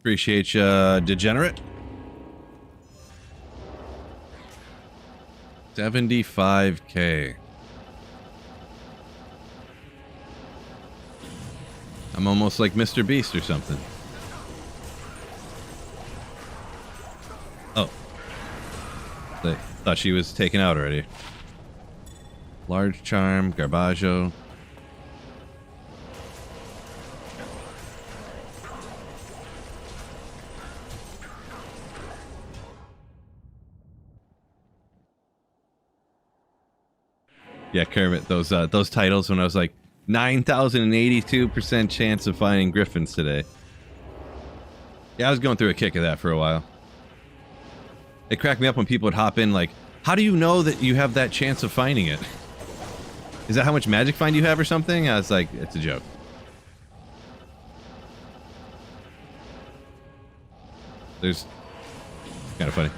Appreciate you, degenerate. 75k. I'm almost like Mr. Beast or something. Oh. They thought she was taken out already. Large charm, Garbaggio. Yeah, Kermit, those titles when I was like 9,082% chance of finding griffins today. Yeah, I was going through a kick of that for a while. It cracked me up when people would hop in like, how do you know that you have that chance of finding it? Is that how much magic find you have or something? I was like, it's a joke. There's kind of funny.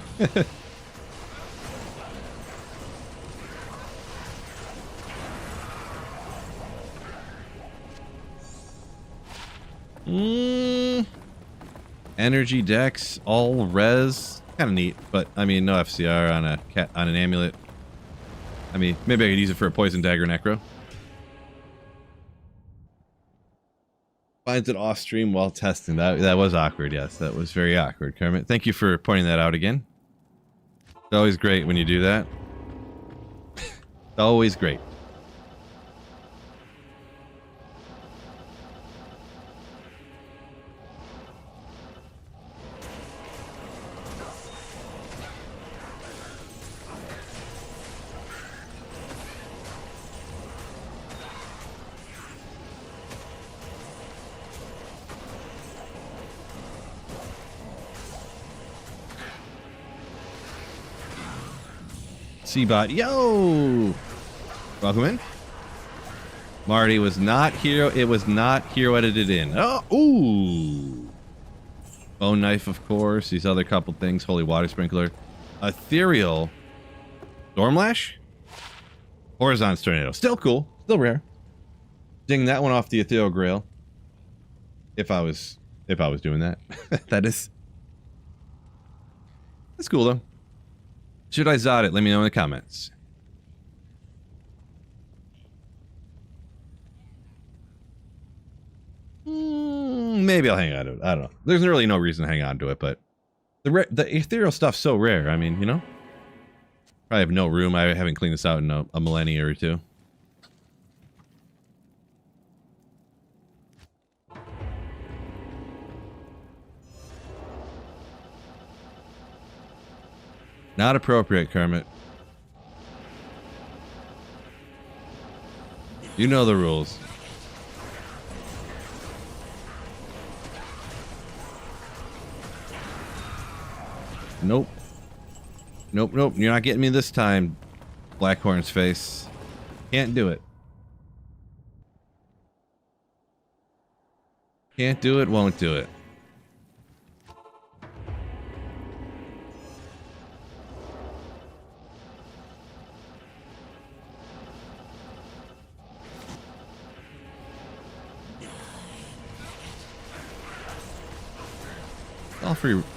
Energy decks, all res, kind of neat, but I mean, no FCR on a on an amulet. I mean, maybe I could use it for a poison dagger necro. Finds it off stream while testing. That was awkward. Yes, that was very awkward, Kermit. Thank you for pointing that out again. It's always great when you do that. It's always great. C-Bot, yo! Welcome in. Marty was not hero. It was not hero edited in. Oh, ooh. Bone knife, of course. These other couple things. Holy water sprinkler. Ethereal. Stormlash. Horizon's tornado. Still cool. Still rare. Ding that one off the ethereal grail. If I was doing that, that's cool though. Should I Zod it? Let me know in the comments. Maybe I'll hang on to it. I don't know. There's really no reason to hang on to it, but the ethereal stuff's so rare. I mean, you know, probably have no room. I haven't cleaned this out in a millennia or two. Not appropriate, Kermit. You know the rules. Nope. Nope, nope. You're not getting me this time, Blackhorn's face. Can't do it. Can't do it, won't do it.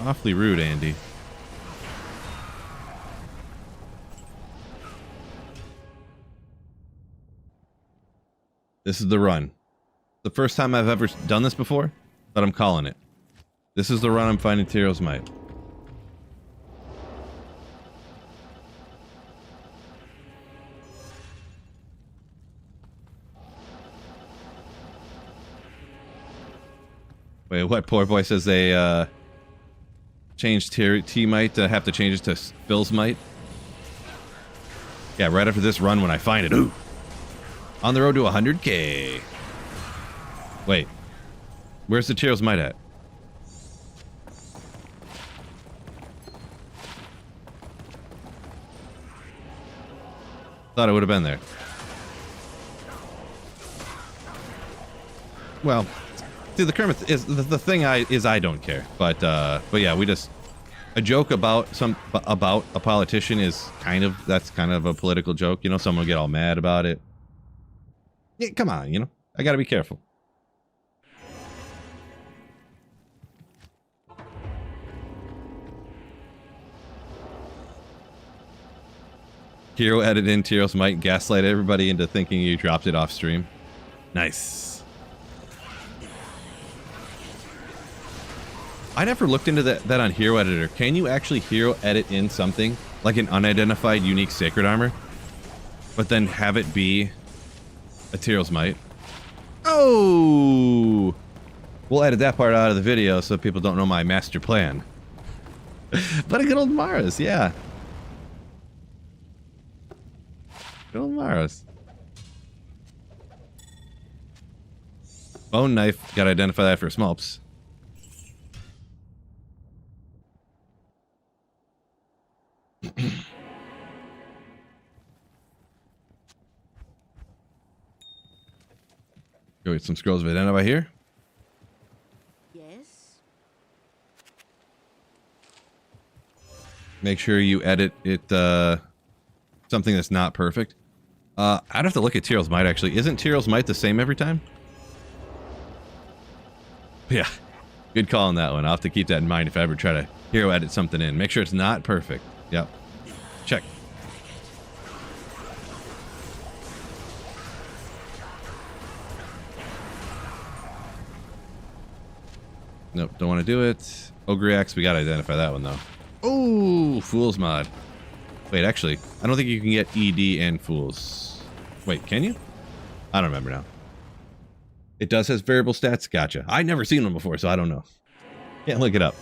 Awfully rude, Andy. This is the run. The first time I've ever done this before, but I'm calling it. This is the run I'm finding Tyrio's Might. Wait, what? Poor boy says they, changed T Might to have to change it to Phil's Might. Yeah, right after this run when I find it. Ooh. On the road to 100K. Wait. Where's the Tyrio's Might at? Thought it would have been there. Well, see, the Kermit is the thing. I don't care, but yeah, we just a joke about a politician is kind of a political joke. You know, someone will get all mad about it. Yeah, come on, you know, I gotta be careful. Hero edited in Tyrio's Might, gaslight everybody into thinking you dropped it off stream. Nice. I never looked into that on Hero Editor. Can you actually hero edit in something like an unidentified unique sacred armor, but then have it be a Tyrio's Might? Oh! We'll edit that part out of the video so people don't know my master plan. But a good old Mars, yeah. Good old Mars. Bone knife, gotta identify that for Smulps. Go get some scrolls of identify here. Yes. Make sure you edit it, something that's not perfect. I'd have to look at Tyrell's Might, actually. Isn't Tyrell's Might the same every time? Yeah. Good call on that one. I'll have to keep that in mind if I ever try to hero edit something in. Make sure it's not perfect. Yep. Check. Nope, don't want to do it. Ogre Axe, we gotta identify that one though. Oh, Fool's Mod. Wait, actually, I don't think you can get ED and Fools. Wait, can you? I don't remember now. It does has variable stats? Gotcha. I've never seen them before, so I don't know. Can't look it up.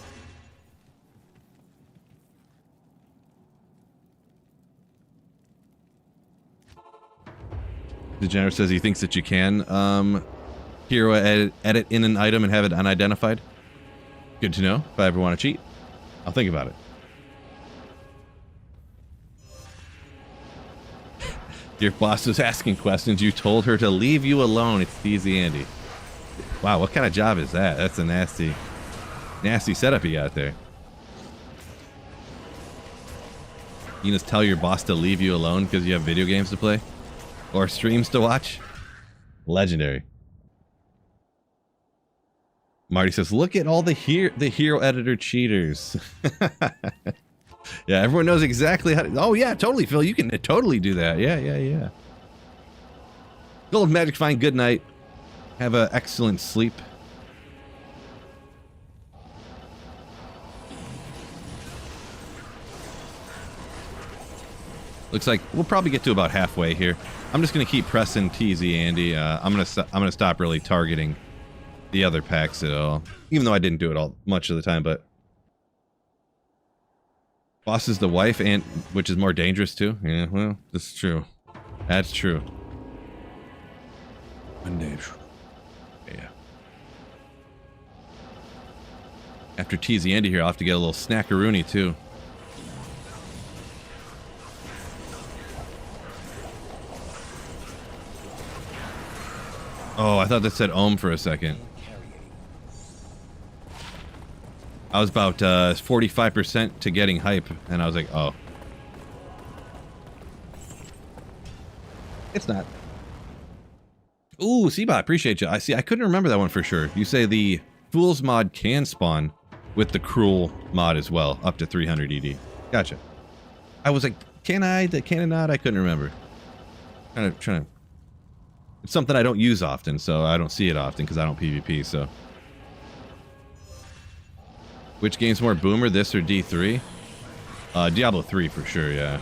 Degenerate says he thinks that you can hero edit in an item and have it unidentified. Good to know. If I ever want to cheat, I'll think about it. Your boss was asking questions. You told her to leave you alone. It's easy, Andy. Wow, what kind of job is that? That's a nasty setup you got there. You just tell your boss to leave you alone because you have video games to play? Or streams to watch? Legendary. Marty says, look at all the hero editor cheaters. Yeah, everyone knows exactly how to... Oh, yeah, totally, Phil. You can totally do that. Yeah. Gold Magic Fine, good night. Have an excellent sleep. Looks like we'll probably get to about halfway here. I'm just going to keep pressing TZ, Andy. I'm gonna stop really targeting the other packs at all. Even though I didn't do it all much of the time, but... Boss is the wife, and which is more dangerous too. Yeah, well, this is true. That's true. Yeah. After TZ Andy here, I'll have to get a little snackaroony too. Oh, I thought that said Ohm for a second. I was about 45% to getting hype, and I was like, oh. It's not. Ooh, Seabot, appreciate you. I see. I couldn't remember that one for sure. You say the Fool's mod can spawn with the Cruel mod as well, up to 300 ED. Gotcha. I was like, can I? Can it not? I couldn't remember. Trying to. It's something I don't use often, so I don't see it often because I don't PvP. So. Which game's more boomer, this or D3? Diablo 3 for sure, yeah.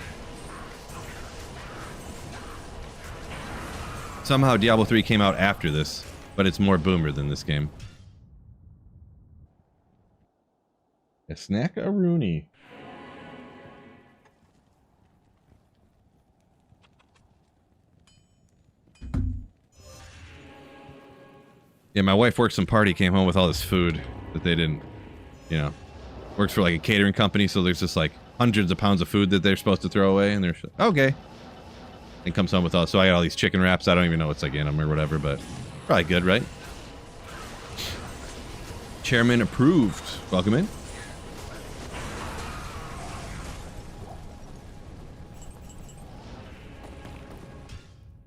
Somehow Diablo 3 came out after this, but it's more boomer than this game. A snack-a-rooney. Yeah, my wife worked some party, came home with all this food that they didn't... You know, works for like a catering company, so there's just like hundreds of pounds of food that they're supposed to throw away, and they're okay. And comes home with all, so I got all these chicken wraps. I don't even know what's like in them or whatever, but probably good, right? Chairman approved. Welcome in.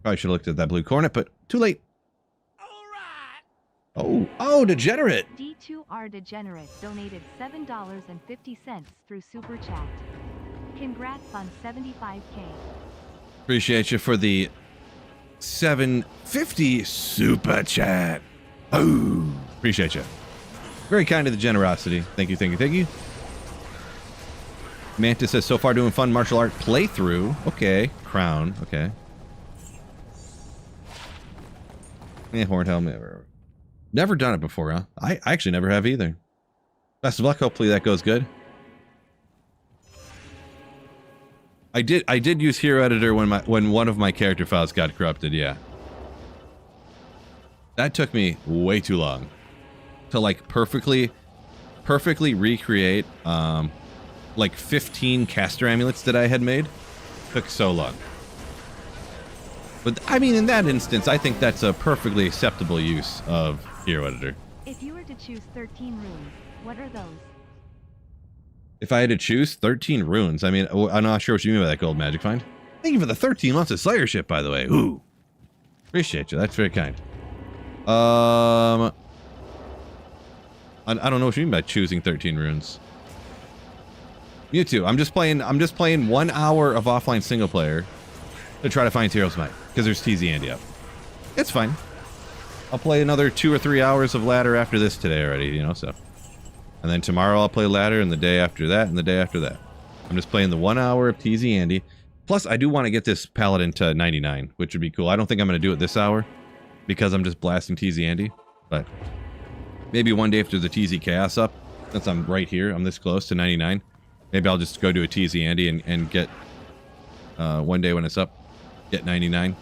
Probably should have looked at that blue cornet, but too late. Oh, degenerate. D2R Degenerate donated $7.50 through Super Chat. Congrats on 75K. Appreciate you for the 750 Super Chat. Oh, appreciate you. Very kind of the generosity. Thank you. Mantis says, so far doing fun martial art playthrough. Okay. Crown. Okay. Yeah, Hornhelm. Never done it before, huh? I actually never have either. Best of luck. Hopefully that goes good. I did use Hero Editor when one of my character files got corrupted, yeah. That took me way too long to like perfectly recreate like 15 caster amulets that I had made. Took so long. But I mean, in that instance, I think that's a perfectly acceptable use of Hero Editor. If you were to choose 13 runes, what are those? If I had to choose, 13 runes. I mean, I'm not sure what you mean by that, Gold Magic Find. Thank you for the 13 months of Slayership, by the way. Ooh. Appreciate you. That's very kind. I don't know what you mean by choosing 13 runes. Mewtwo, I'm just playing 1 hour of offline single player to try to find Hero's Might, because there's TZ Andy up. It's fine. I'll play another 2 or 3 hours of ladder after this today already, you know, so. And then tomorrow I'll play ladder, and the day after that, and the day after that. I'm just playing the 1 hour of TZ Andy. Plus, I do want to get this Paladin to 99, which would be cool. I don't think I'm going to do it this hour, because I'm just blasting TZ Andy. But maybe one day after the TZ Chaos up, since I'm right here, I'm this close to 99. Maybe I'll just go do a TZ Andy and get, one day when it's up, get 99.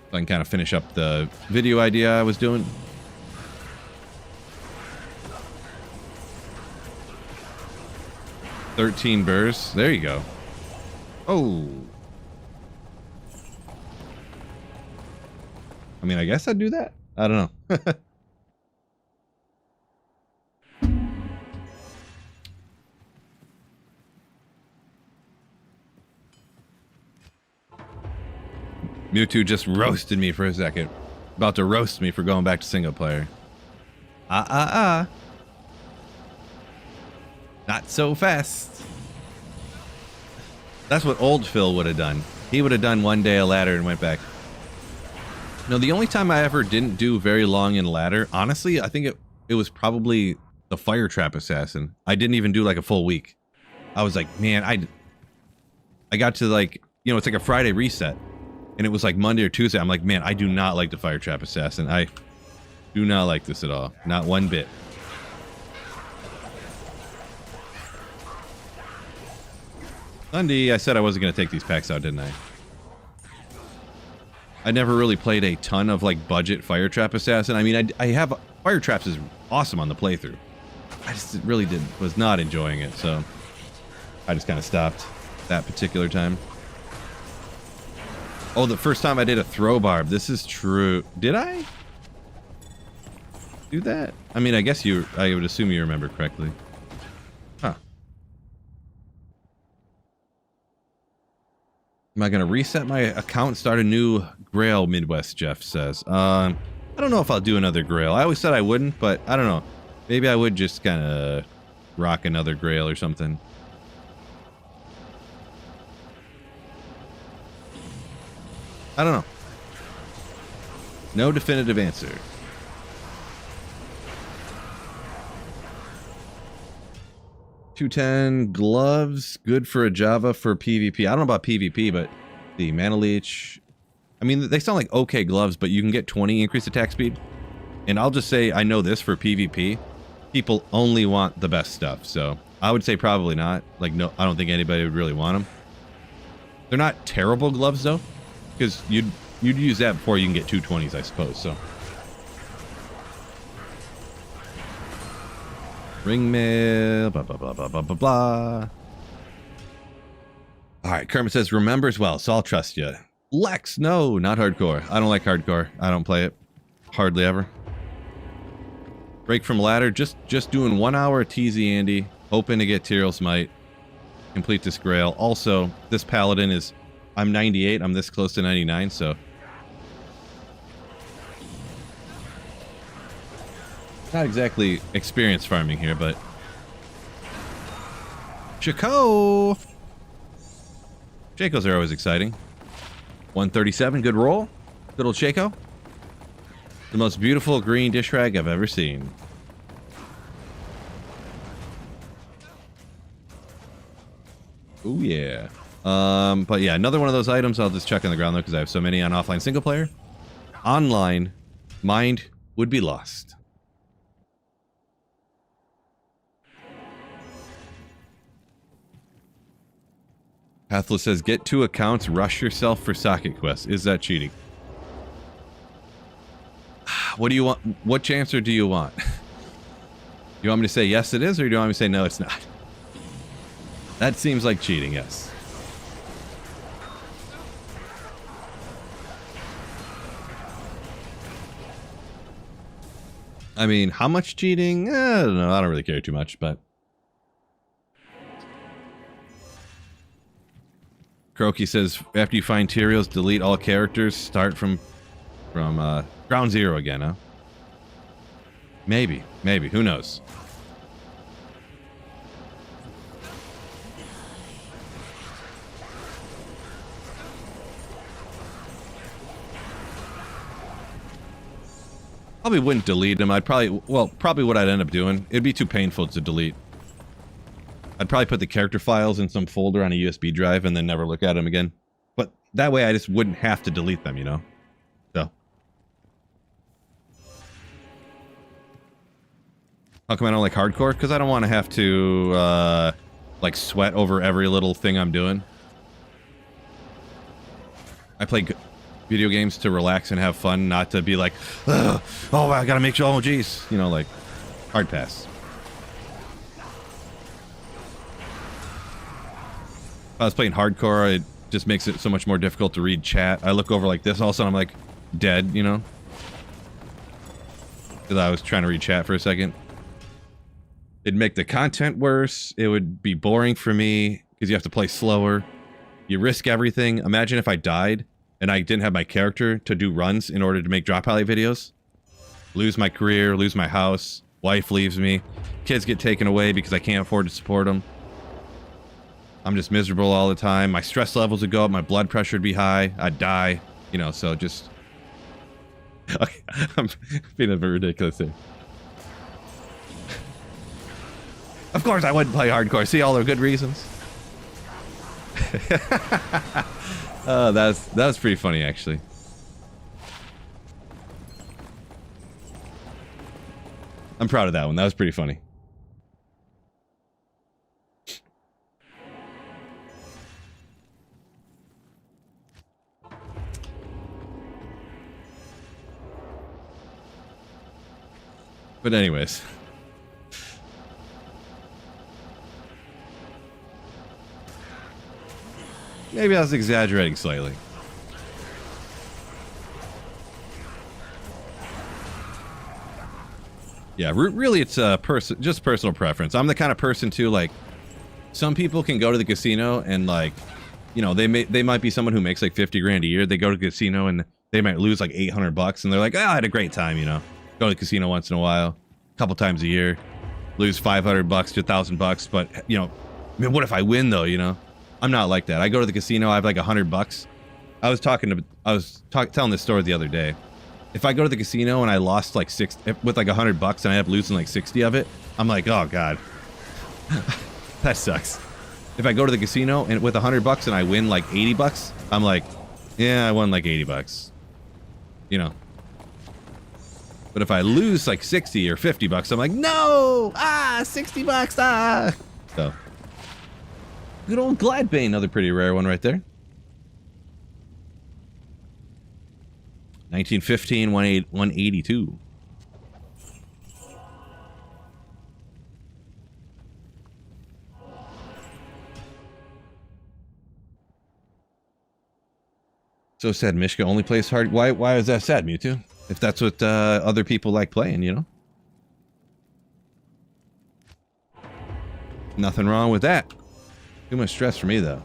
So I can kind of finish up the video idea I was doing. $13 burrs. There you go. Oh. I mean, I guess I'd do that. I don't know. Mewtwo just roasted me for a second. About to roast me for going back to single player. Not so fast. That's what old Phil would have done. He would have done one day a ladder and went back. No, the only time I ever didn't do very long in ladder, honestly, I think it was probably the Fire Trap Assassin. I didn't even do like a full week. I was like, man, I got to like, you know, it's like a Friday reset. And it was like Monday or Tuesday. I'm like, man, I do not like the Fire Trap Assassin. I do not like this at all. Not one bit. Sunday, I said I wasn't going to take these packs out, didn't I? I never really played a ton of like budget Fire Trap Assassin. I mean, I have Fire Traps is awesome on the playthrough. I just really was not enjoying it, so I just kind of stopped that particular time. Oh, the first time I did a throw barb. This is true. Did I do that? I mean, I guess I would assume you remember correctly. Huh. Am I going to reset my account and start a new Grail, Midwest Jeff says. I don't know if I'll do another Grail. I always said I wouldn't, but I don't know. Maybe I would just kind of rock another Grail or something. I don't know. No definitive answer. $210 gloves, good for a Java for PvP. I don't know about PvP, but the Mana Leech. I mean, they sound like okay gloves, but you can get 20 increased attack speed. And I'll just say, I know this for PvP. People only want the best stuff, so I would say probably not. Like, no, I don't think anybody would really want them. They're not terrible gloves, though, because you'd use that before you can get 220s, I suppose, so. Ring mail, blah, blah, blah, blah, blah, blah, blah. All right, Kermit says, remembers well, so I'll trust you. Lex, no, not hardcore. I don't like hardcore. I don't play it. Hardly ever. Break from ladder, just doing 1 hour of TZ Andy, hoping to get Tyrell's Might. Complete this Grail. Also, this Paladin is, I'm 98, I'm this close to 99, so. Not exactly experience farming here, but. Chaco! Chacos are always exciting. 137, good roll. Good old Chaco. The most beautiful green dish rag I've ever seen. Oh yeah. But yeah, another one of those items I'll just check on the ground though, because I have so many on offline single player. Online, mind would be lost. Pathless says, get 2 accounts, rush yourself for socket quests. Is that cheating? What do you want? Which answer do you want? You want me to say yes it is, or do you want me to say no it's not? That seems like cheating, yes. I mean, how much cheating? I don't know. I don't really care too much, but Croaky says, after you find Tyrios, delete all characters, start from ground zero again, huh? Maybe, who knows? Probably wouldn't delete them. Probably what I'd end up doing, it'd be too painful to delete. I'd probably put the character files in some folder on a USB drive and then never look at them again. But that way I just wouldn't have to delete them, you know? So. How come I don't like hardcore? Because I don't want to have to, like, sweat over every little thing I'm doing. I play video games to relax and have fun, not to be like, oh, I gotta make sure, oh, geez. You know, like, hard pass. If I was playing hardcore, it just makes it so much more difficult to read chat. I look over like this, all of a sudden I'm like, dead, you know? Because I was trying to read chat for a second. It'd make the content worse. It would be boring for me, because you have to play slower. You risk everything. Imagine if I died, and I didn't have my character to do runs in order to make drop highlight videos. Lose my career, lose my house, wife leaves me, kids get taken away because I can't afford to support them. I'm just miserable all the time. My stress levels would go up, my blood pressure would be high, I'd die, you know, so just... Okay, I'm being a bit ridiculous here. Of course I wouldn't play hardcore, see all the good reasons. That was pretty funny, actually. I'm proud of that one. That was pretty funny. But anyways. Maybe I was exaggerating slightly. Yeah, really it's just personal preference. I'm the kind of person too, like, some people can go to the casino and, like, you know, they might be someone who makes like 50 grand a year. They go to the casino and they might lose like 800 bucks and they're like, I had a great time, you know. Go to the casino once in a while, a couple times a year, lose 500 bucks to 1,000 bucks, but, you know, I mean, what if I win though, you know? I'm not like that. I go to the casino, I have like 100 bucks. I was telling this story the other day. If I go to the casino and I lost like with like 100 bucks and I end up losing like 60 of it, I'm like, oh god. That sucks. If I go to the casino and with 100 bucks and I win like 80 bucks, I'm like, yeah, I won like 80 bucks. You know. But if I lose like 60 or 50 bucks, I'm like, no! 60 bucks, So. Good old Gladbane, another pretty rare one right there. 1915, 182. So sad Mishka only plays hard. Why is that sad, Mewtwo? If that's what other people like playing, you know? Nothing wrong with that. Too much stress for me, though.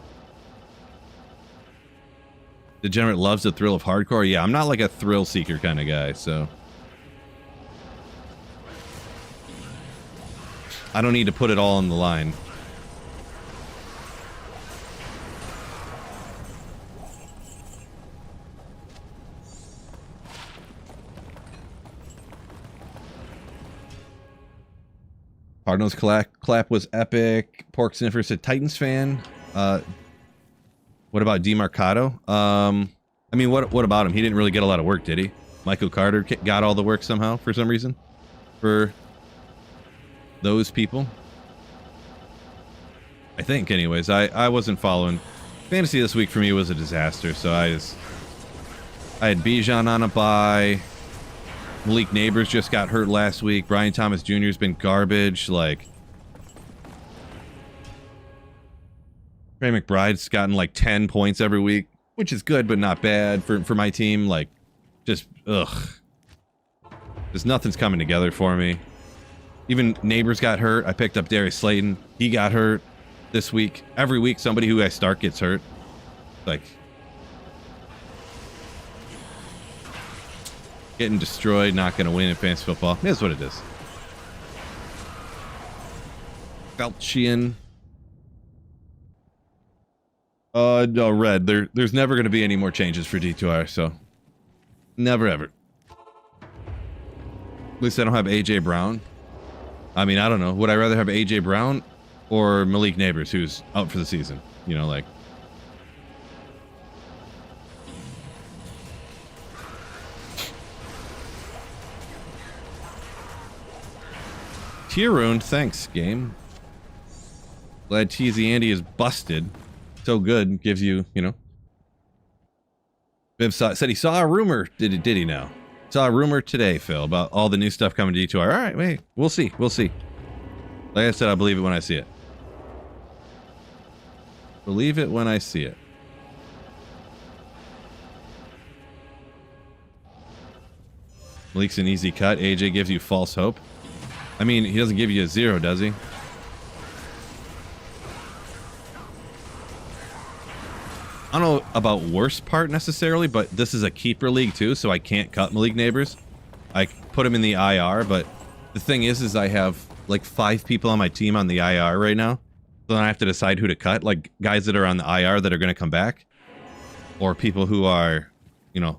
Degenerate loves the thrill of hardcore. Yeah, I'm not like a thrill seeker kind of guy, so... I don't need to put it all on the line. Cardinals clap was epic. Pork Sniffer said Titans fan. What about DeMarcado? I mean, what about him? He didn't really get a lot of work, did he? Michael Carter got all the work somehow for some reason. For those people. I think, anyways. I wasn't following. Fantasy this week for me was a disaster, so I had Bijan on a bye. Malik Neighbors just got hurt last week. Brian Thomas Jr. has been garbage. Like, Trey McBride's gotten like 10 points every week, which is good, but not bad for my team. Like, just, ugh. Just nothing's coming together for me. Even Neighbors got hurt. I picked up Darius Slayin. He got hurt this week. Every week, somebody who I start gets hurt. Like getting destroyed, not going to win in fantasy football. It is what it is. Falchion. No, red. There's never going to be any more changes for D2R, so never ever. At least I don't have AJ Brown. I mean, I don't know. Would I rather have AJ Brown or Malik Neighbors, who's out for the season? You know, like. Tyrone, thanks, game. Glad Teasy Andy is busted. So good, gives you, you know. Viv said he saw a rumor. Did he now? Saw a rumor today, Phil, about all the new stuff coming to D2R. All right, wait, we'll see. We'll see. Like I said, I'll believe it when I see it. Believe it when I see it. Malik's an easy cut. AJ gives you false hope. I mean, he doesn't give you a 0, does he? I don't know about worst part necessarily, but this is a keeper league too, so I can't cut Malik Neighbors. I put him in the IR, but the thing is I have like 5 people on my team on the IR right now. So then I have to decide who to cut, like guys that are on the IR that are going to come back, or people who are, you know,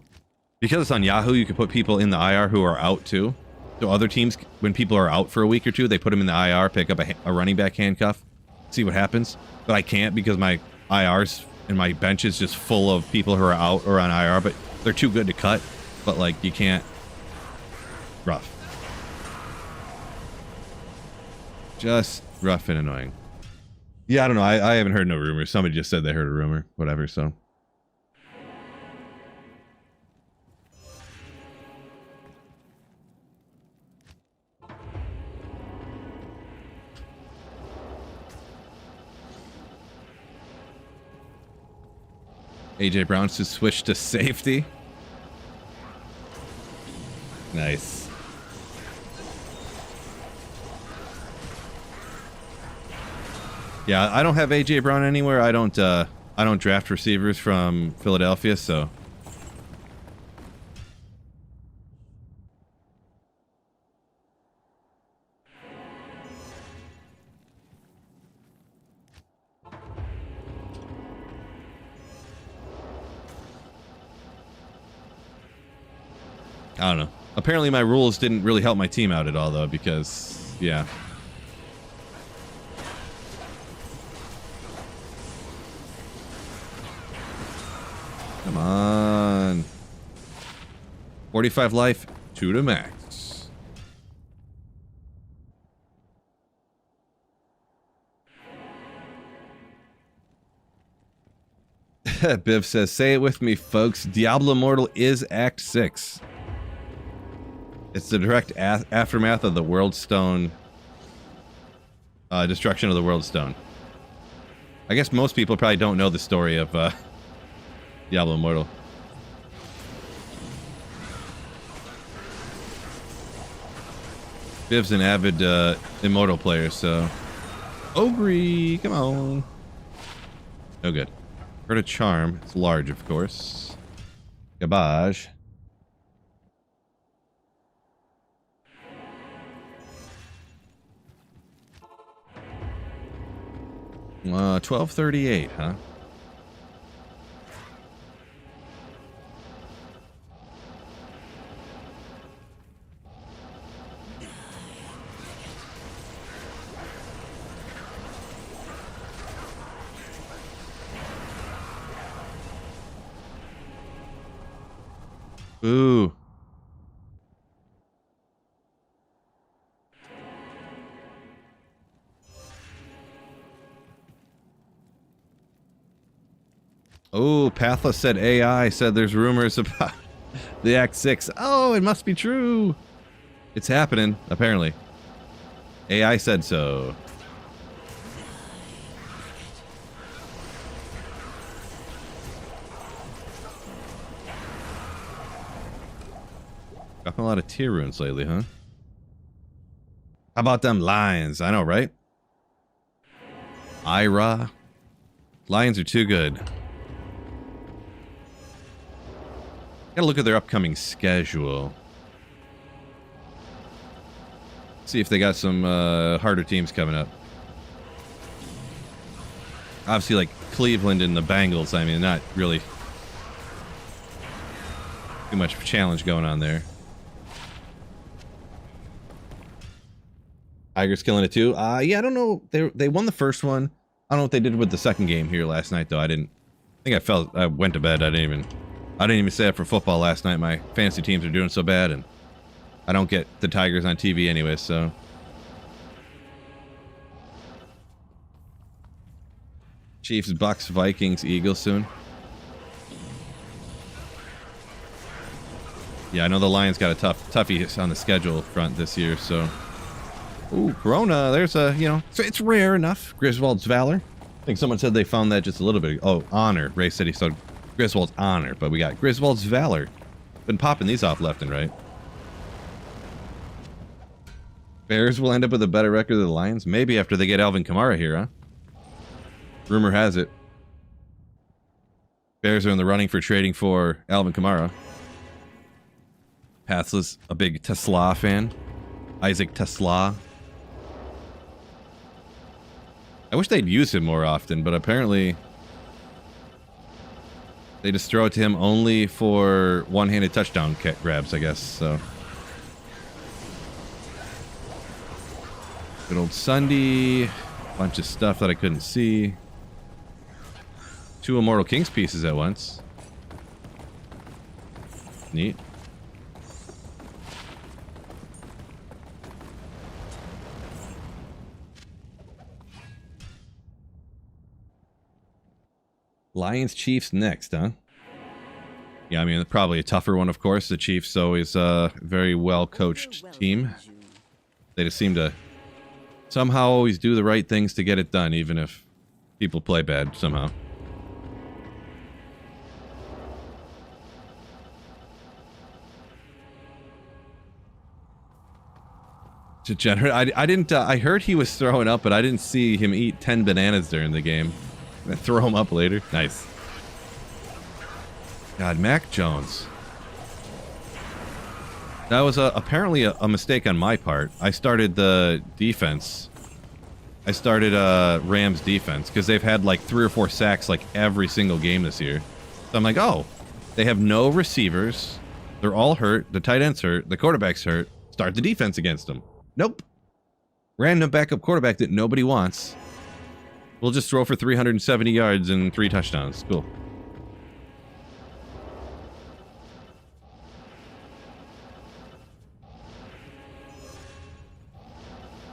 because it's on Yahoo, you can put people in the IR who are out too. So other teams, when people are out for a week or two, they put them in the IR, pick up a running back handcuff, see what happens. But I can't because my IRs and my bench is just full of people who are out or on IR, but they're too good to cut. But like, you can't. Rough. Just rough and annoying. Yeah, I don't know. I haven't heard no rumors. Somebody just said they heard a rumor. Whatever, so. AJ Brown to switch to safety. Nice. Yeah, I don't have AJ Brown anywhere. I don't draft receivers from Philadelphia, so. I don't know. Apparently my rules didn't really help my team out at all, though, because, yeah. Come on. 45 life to the max. Biv says, say it with me, folks. Diablo Immortal is Act 6. It's the direct aftermath of the World Stone, destruction of the World Stone. I guess most people probably don't know the story of Diablo Immortal. Biv's an avid Immortal player, so. Ogre, come on. No good. Heard a charm. It's large, of course. Garbage. 1238, huh? Ooh. Oh, Pathless said AI said there's rumors about the Act 6. Oh, it must be true. It's happening, apparently. AI said so. Got a lot of tier runes lately, huh? How about them lions? I know, right? Ira. Lions are too good. Gotta look at their upcoming schedule. See if they got some harder teams coming up. Obviously, like Cleveland and the Bengals, I mean, not really too much challenge going on there. Tigers killing it too. Yeah, I don't know. They won the first one. I don't know what they did with the second game here last night though. I think I went to bed. I didn't even stay up for football last night. My fantasy teams are doing so bad, and I don't get the Tigers on TV anyway, so. Chiefs, Bucks, Vikings, Eagles soon. Yeah, I know the Lions got a toughie on the schedule front this year, so. Ooh, Corona, there's a, you know, it's rare enough. Griswold's Valor. I think someone said they found that just a little bit. Oh, Honor. Ray said he saw Griswold's Honor, but we got Griswold's Valor. Been popping these off left and right. Bears will end up with a better record than the Lions. Maybe after they get Alvin Kamara here, huh? Rumor has it. Bears are in the running for trading for Alvin Kamara. Pathless, a big Tesla fan. Isaac Tesla. I wish they'd use him more often, but apparently they just throw it to him only for one-handed touchdown grabs, I guess, so. Good old Sunday. Bunch of stuff that I couldn't see. 2 Immortal Kings pieces at once. Neat. Lions Chiefs next, huh? Yeah, I mean, probably a tougher one, of course. The Chiefs always a very well-coached team. They just seem to somehow always do the right things to get it done, even if people play bad somehow. Degenerate. I didn't. I heard he was throwing up, but I didn't see him eat 10 bananas during the game. Throw him up later. Nice. God, Mac Jones. That was apparently a mistake on my part. I started the defense. I started Rams defense because they've had like 3 or 4 sacks like every single game this year. So I'm like, oh, they have no receivers. They're all hurt. The tight end's hurt. The quarterback's hurt. Start the defense against them. Nope. Random backup quarterback that nobody wants. We'll just throw for 370 yards and 3 touchdowns. Cool.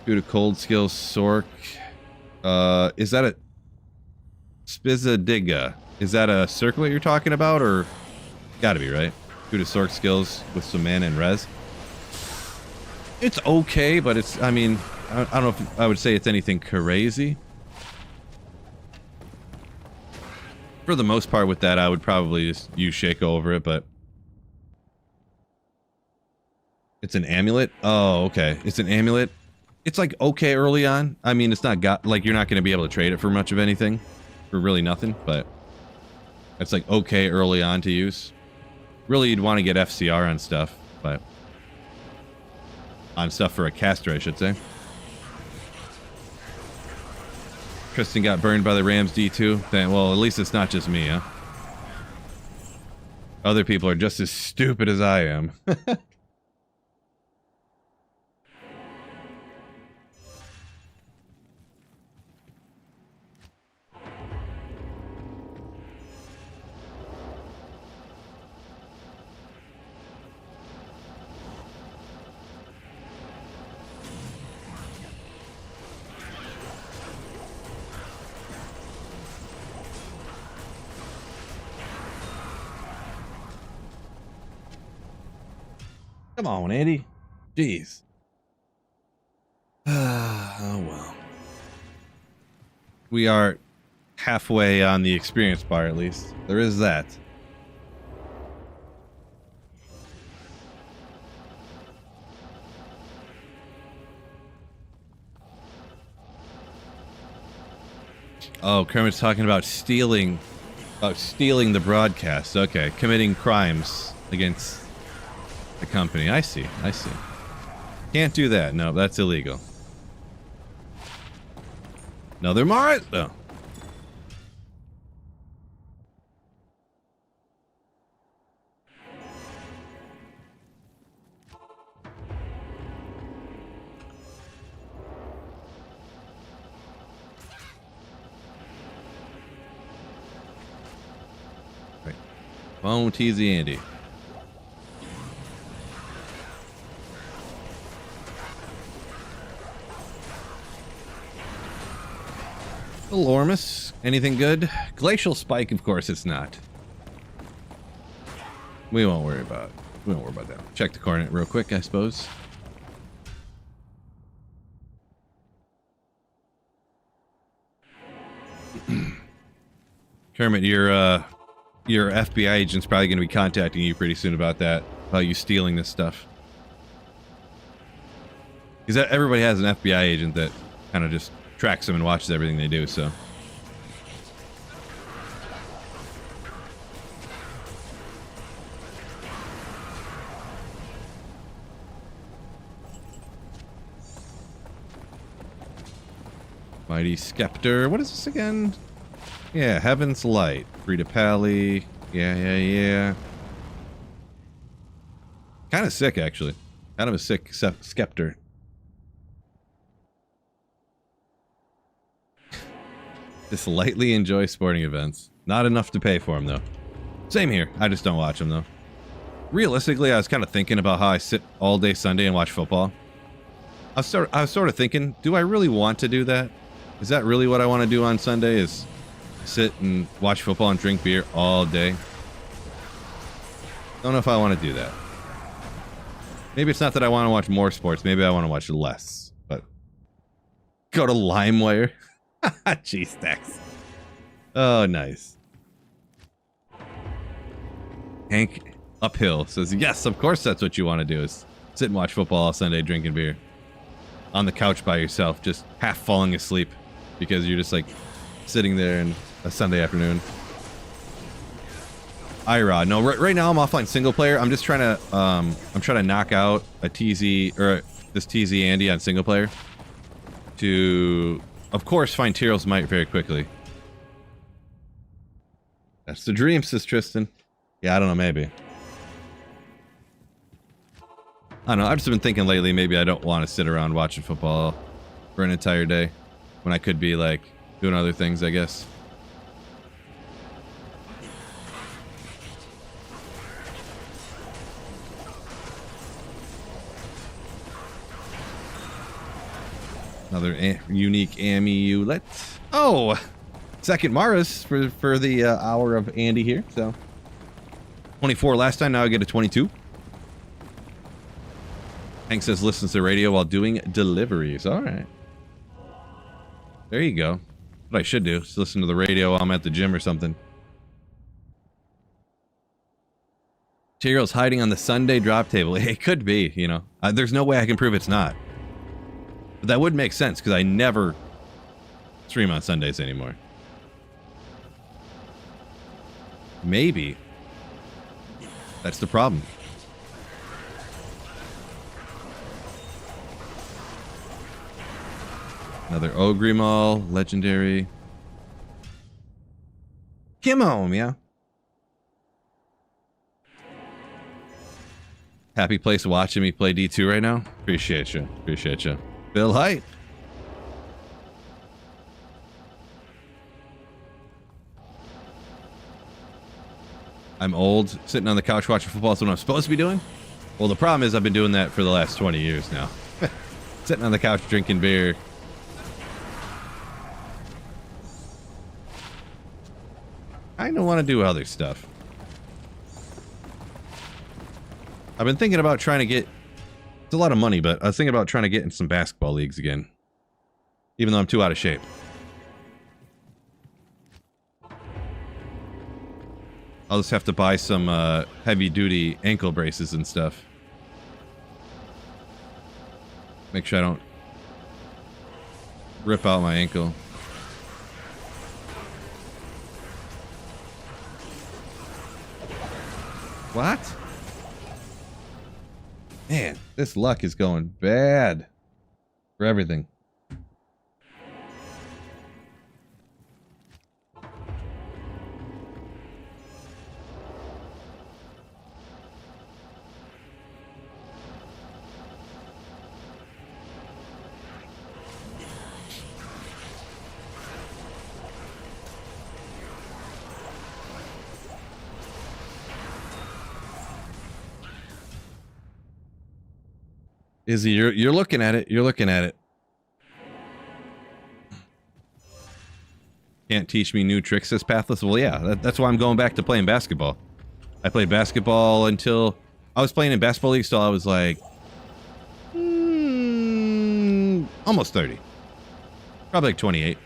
Due to cold skills, Sork. Is that a Spizadiga? Is that a circlet you're talking about, or gotta be right? Due to Sork skills with some mana and res. It's okay, but it's. I mean, I don't know if I would say it's anything crazy. For the most part with that, I would probably just use Shaco over it, but... It's an amulet? Oh, okay. It's an amulet. It's like okay early on. I mean, it's not like you're not going to be able to trade it for much of anything. For really nothing, but... It's like okay early on to use. Really, you'd want to get FCR on stuff, but... On stuff for a caster, I should say. Kristen got burned by the Rams D2. Then, well, at least it's not just me, huh? Other people are just as stupid as I am. Come on, Andy. Jeez. Oh, well. We are halfway on the experience bar, at least. There is that. Oh, Kermit's talking about stealing the broadcast. Okay, committing crimes against the company. I see. I see. Can't do that. No, that's illegal. Another Mars? No. Right. Phone TZ Andy. Lormus, anything good? Glacial Spike, of course it's not. We won't worry about it. We won't worry about that. Check the coordinate real quick, I suppose. Kermit, your FBI agent's probably going to be contacting you pretty soon about that, about you stealing this stuff. Because everybody has an FBI agent that kind of just tracks them and watches everything they do, so. Mighty Scepter. What is this again? Yeah, Heaven's Light. Frida Pally. Yeah. Kind of sick, actually. Kind of a sick Scepter. Just lightly enjoy sporting events. Not enough to pay for them, though. Same here. I just don't watch them, though. Realistically, I was kind of thinking about how I sit all day Sunday and watch football. I was sort of thinking, do I really want to do that? Is that really what I want to do on Sunday, is sit and watch football and drink beer all day? Don't know if I want to do that. Maybe it's not that I want to watch more sports. Maybe I want to watch less. But go to LimeWire. Jeez, thanks. Oh, nice. Hank Uphill says, yes, of course that's what you want to do, is sit and watch football all Sunday drinking beer. On the couch by yourself, just half falling asleep because you're just like sitting there in a Sunday afternoon. Ira, no, right now I'm offline single player. I'm just trying to knock out a TZ, or this TZ Andy on single player to, of course, find Tyrell's Might very quickly. That's the dream, says Tristan. Yeah, I don't know, maybe. I don't know, I've just been thinking lately maybe I don't want to sit around watching football for an entire day when I could be, like, doing other things, I guess. Another unique amulet. Oh! Second Maris for the hour of Andy here, so. 24 last time, now I get a 22. Hank says listens to radio while doing deliveries. Alright. There you go. What I should do is listen to the radio while I'm at the gym or something. Tyrell's hiding on the Sunday drop table. It could be, you know. There's no way I can prove it's not. But that would make sense, because I never stream on Sundays anymore. Maybe that's the problem. Another Ogrimal, legendary. Come on, yeah. Happy place watching me play D2 right now. Appreciate you. Appreciate you. Bill Height. I'm old. Sitting on the couch watching football is what I'm supposed to be doing? Well, the problem is I've been doing that for the last 20 years now. Sitting on the couch drinking beer. I don't want to do other stuff. I've been thinking about trying to get... It's a lot of money, but I was thinking about trying to get in some basketball leagues again. Even though I'm too out of shape. I'll just have to buy some heavy-duty ankle braces and stuff. Make sure I don't rip out my ankle. What? Man, this luck is going bad for everything. Izzy, you're looking at it. You're looking at it. Can't teach me new tricks this pathless. Well, yeah, that's why I'm going back to playing basketball. I played basketball until I was playing in basketball league, so I was like almost 30, probably like 28.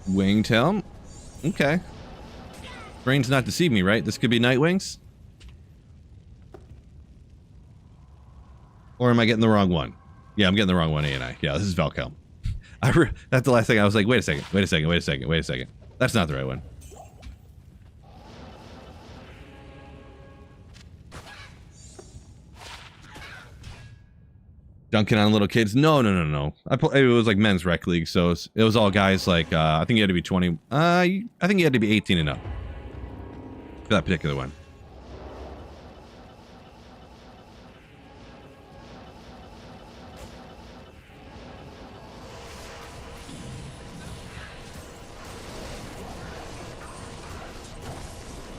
Wingtail? Okay. Brain's not deceive me, right? This could be Night Wings? Or am I getting the wrong one? Yeah, I'm getting the wrong one, ain't I? Yeah, this is Valkelm. That's the last thing I was like, wait a second. That's not the right one. Dunking on little kids? No. It was like men's rec league, so it was all guys like, I think you had to be 20. I think you had to be 18 and up for that particular one.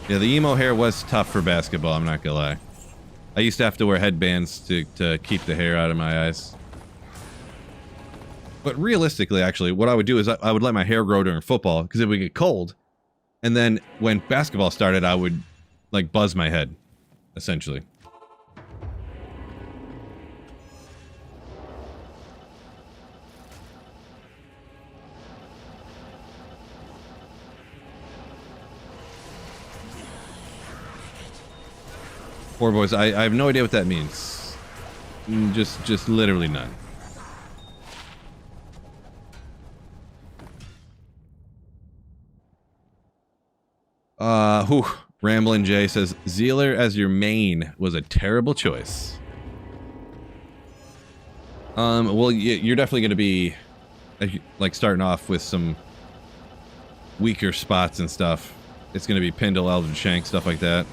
Yeah, the emo hair was tough for basketball, I'm not gonna lie. I used to have to wear headbands to keep the hair out of my eyes. But realistically, actually, what I would do is I would let my hair grow during football, because it would get cold. And then when basketball started, I would, like, buzz my head, essentially. Poor boys, I have no idea what that means. Just literally none. Ramblin' Jay says, Zealer as your main was a terrible choice. Well, you're definitely going to be, like, starting off with some weaker spots and stuff. It's going to be Pindle, Eldritch Shank, stuff like that.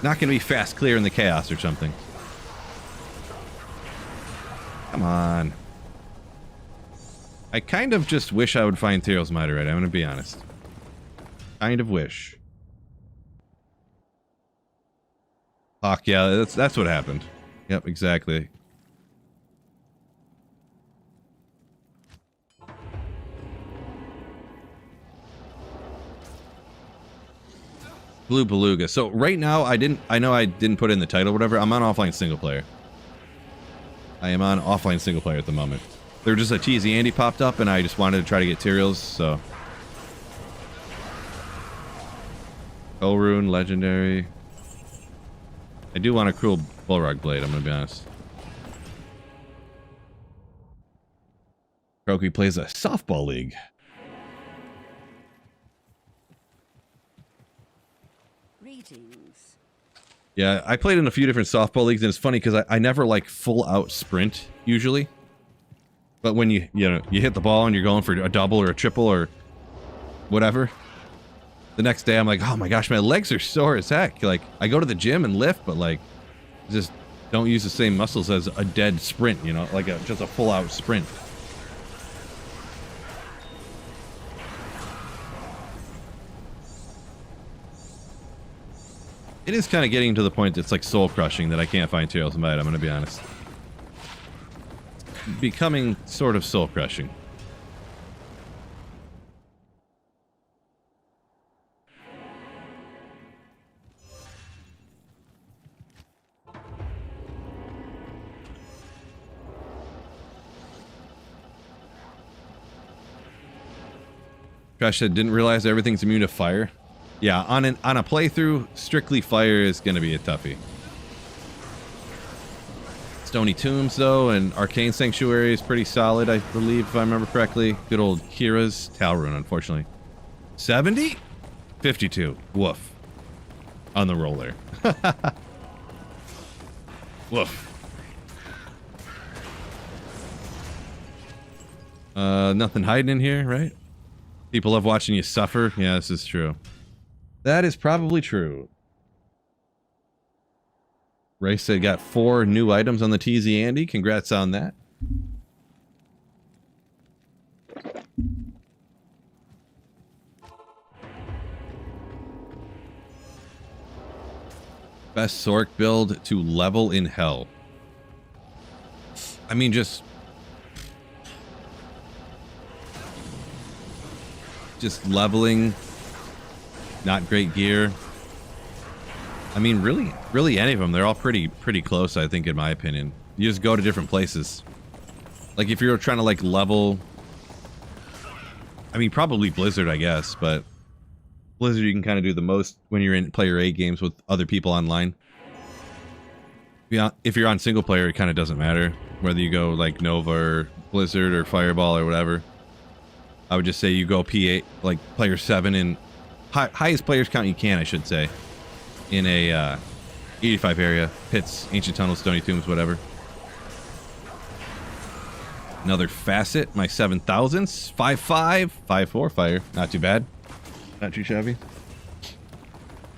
Not going to be fast clear in the chaos or something. Come on. I kind of just wish I would find Tyrell's Mitre right. I'm going to be honest. Kind of wish. Hawk, yeah, that's what happened. Yep, exactly. Blue Beluga. So right now, I know I didn't put in the title or whatever. I'm on offline single player. I am on offline single player at the moment. There was just a TZ Andy popped up, and I just wanted to try to get Tyrell's, so. Rune, legendary. I do want a Cruel Bullrug Blade, I'm gonna be honest. Kroki plays a softball league. Greetings. Yeah, I played in a few different softball leagues, and it's funny because I never like full out sprint usually. But when you hit the ball and you're going for a double or a triple or whatever, the next day I'm like, oh my gosh, my legs are sore as heck. Like, I go to the gym and lift, but like, just don't use the same muscles as a dead sprint, you know, like just a full out sprint. It is kind of getting to the point that's like soul crushing that I can't find Tyrell's Might, I'm gonna be honest. It's becoming sort of soul crushing. Crash said, didn't realize everything's immune to fire. Yeah, on a playthrough, strictly fire is going to be a toughie. Stony Tombs, though, and Arcane Sanctuary is pretty solid, I believe, if I remember correctly. Good old Kira's Talrun, unfortunately. 70? 52. Woof. On the roller. Woof. Nothing hiding in here, right? People love watching you suffer. Yeah, this is true. That is probably true. Ray said got 4 new items on the TZ Andy. Congrats on that. Best Sork build to level in hell. I mean, just leveling. Not great gear. I mean, really any of them. They're all pretty close, I think, in my opinion. You just go to different places. Like, if you're trying to, like, level... I mean, probably Blizzard, I guess, but... Blizzard, you can kind of do the most when you're in player A games with other people online. Yeah, if you're on single player, it kind of doesn't matter. Whether you go, like, Nova or Blizzard or Fireball or whatever. I would just say you go P8, like, player 7 and... highest players count you can, I should say. In a 85 area. Pits, Ancient Tunnels, Stony Tombs, whatever. Another facet. My 7000s. 5.5. 5.4 fire. Not too bad. Not too shabby.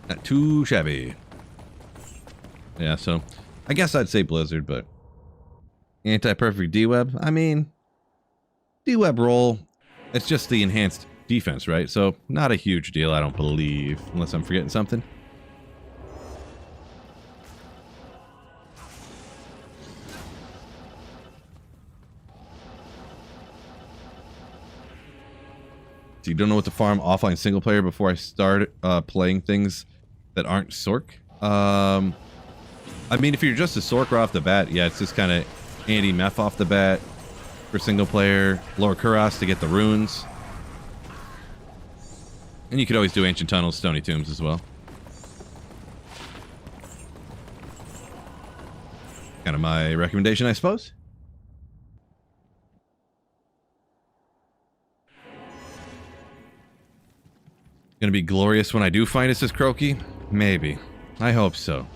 Not too shabby. Yeah, so... I guess I'd say Blizzard, but... Anti-perfect D-Web? I mean... D-Web roll... It's just the enhanced defense, right? So, not a huge deal, I don't believe. Unless I'm forgetting something. So you don't know what to farm offline single player before I start playing things that aren't Sork? I mean, if you're just a Sork right off the bat, yeah, it's just kind of anti-meth off the bat for single player. Lower Kuros to get the runes. And you could always do Ancient Tunnels, Stony Tombs as well. Kind of my recommendation, I suppose. Gonna be glorious when I do find it, says Croaky? Maybe. I hope so.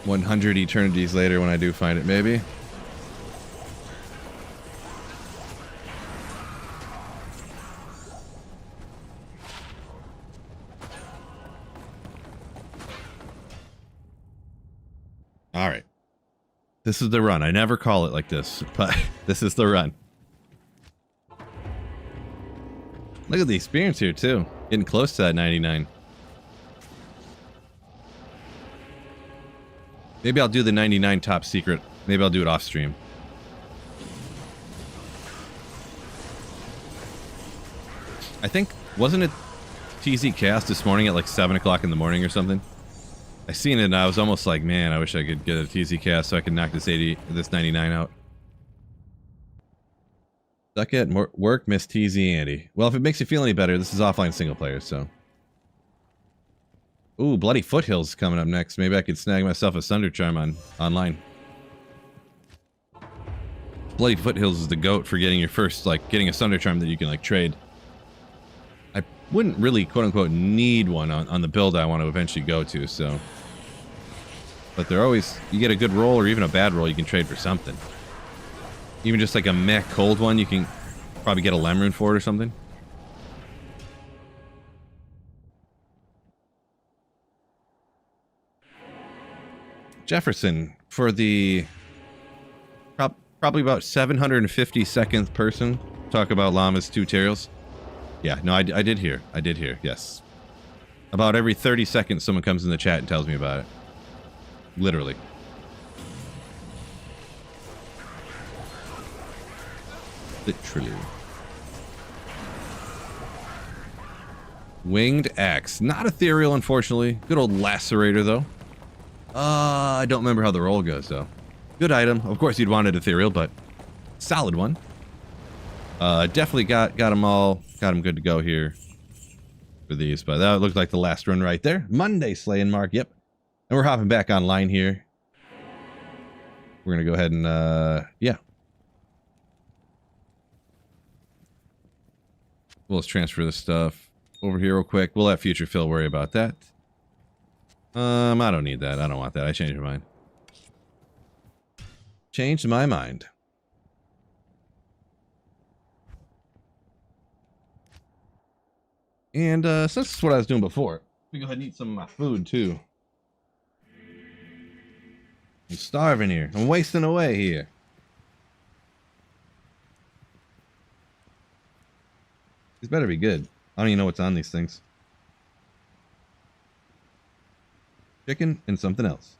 "100 eternities later when I do find it, maybe." Alright. This is the run. I never call it like this, but this is the run. Look at the experience here, too. Getting close to that 99. Maybe I'll do the 99 top secret. Maybe I'll do it off stream. I think, wasn't it TZ Chaos this morning at like 7 o'clock in the morning or something? I seen it and I was almost like, man, I wish I could get a TZ Chaos so I could knock this 99 out. Suck it, work, miss TZ Andy. Well, if it makes you feel any better, this is offline single player, so. Ooh, Bloody Foothills coming up next. Maybe I could snag myself a Sunder Charm online. Bloody Foothills is the GOAT for getting your first, like, getting a Sunder Charm that you can, like, trade. I wouldn't really, quote-unquote, need one on the build I want to eventually go to, so. But they're always, you get a good roll or even a bad roll, you can trade for something. Even just like a mech cold one, you can probably get a Lemrune for it or something. Jefferson, for the probably about 752nd person, talk about Llama's tutorials. Yeah, no, I did hear, yes. About every 30 seconds someone comes in the chat and tells me about it. Literally. Literally. Winged Axe. Not ethereal, unfortunately. Good old Lacerator, though. I don't remember how the roll goes, though. Good item. Of course, you'd want it ethereal, but solid one. Definitely got them all. Got them good to go here. for these, but that looked like the last run right there. Monday Slayin mark, yep. And we're hopping back online here. We're going to go ahead and, yeah. We'll just transfer this stuff over here real quick. We'll let Future Phil worry about that. I don't need that. I don't want that. I changed my mind. Changed my mind. And since this is what I was doing before, we go ahead and eat some of my food too. I'm starving here. I'm wasting away here. These better be good. I don't even know what's on these things. Chicken and something else.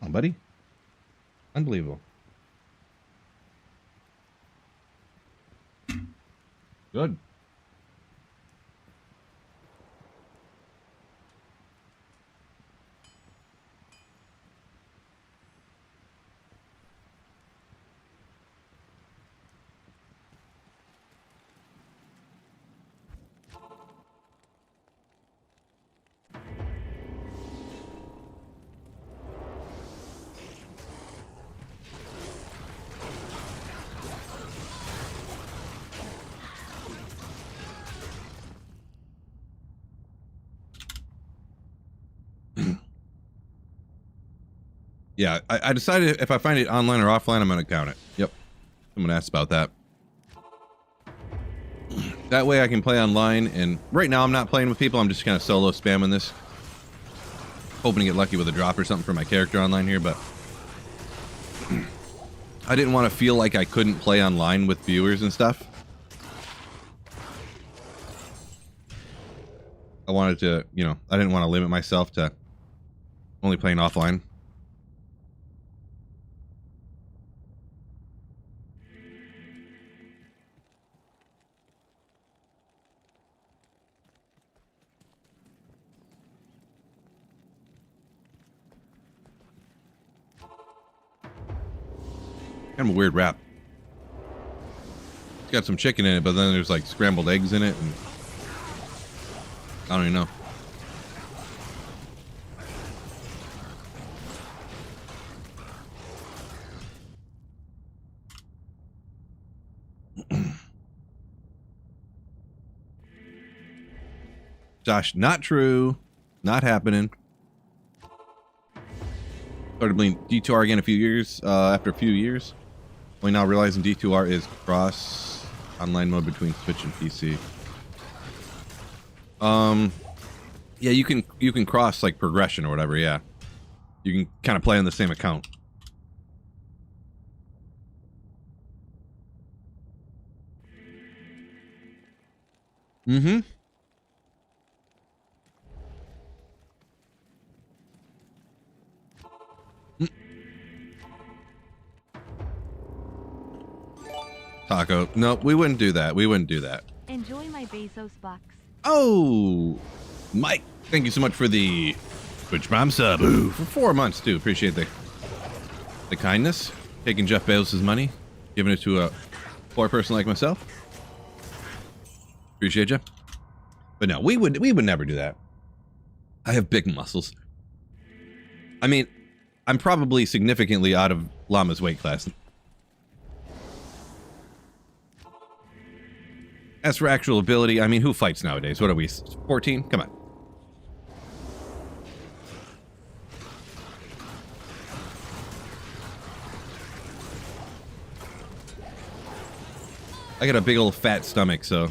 Come on, buddy. Unbelievable. Good. Yeah, I decided if I find it online or offline, I'm going to count it. Yep. Someone asked about that. That way I can play online, and right now I'm not playing with people. I'm just kind of solo spamming this. Hoping to get lucky with a drop or something for my character online here, but I didn't want to feel like I couldn't play online with viewers and stuff. I wanted to, you know, I didn't want to limit myself to only playing offline. Kind of a weird wrap. It's got some chicken in it, but then there's like scrambled eggs in it, and I don't even know. Josh, not true. Not happening. Started playing D2R again after a few years. Only now realizing D2R is cross online mode between Switch and PC. Yeah, you can cross like progression or whatever, yeah. You can kind of play on the same account. Mm-hmm. Taco. No, we wouldn't do that. We wouldn't do that. Enjoy my Bezos box. Oh, Mike, thank you so much for the Twitch Prime sub. Ooh, for 4 months, too. Appreciate the kindness. Taking Jeff Bezos' money, giving it to a poor person like myself. Appreciate you. But no, we would never do that. I have big muscles. I mean, I'm probably significantly out of Llama's weight class. As for actual ability, I mean, who fights nowadays? What are we, 14? Come on. I got a big old fat stomach, so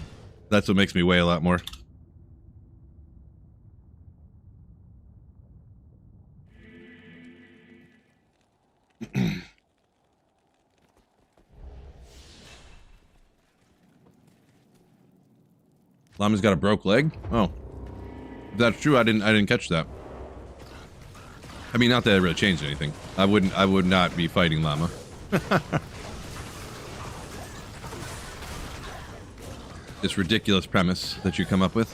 that's what makes me weigh a lot more. Llama's got a broke leg? Oh. If that's true, I didn't catch that. I mean, not that it really changed anything. I would not be fighting Llama. This ridiculous premise that you come up with.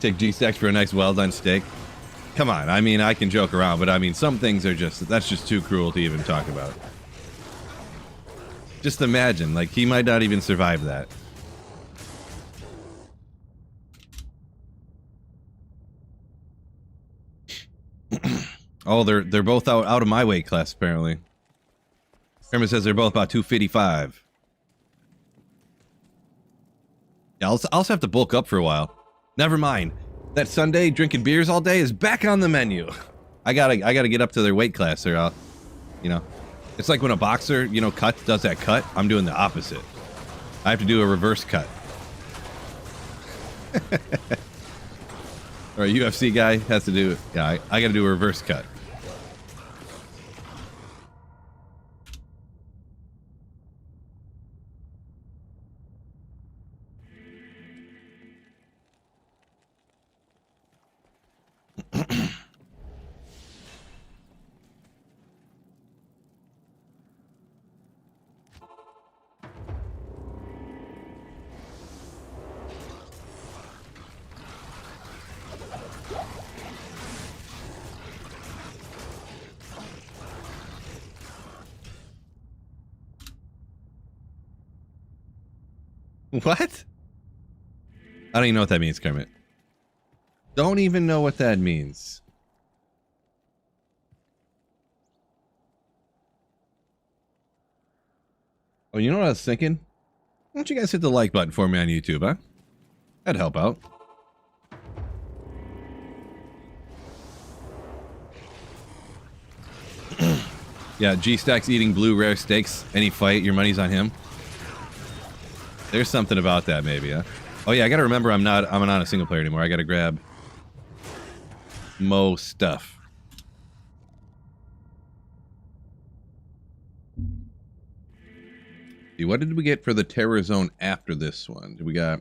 Take G-Stacks for a nice well-done steak. Come on, I mean, I can joke around, but I mean, some things are just, that's just too cruel to even talk about. Just imagine, like, he might not even survive that. Oh, they're both out of my weight class, apparently. Kermit says they're both about 255. Yeah, I'll also have to bulk up for a while. Never mind. That Sunday drinking beers all day is back on the menu. I gotta get up to their weight class, or I'll, you know, it's like when a boxer, you know, does that cut. I'm doing the opposite. I have to do a reverse cut. Or a UFC guy has to do it. Yeah, I gotta do a reverse cut. What? I don't even know what that means, Kermit. Don't even know what that means. Oh, you know what I was thinking? Why don't you guys hit the like button for me on YouTube, huh? That'd help out. Yeah, G-Stack's eating blue rare steaks. Any fight, your money's on him. There's something about that, maybe, huh? Oh yeah, I gotta remember I'm not a single player anymore. I gotta grab Mo stuff. See, what did we get for the Terror Zone after this one? We got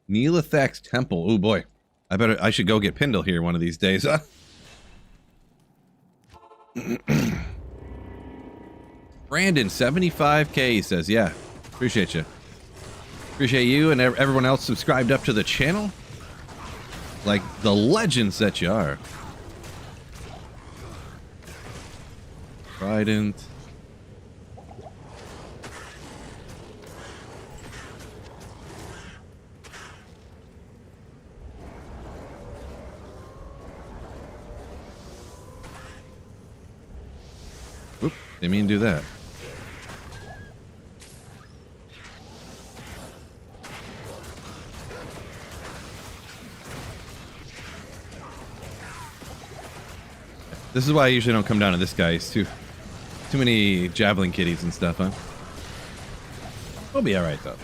Neelathak's Temple. Oh boy, I should go get Pindle here one of these days, huh? Brandon, 75K says, yeah. Appreciate you. Appreciate you and everyone else subscribed up to the channel. Like the legends that you are. Trident. Oop, didn't mean to do that. This is why I usually don't come down to this guy. He's too many javelin kitties and stuff, huh? We'll be alright, though.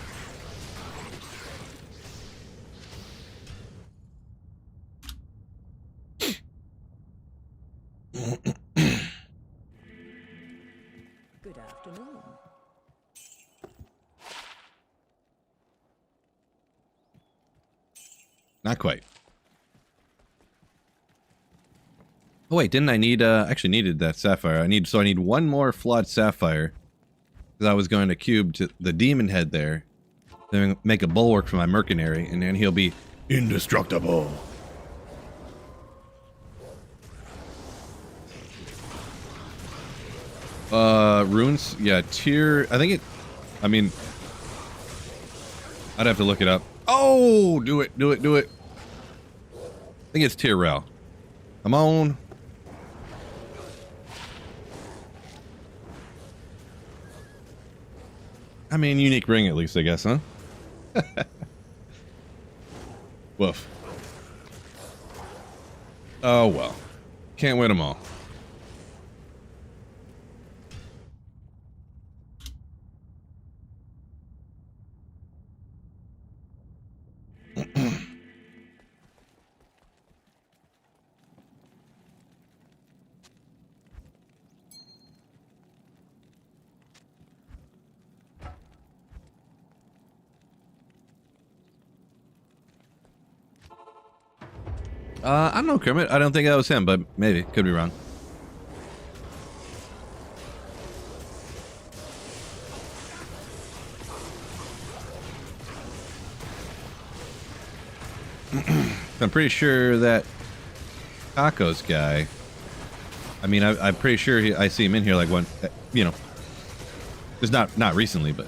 Good afternoon. Not quite. Oh wait, didn't I need, actually needed that sapphire. I need one more flawed sapphire. Because I was going to cube to the demon head there. Then make a bulwark for my mercenary, and then he'll be indestructible. Runes? Yeah, tier, I think it, I mean, I'd have to look it up. Oh, do it. I think it's tier rel. Come on. I mean, unique ring at least, I guess, huh? Woof. Oh, well. Can't win them all. I don't know, Kermit. I don't think that was him, but maybe. Could be wrong. I'm pretty sure that Tacos guy. I mean, I'm pretty sure I see him in here like one, you know, just not recently, but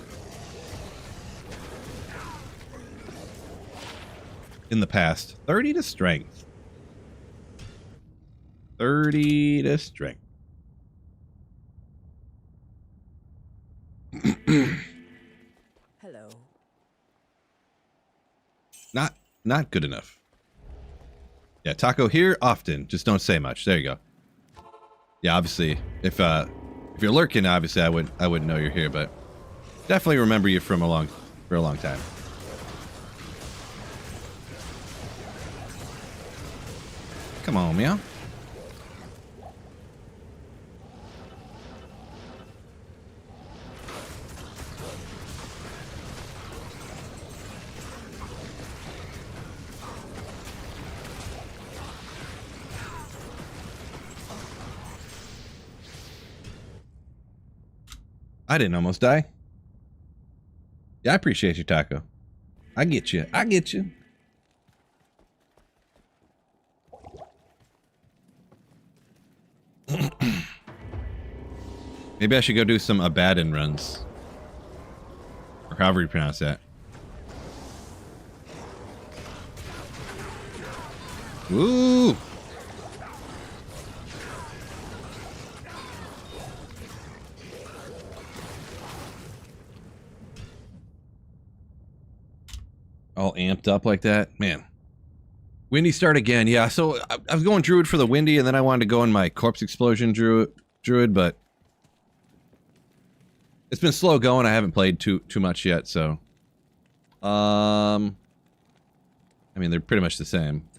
in the past. 30 to strength. 30 to strength. Hello. Not good enough. Yeah, Taco here often. Just don't say much. There you go. Yeah, obviously, if you're lurking, obviously I wouldn't know you're here, but definitely remember you for a long time. Come on, meow. I didn't almost die. Yeah, I appreciate you, Taco. I get you. I get you. Maybe I should go do some Abaddon runs. Or however you pronounce that. Ooh! All amped up like that. Man. Windy start again. Yeah, so I was going Druid for the Windy, and then I wanted to go in my Corpse Explosion Druid, but it's been slow going. I haven't played too much yet, so I mean, they're pretty much the same.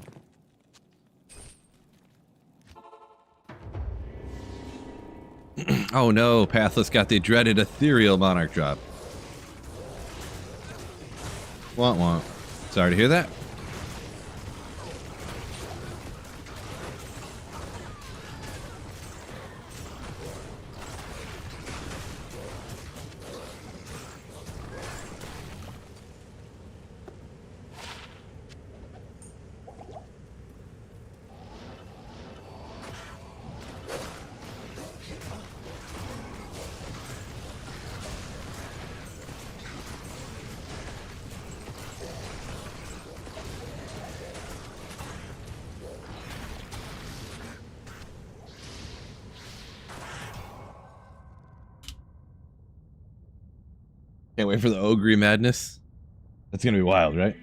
Oh no, Pathless got the dreaded Ethereal Monarch drop. Want. Sorry to hear that. Can't wait for the Ogre madness. That's gonna be wild, right?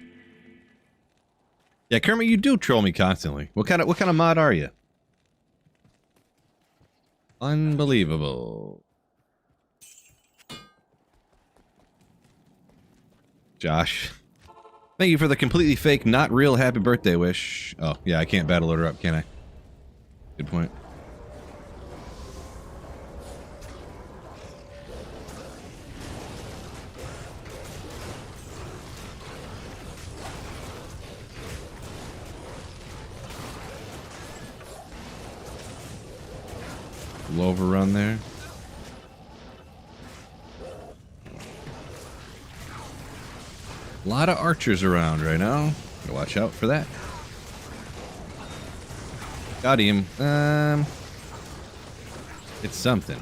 Yeah, Kermit, you do troll me constantly. What kind of mod are you? Unbelievable. Josh. Thank you for the completely fake, not real happy birthday wish. Oh, yeah, I can't battle order up, can I? Good point. Little overrun there. A lot of archers around right now. Gotta watch out for that. Got him. It's something.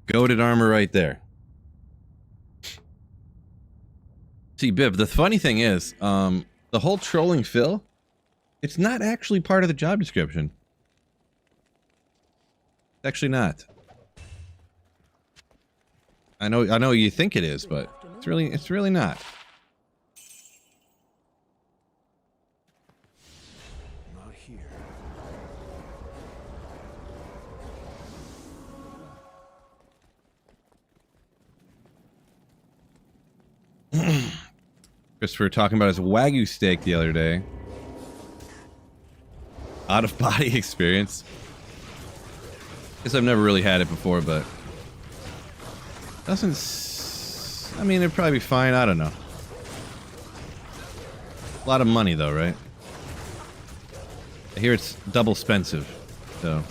Goated armor right there. See, Bib, the funny thing is, the whole trolling Phil, it's not actually part of the job description. It's actually not. I know you think it is, but it's really not. Not here. Christopher talking about his Wagyu steak the other day. Out of body experience. Guess I've never really had it before, but I mean, it'd probably be fine. I don't know. A lot of money, though, right? I hear it's double expensive, so.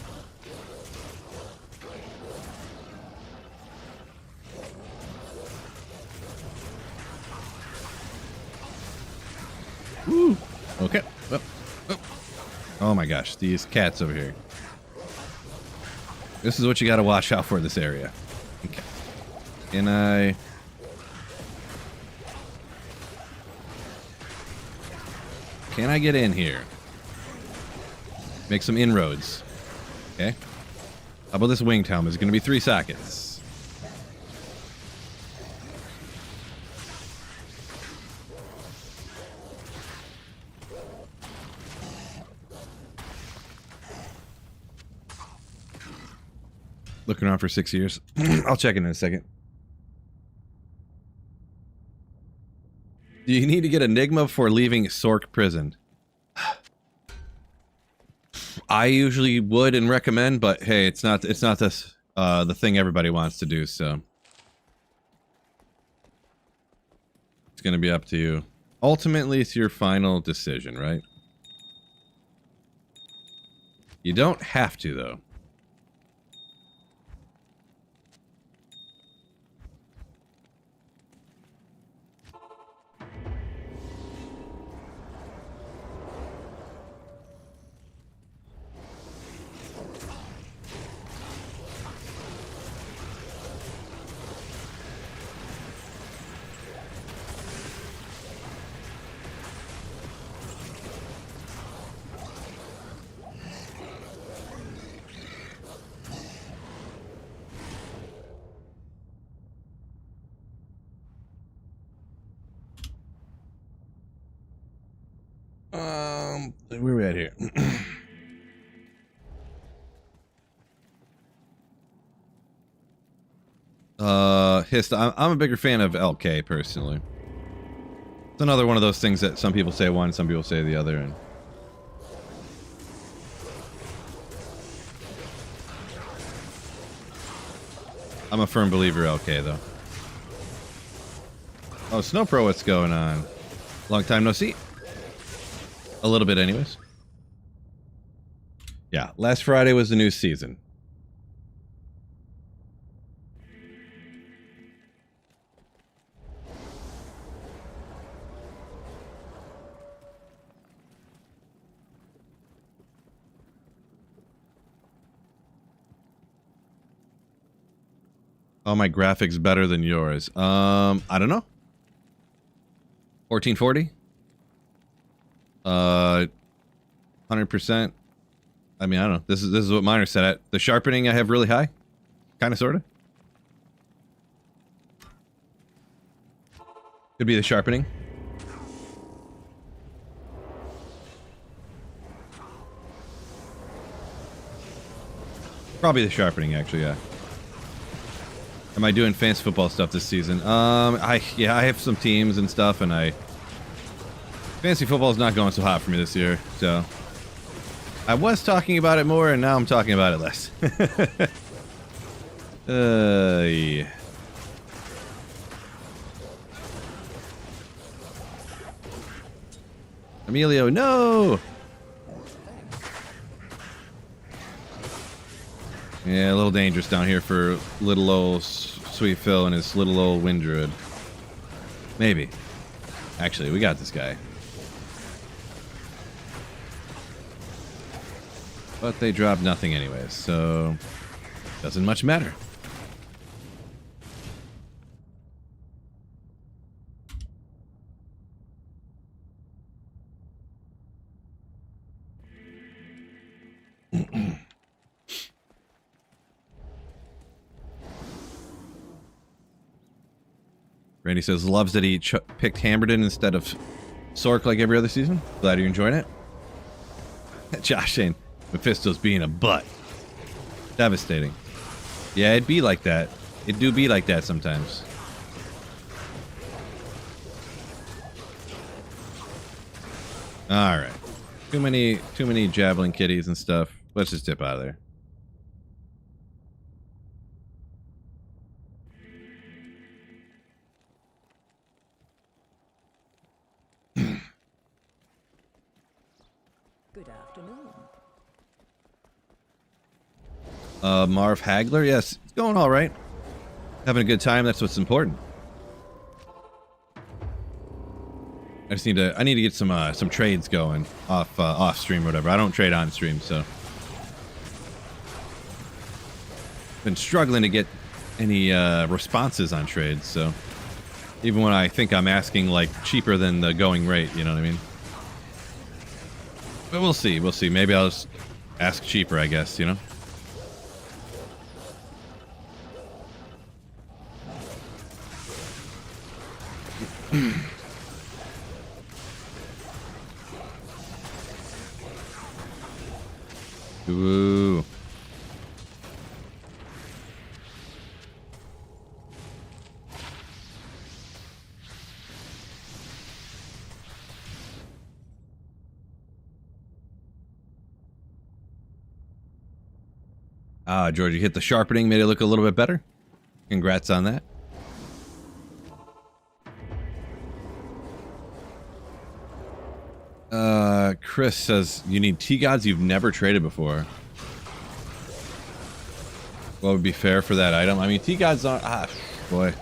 Okay. Oh, oh. Oh my gosh, these cats over here. This is what you gotta watch out for in this area. Okay. Can I... Can I get in here? Make some inroads. Okay. How about this winged helmet? It's gonna be 3 sockets. Looking around for 6 years. I'll check in a second. Do you need to get Enigma before leaving Sork prison? I usually would and recommend, but hey, it's not this the thing everybody wants to do, so it's gonna be up to you. Ultimately, it's your final decision, right? You don't have to, though. Where are we at here? Hist, I'm a bigger fan of LK personally. It's another one of those things that some people say one, some people say the other, and I'm a firm believer LK though. Oh, Snow Pro, what's going on? Long time no see. A little bit anyways. Yeah, last Friday was the new season. Oh, my graphics better than yours. I don't know. 1440? 100%. I mean, I don't know. This is what mine are set at. The sharpening I have really high. Kind of, sort of. Could be the sharpening. Probably the sharpening, actually, yeah. Am I doing fantasy football stuff this season? I have some teams and stuff, and fantasy football is not going so hot for me this year, so I was talking about it more, and now I'm talking about it less. Yeah. Emilio, no! Yeah, a little dangerous down here for little old Sweet Phil and his little old Wind Druid. Maybe. Actually, we got this guy. But they dropped nothing anyways, so doesn't much matter. Randy says, loves that he picked Hammerden instead of Sork like every other season. Glad you're enjoying it. Josh saying, Mephisto's being a butt. Devastating. Yeah, it'd be like that. It do be like that sometimes. Alright. Too many javelin kitties and stuff. Let's just dip out of there. Good afternoon. Marv Hagler, yes, it's going all right. Having a good time, that's what's important. I need to get some trades going off stream or whatever. I don't trade on stream, so been struggling to get any responses on trades, so even when I think I'm asking like cheaper than the going rate, you know what I mean? But we'll see, maybe I'll just ask cheaper, I guess, you know? Ooh. Ah, George, you hit the sharpening, made it look a little bit better. Congrats on that. Chris says you need T-Gods you've never traded before. What would be fair for that item? I mean, T-Gods aren't... boy.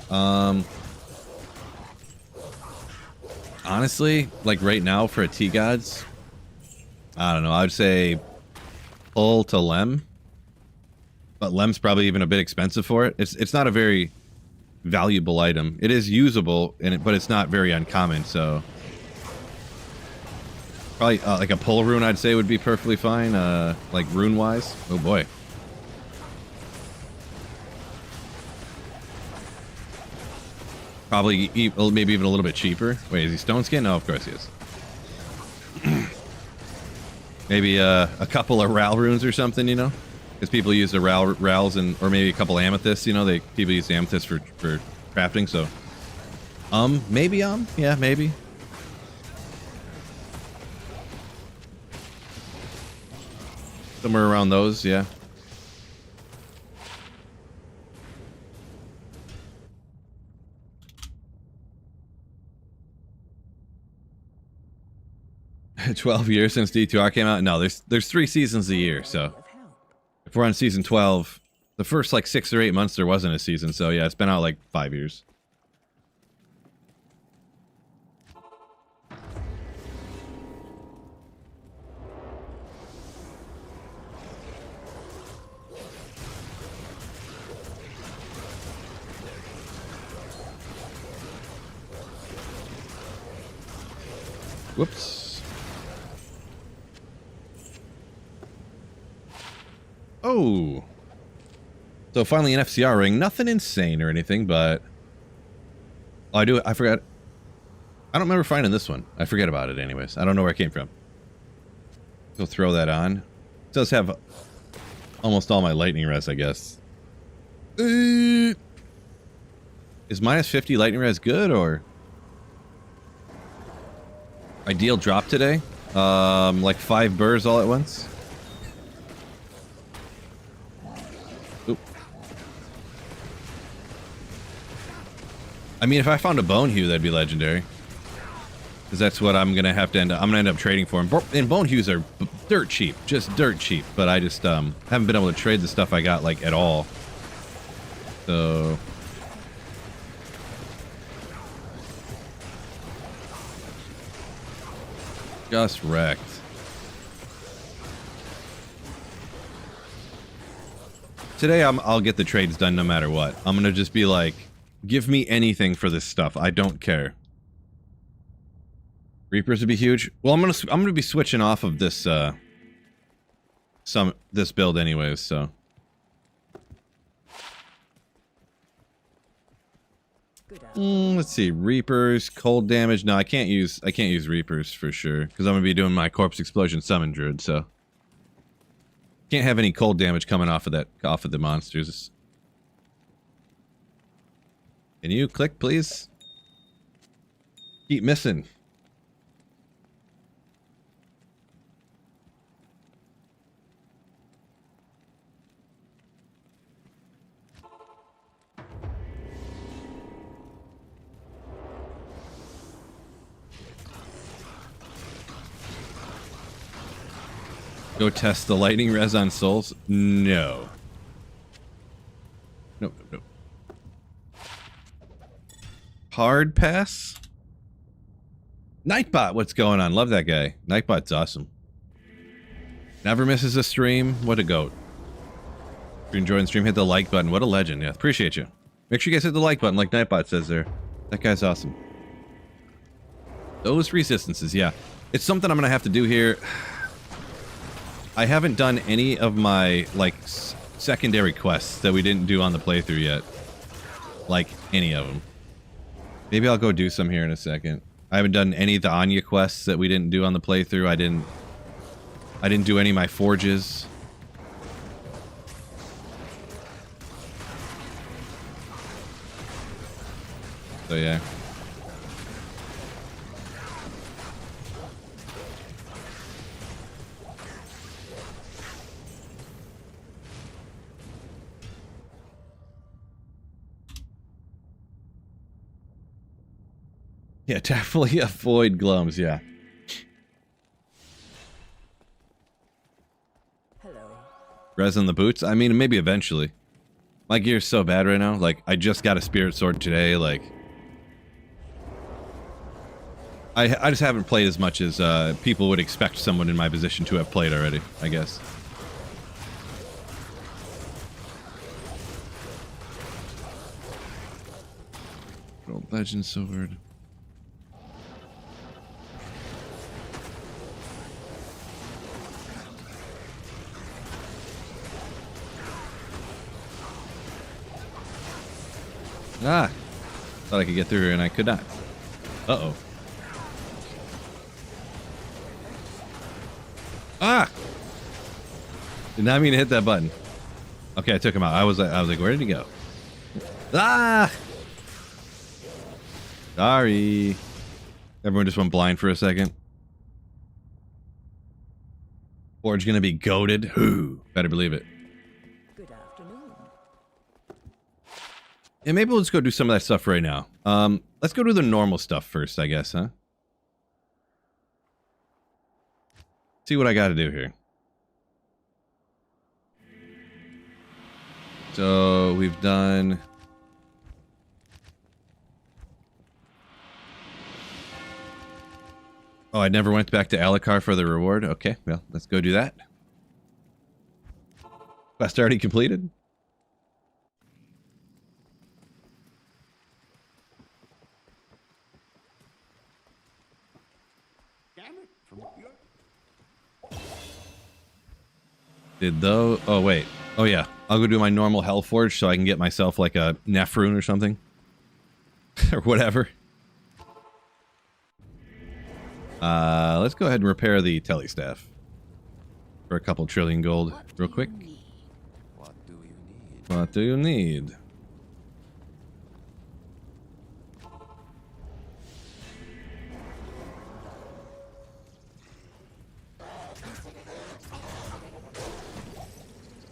Honestly, like right now for a T-Gods, I don't know. I would say pull to Lem. But Lem's probably even a bit expensive for it. It's not a very valuable item. It is usable, but it's not very uncommon, so... Probably like a pull rune, I'd say, would be perfectly fine, like rune-wise. Oh boy. Probably maybe even a little bit cheaper. Wait, is he stone skin? No, of course he is. Maybe a couple of Ral runes or something, you know? Because people use the Rals or maybe a couple amethysts, you know? People use the amethyst for crafting, so... maybe, yeah, maybe. Somewhere around those, yeah. "12 years since D2R came out? No, there's 3 seasons a year, so... If we're on season 12, the first like 6 or 8 months there wasn't a season, so yeah, it's been out like 5 years. Whoops. Oh. So finally an FCR ring. Nothing insane or anything, but... Oh, I forgot. I don't remember finding this one. I forget about it anyways. I don't know where it came from. So throw that on. It does have almost all my lightning res, I guess. Is minus 50 lightning res good, or... Ideal drop today? Like 5 burrs all at once? Oop. I mean, if I found a bone hue, that'd be legendary. Because that's what I'm gonna have to I'm gonna end up trading for. And bone hues are dirt cheap. Just dirt cheap. But I just, haven't been able to trade the stuff I got, like, at all. So... Just wrecked. Today I'll get the trades done no matter what. I'm gonna just be like, give me anything for this stuff. I don't care. Reapers would be huge. Well, I'm gonna be switching off of this this build anyways, so. Let's see, Reapers, cold damage. No, I can't use Reapers for sure because I'm gonna be doing my Corpse Explosion Summon Druid, so can't have any cold damage coming off of the monsters. Can you click, please? Keep missing. Go test the lightning res on souls? No. Nope, nope, nope. Hard pass? Nightbot, what's going on? Love that guy. Nightbot's awesome. Never misses a stream. What a goat. If you're enjoying the stream, hit the like button. What a legend. Yeah, appreciate you. Make sure you guys hit the like button like Nightbot says there. That guy's awesome. Those resistances, yeah. It's something I'm going to have to do here. I haven't done any of my, like, secondary quests that we didn't do on the playthrough yet. Like, any of them. Maybe I'll go do some here in a second. I haven't done any of the Anya quests that we didn't do on the playthrough. I didn't do any of my forges. So yeah. Yeah, definitely avoid glums, yeah. Hello. Resin the boots? I mean, maybe eventually. My gear's so bad right now. Like, I just got a spirit sword today, like... I just haven't played as much as people would expect someone in my position to have played already, I guess. Old legend sword. Ah! Thought I could get through here and I could not. Uh-oh. Ah! Did not mean to hit that button. Okay, I took him out. I was like, where did he go? Ah! Sorry. Everyone just went blind for a second. Forge gonna be goated. Who? Better believe it. Good afternoon. Yeah, maybe we'll just go do some of that stuff right now. Let's go do the normal stuff first, I guess, huh? See what I gotta do here. So, we've done... Oh, I never went back to Alucard for the reward? Okay, well, let's go do that. Quest already completed? Did though? Oh wait. Oh yeah. I'll go do my normal Hellforge so I can get myself like a Nephrune or something, or whatever. Let's go ahead and repair the telestaff for a couple trillion gold, real quick. What do you need? What do you need?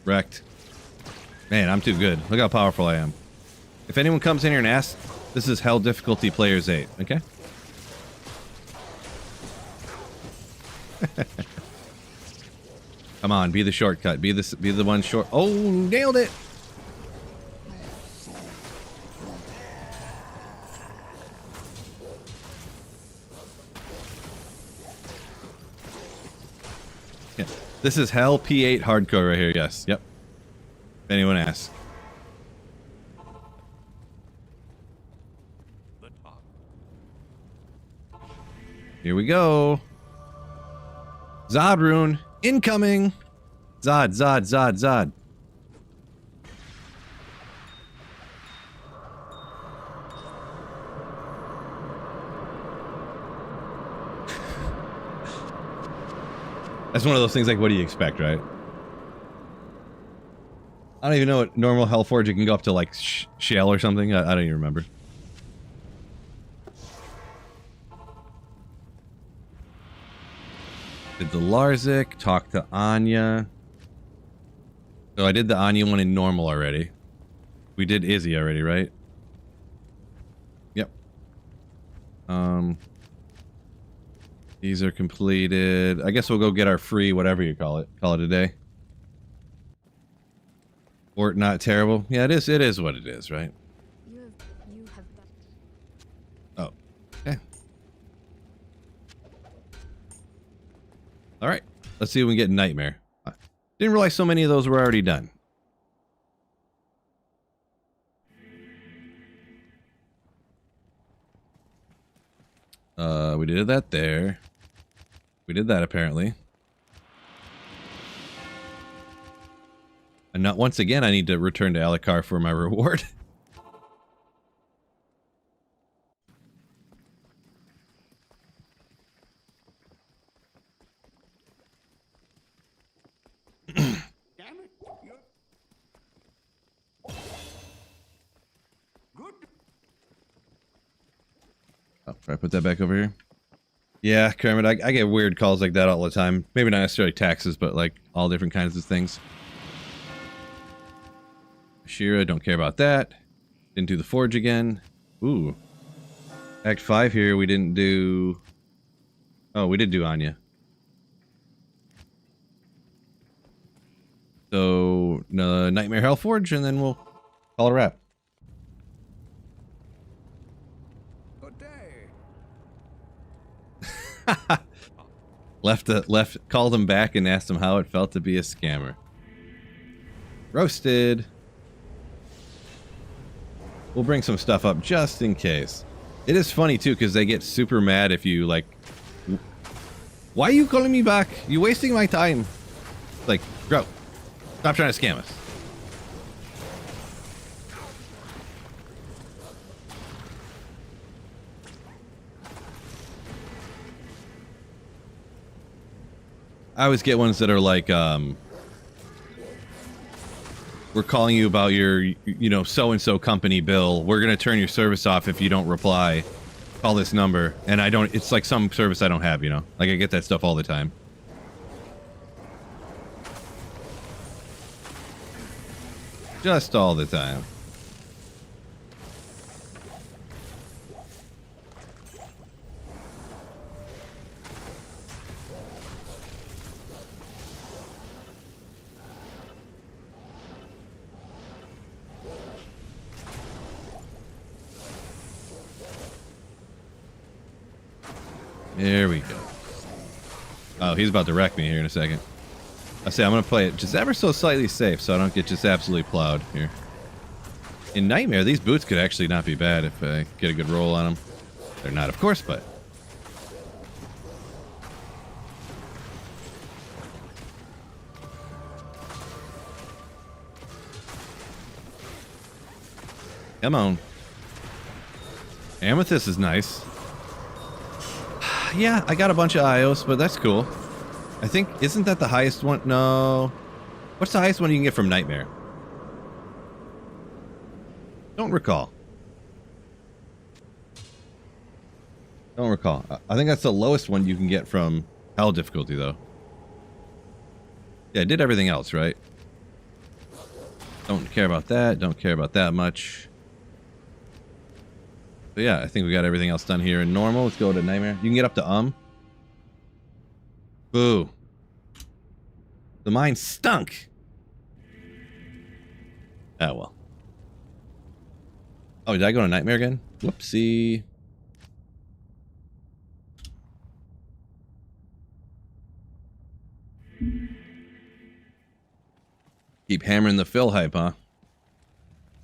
Wrecked. Man, I'm too good. Look how powerful I am. If anyone comes in here and asks, this is Hell difficulty players 8, okay? Come on, be the shortcut. Be the one short. Oh, nailed it. Yeah. This is Hell P8 hardcore right here. Yes. Yep. If anyone asks. Here we go. Zod rune incoming. Zod, Zod, Zod, Zod. That's one of those things like, what do you expect, right? I don't even know what normal Hellforge, it can go up to like shell or something. I don't even remember. Did the Larzik, talk to Anya. So I did the Anya one in normal already. We did Izzy already, right? Yep. These are completed. I guess we'll go get our free whatever you call it. Call it a day. Or not terrible. Yeah, it is what it is, right? You have Oh. Okay. All right, let's see if we can get Nightmare. Didn't realize so many of those were already done. We did that there. We did that apparently. And not once again, I need to return to Alikar for my reward. Oh, should I put that back over here? Yeah, Kermit, I get weird calls like that all the time. Maybe not necessarily taxes, but like all different kinds of things. Shira, don't care about that. Didn't do the forge again. Ooh. Act 5 here, we didn't do... Oh, we did do Anya. So, Nightmare Hellforge, and then we'll call it a wrap. Good day. Called him back and asked him how it felt to be a scammer. Roasted. We'll bring some stuff up just in case. It is funny too, because they get super mad if you like, why are you calling me back? You're wasting my time. Like, bro, stop trying to scam us. I always get ones that are like, we're calling you about your, you know, so-and-so company bill. We're going to turn your service off if you don't reply. Call this number. And I don't, it's like some service I don't have, you know? Like I get that stuff all the time. Just all the time. There we go. Oh, he's about to wreck me here in a second. I say I'm going to play it just ever so slightly safe so I don't get just absolutely plowed here. In Nightmare, these boots could actually not be bad if I get a good roll on them. They're not, of course, but... Come on. Amethyst is nice. Yeah, I got a bunch of IOs, but that's cool. I think, isn't that the highest one? No. What's the highest one you can get from Nightmare? Don't recall. Don't recall. I think that's the lowest one you can get from Hell difficulty, though. Yeah, I did everything else, right? Don't care about that. Don't care about that much. But yeah, I think we got everything else done here in normal. Let's go to Nightmare. You can get up to Boo. The mine stunk. Oh, well. Oh, did I go to Nightmare again? Whoopsie. Keep hammering the fill hype, huh?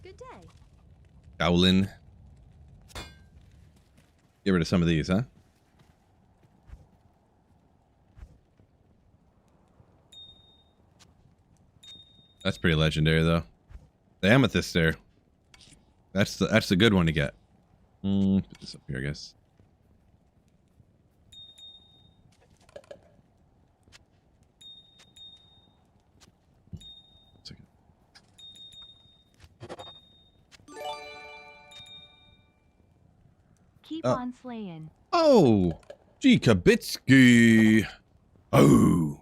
Good day. Gowlin. Get rid of some of these, huh? That's pretty legendary, though. The amethyst there. That's the good one to get. Put this up here, I guess. Second. Keep on slaying. Oh, gee, Kabitsky. Oh.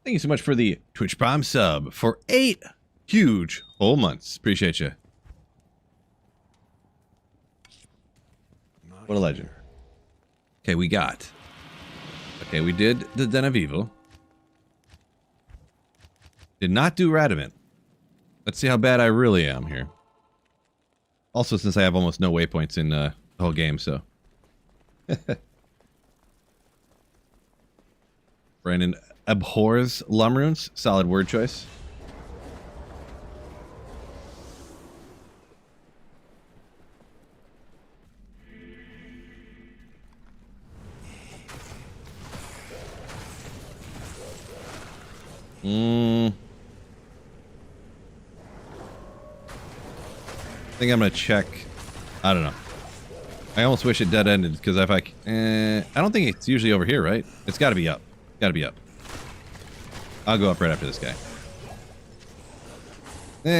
Thank you so much for the Twitch Prime sub for 8 huge whole months. Appreciate you. What a legend. Okay, we got. Okay, we did the Den of Evil. Did not do Radamant. Let's see how bad I really am here. Also, since I have almost no waypoints in the whole game, so. Brandon abhors Lumrunes. Solid word choice. I think I'm gonna check. I don't know. I almost wish it dead ended because if I don't think it's usually over here, right? It's got to be up. Got to be up. I'll go up right after this guy.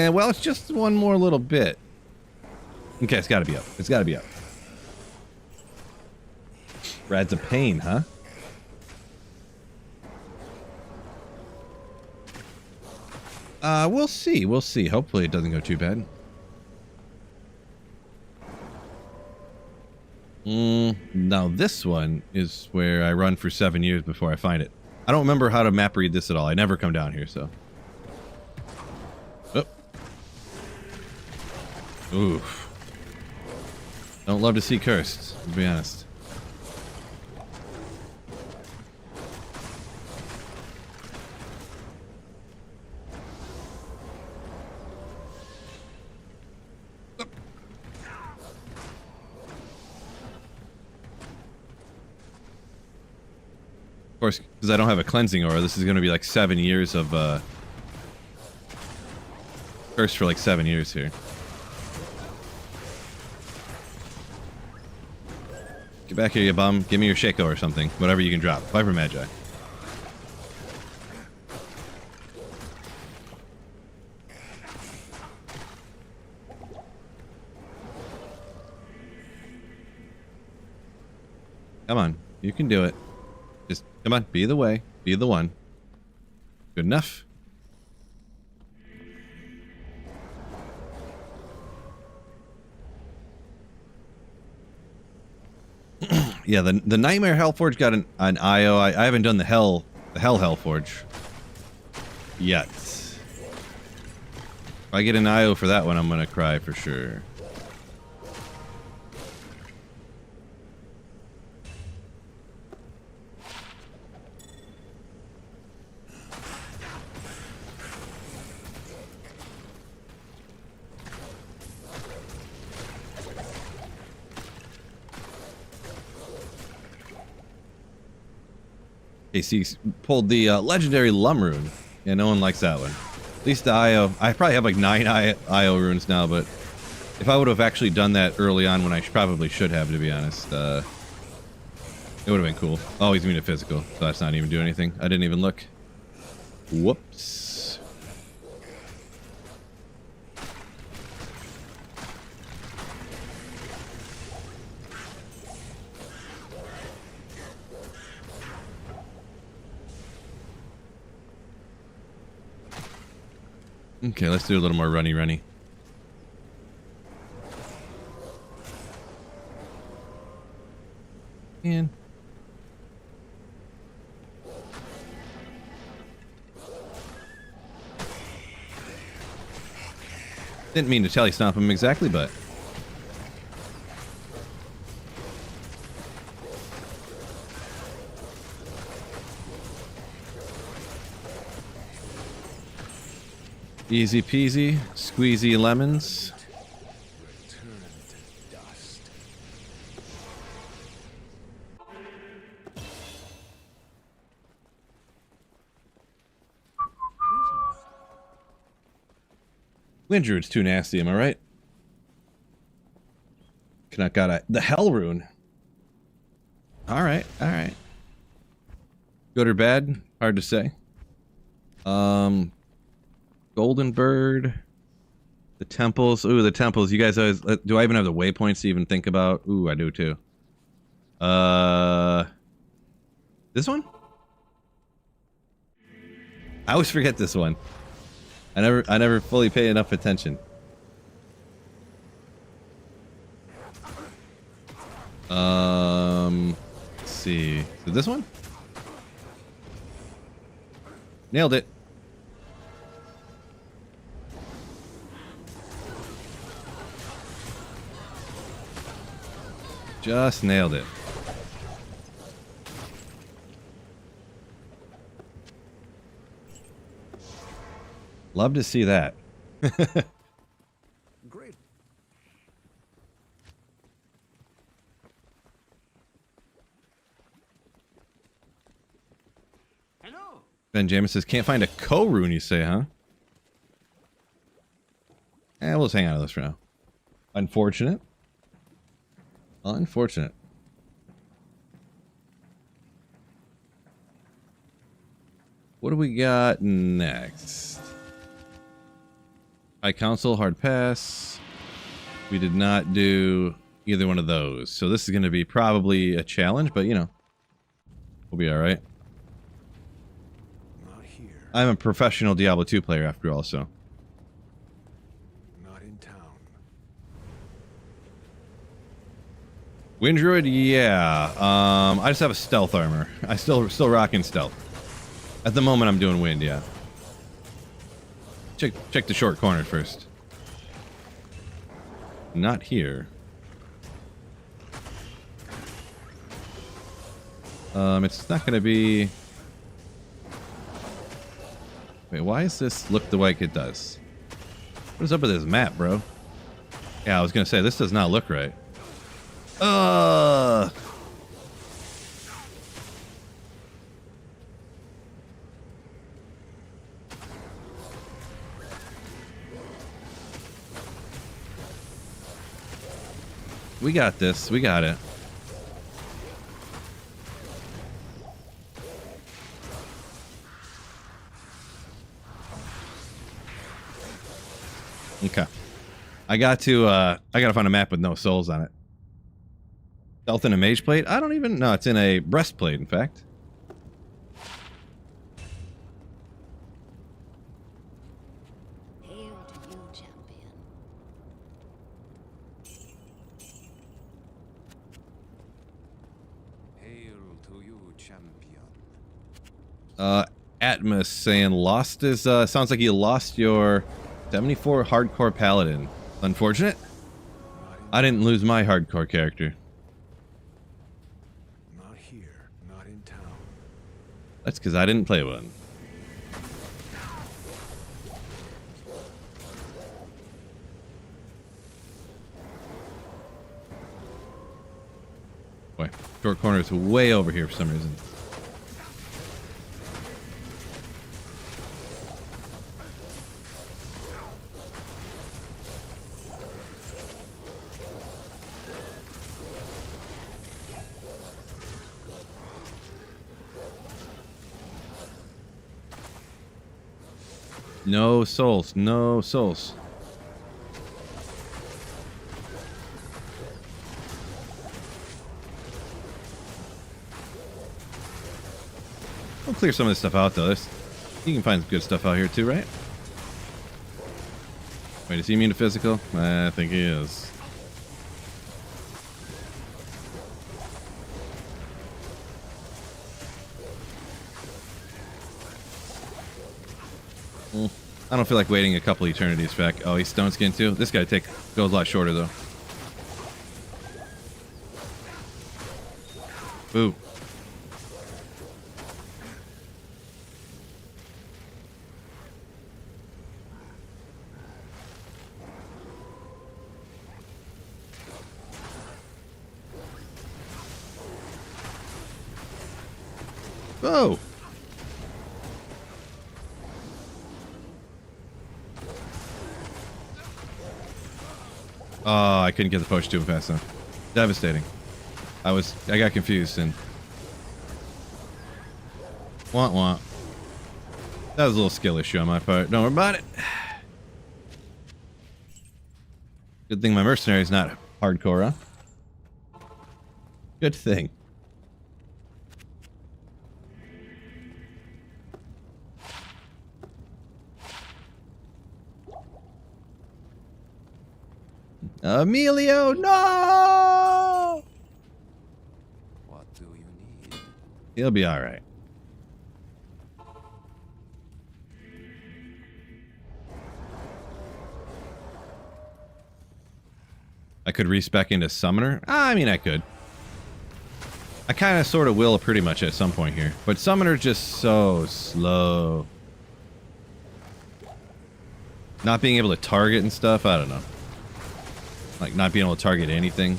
Well, it's just one more little bit. Okay, it's got to be up. It's got to be up. Rad's a pain, huh? We'll see. We'll see. Hopefully it doesn't go too bad. Now this one is where I run for 7 years before I find it. I don't remember how to map read this at all. I never come down here, so. Oh. Oof. Don't love to see cursed, to be honest. Of course, because I don't have a cleansing aura, this is going to be like 7 years of, curse for like 7 years here. Get back here, you bum. Give me your Shaco or something. Whatever you can drop. Viper Magi. Come on. You can do it. Just, come on. Be the way. Be the one. Good enough. Yeah, the Nightmare Hellforge got an IO. I haven't done the Hell Hellforge yet. If I get an IO for that one, I'm gonna cry for sure. Okay, so pulled the legendary Lumrune. Yeah, no one likes that one. At least the IO. I probably have like 9 IO runes now, but if I would have actually done that early on when I probably should have, to be honest, it would have been cool. Oh, he's immune to physical, so that's not even doing anything. I didn't even look. Whoops. Okay, let's do a little more runny. And didn't mean to telly stomp him exactly, but easy peasy, squeezy lemons. Windrude's too nasty, am I right? Canuck got the Hell Rune. Alright. Good or bad? Hard to say. Golden Bird. The temples. Ooh, the temples. You guys always... do I even have the waypoints to even think about? Ooh, I do too. This one? I always forget this one. I never fully pay enough attention. Let's see. So this one? Nailed it. Just nailed it. Love to see that. Great. Ben James says, can't find a co-rune, you say, huh? We'll just hang out of this for now. Unfortunate. Unfortunate. What do we got next? High Council, hard pass. We did not do either one of those. So this is going to be probably a challenge, but you know, we'll be all right. Not here. I'm a professional Diablo 2 player after all, so. Not in town. Wind Druid, yeah. I just have a stealth armor. I still rocking stealth. At the moment, I'm doing wind, yeah. Check the short corner first. Not here. It's not gonna be. Wait, why does this look the way it does? What is up with this map, bro? Yeah, I was gonna say this does not look right. We got this. We got it. Okay. I gotta find a map with no souls on it. Stealth in a mage plate? I don't even know. It's in a breastplate, in fact. Hail to you, champion. Hail to you, champion. Atmos saying lost is, sounds like you lost your 74 hardcore paladin. Unfortunate. I didn't lose my hardcore character. Not here. Not in town. That's because I didn't play one. Boy, short corner is way over here for some reason. No souls, no souls. We'll clear some of this stuff out though. You can find good stuff out here too, right? Wait, is he immune to physical? I think he is. I don't feel like waiting a couple eternities back. Oh, he's stone skin too? This guy goes a lot shorter though. Boo. Oh! Oh, I couldn't get the potion to him fast enough. Devastating. I got confused and... Wah wah. That was a little skill issue on my part. Don't worry about it. Good thing my mercenary's not hardcore, huh? Good thing. Emilio, no! What do you need? He'll be all right. I could respec into Summoner? I mean, I could. I kind of sort of will pretty much at some point here. But Summoner's just so slow. not being able to target and stuff. I don't know. Like not being able to target anything.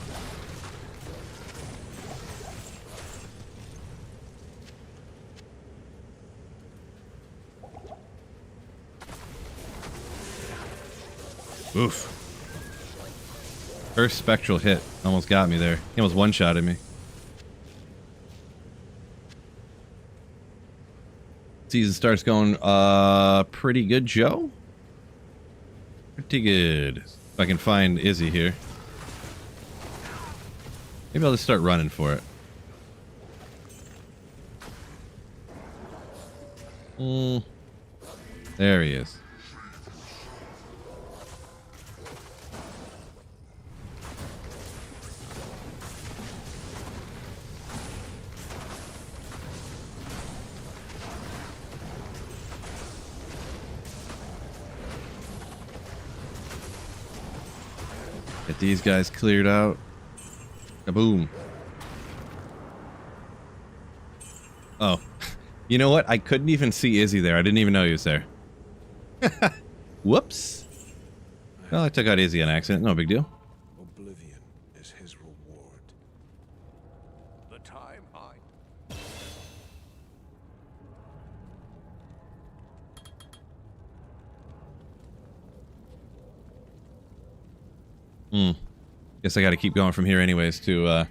Oof. First spectral hit almost got me there. He almost one-shotted me. Season starts going pretty good, Joe. Pretty good. If I can find Izzy here. Maybe I'll just start running for it. There he is. Get these guys cleared out. Kaboom. Oh. You know what? I couldn't even see Izzy there. I didn't even know he was there. Whoops. Well, I took out Izzy on accident. No big deal. Oblivion is his reward. The time I Guess I got to keep going from here anyways to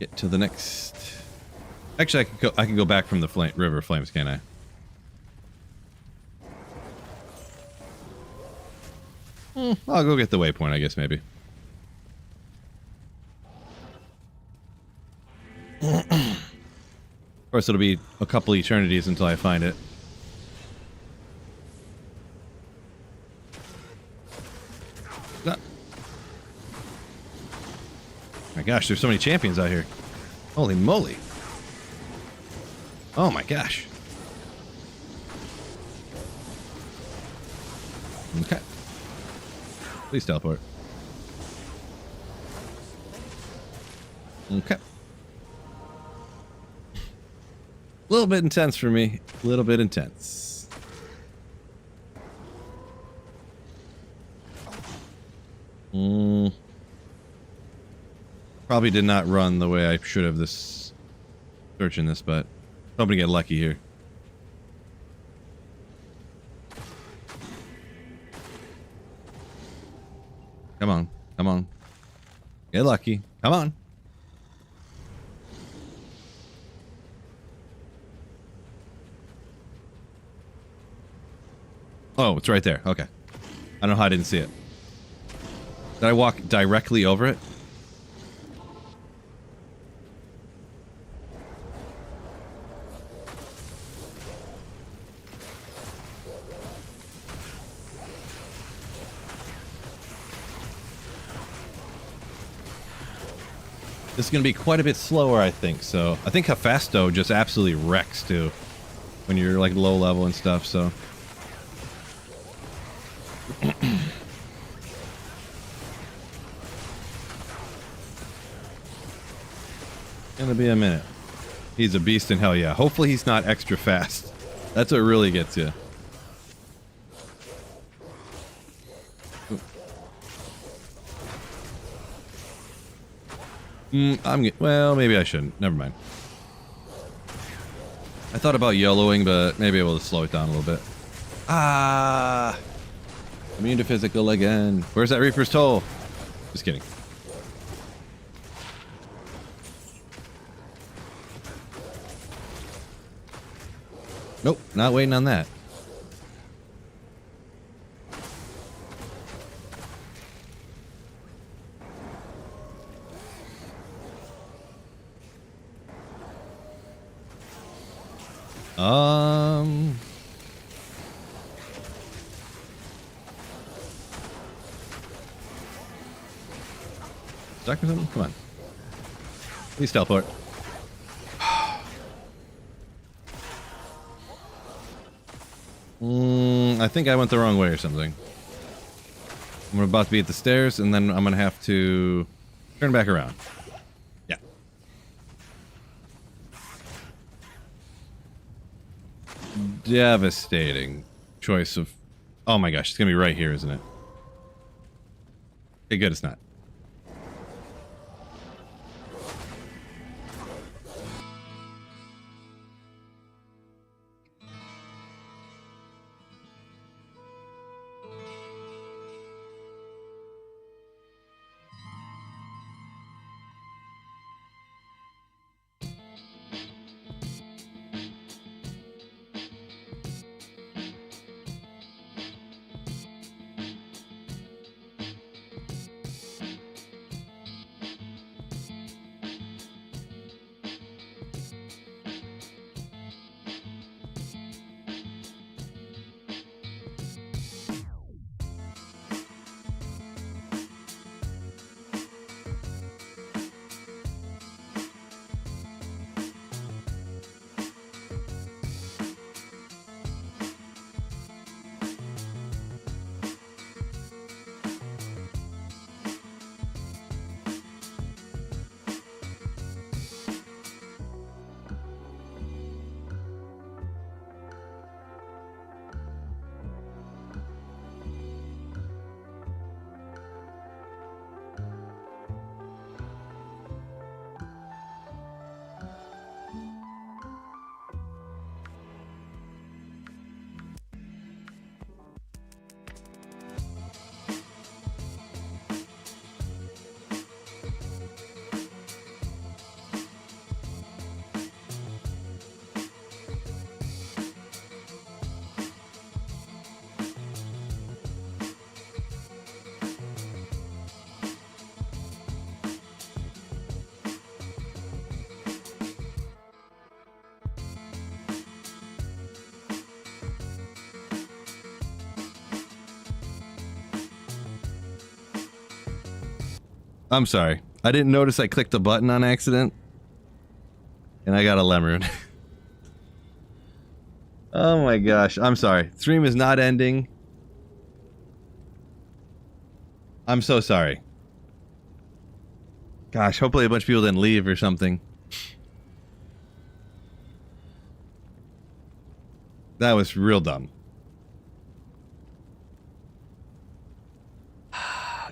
get to the next. Actually, I can go back from the river flames, can't I? I'll go get the waypoint, I guess, maybe. Of course, it'll be a couple eternities until I find it. Ah. My gosh, there's so many champions out here. Holy moly. Oh my gosh. Okay. Please teleport. Okay. A little bit intense for me. A little bit intense. Probably did not run the way I should have this searching this, but hoping to get lucky here. Come on. Come on. Get lucky. Come on. Oh, it's right there. Okay. I don't know how I didn't see it. Did I walk directly over it? This is going to be quite a bit slower, I think. So I think Hephasto just absolutely wrecks too when you're like low level and stuff. So gonna be a minute. He's a beast in hell, yeah. Hopefully he's not extra fast. That's what really gets you. Well, maybe I shouldn't. Never mind. I thought about YOLOing, but maybe I will slow it down a little bit. Ah! Immune to physical again. Where's that Reaper's Toll? Just kidding. Nope, not waiting on that. Stuck or something? Come on. Please teleport. I think I went the wrong way or something. I'm about to be at the stairs, and then I'm gonna have to turn back around. Yeah. devastating choice of... Oh my gosh, it's gonna be right here, isn't it? Okay, good, it's not. I'm sorry. I didn't notice I clicked the button on accident. And I got a lemon. Oh my gosh. I'm sorry. Stream is not ending. I'm so sorry. Gosh, hopefully a bunch of people didn't leave or something. That was real dumb.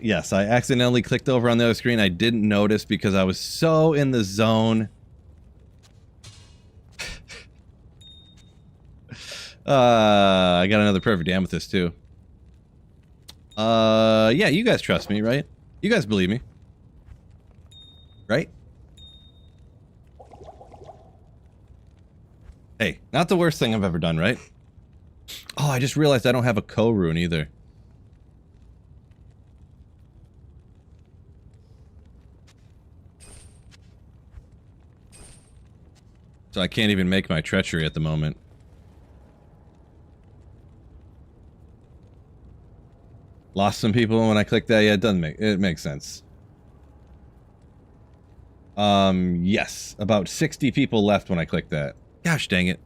Yes, I accidentally clicked over on the other screen. I didn't notice because I was so in the zone. I got another perfect amethyst too. Yeah, you guys trust me, right? You guys believe me. Right? Hey, not the worst thing I've ever done, right? Oh, I just realized I don't have a co-rune either. So I can't even make my treachery at the moment. Lost some people when I clicked that. Yeah, it makes sense. Yes. About 60 people left when I clicked that. Gosh dang it.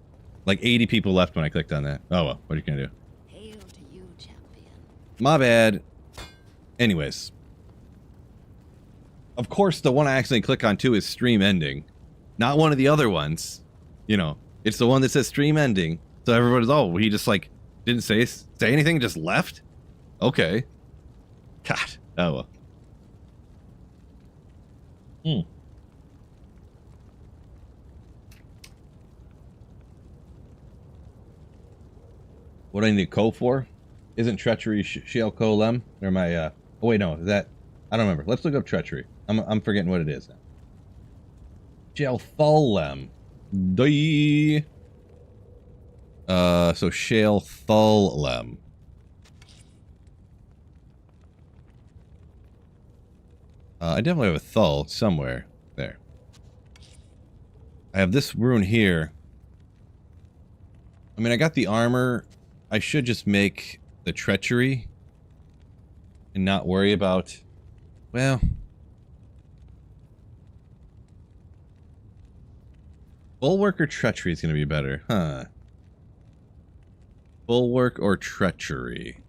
Like 80 people left when I clicked on that. Oh well, what are you gonna do? Hail to you, champion. My bad. Anyways. Of course, the one I accidentally click on too is stream ending. Not one of the other ones. You know, it's the one that says stream ending. So everybody's, oh, he just like didn't say anything, just left? Okay. God. Oh well. What do I need a co for? Isn't treachery Shale Co Lem? Or am I oh wait, no, is that, I don't remember. Let's look up treachery. I'm forgetting what it is now. Shale Thalem. Die. So Shale Thalem. I definitely have a Thul somewhere. There. I have this rune here. I mean, I got the armor. I should just make the treachery and not worry about, well, bulwark or treachery is going to be better, huh? Bulwark or treachery?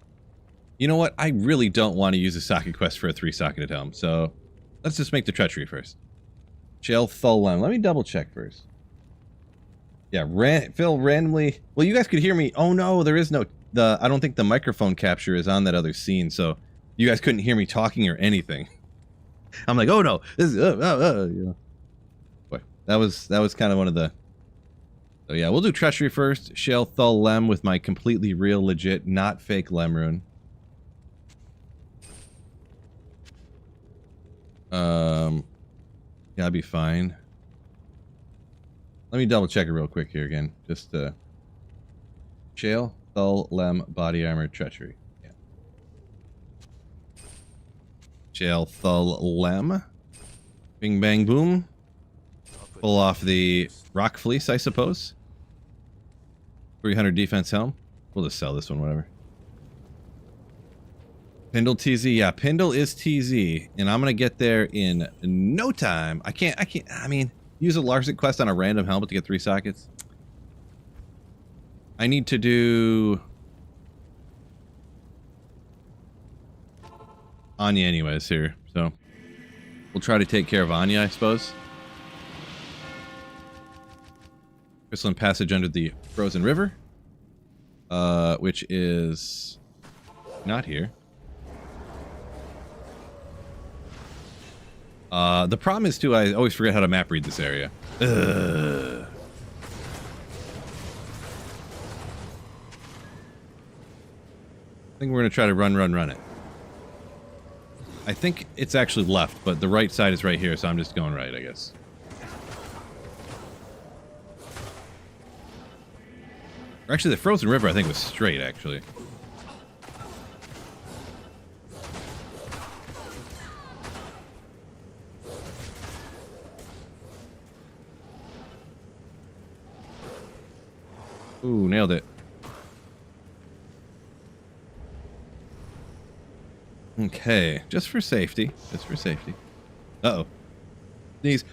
You know what? I really don't want to use a socket quest for a 3-socketed helm, so let's just make the treachery first. Shale Thalem. Let me double check first. Yeah, Phil randomly. Well, you guys could hear me. Oh no, there is no. I don't think the microphone capture is on that other scene, so you guys couldn't hear me talking or anything. I'm like, oh no, this is you know. Boy, that was kind of one of the. So yeah, we'll do treachery first. Shale Thul Lem with my completely real, legit, not fake Lem rune. Yeah, I'd be fine. Let me double check it real quick here again. Just Shale, Thul, Lem, body armor, treachery. Yeah. Shale, Thul, Lem. Bing bang boom. Pull off the rock fleece, I suppose. 300 defense helm. We'll just sell this one, whatever. Pindle TZ, yeah, Pindle is TZ, and I'm gonna get there in no time. I mean, use a Larsic quest on a random helmet to get 3 sockets. I need to do Anya anyways here, so we'll try to take care of Anya, I suppose. Crystalline Passage under the Frozen River, which is not here. The problem is, too, I always forget how to map read this area. Ugh. I think we're going to try to run it. I think it's actually left, but the right side is right here, so I'm just going right, I guess. Or actually, the Frozen River, I think, was straight, actually. Ooh, nailed it. Okay, just for safety. Just for safety. Uh-oh. Sneeze.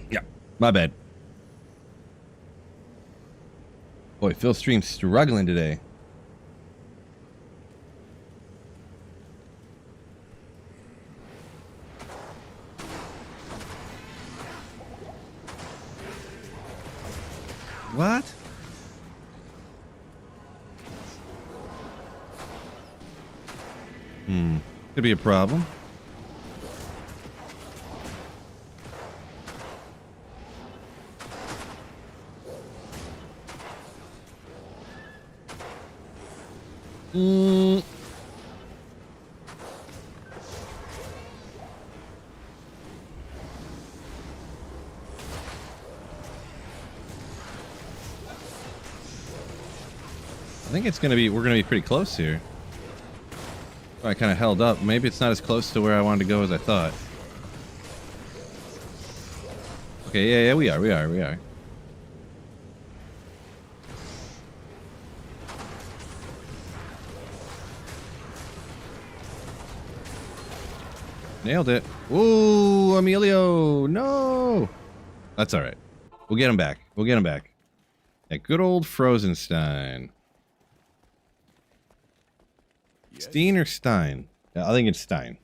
Yeah, my bad. Boy, Phil Stream's struggling today. What? Could be a problem. I think it's gonna be, we're gonna be pretty close here. I kind of held up. Maybe it's not as close to where I wanted to go as I thought. Okay, yeah, we are. Nailed it. Ooh, Emilio, no. That's all right. We'll get him back. That good old Frozenstein. Steen or Stein? I think it's Stein.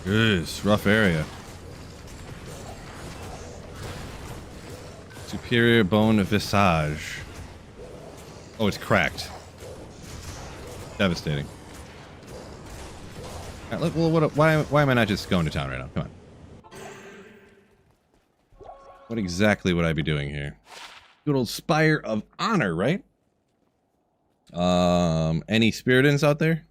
Jeez, rough area. Superior bone visage. Oh, it's cracked. Devastating. All right, look, well, why am I not just going to town right now? Come on. What exactly would I be doing here? Good old Spire of Honor, right? Any Spiritans out there?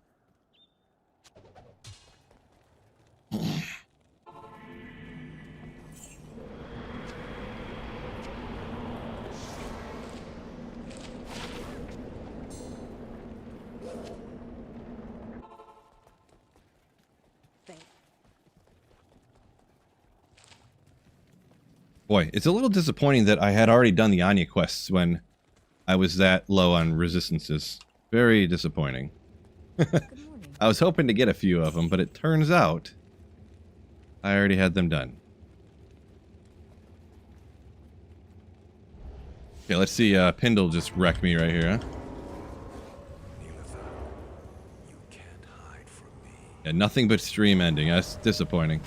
Boy, it's a little disappointing that I had already done the Anya quests when I was that low on resistances. Very disappointing. Good morning. I was hoping to get a few of them, but it turns out I already had them done. Okay, let's see. Pindle just wrecked me right here, huh? You can't hide from me. Yeah, nothing but stream ending. That's disappointing.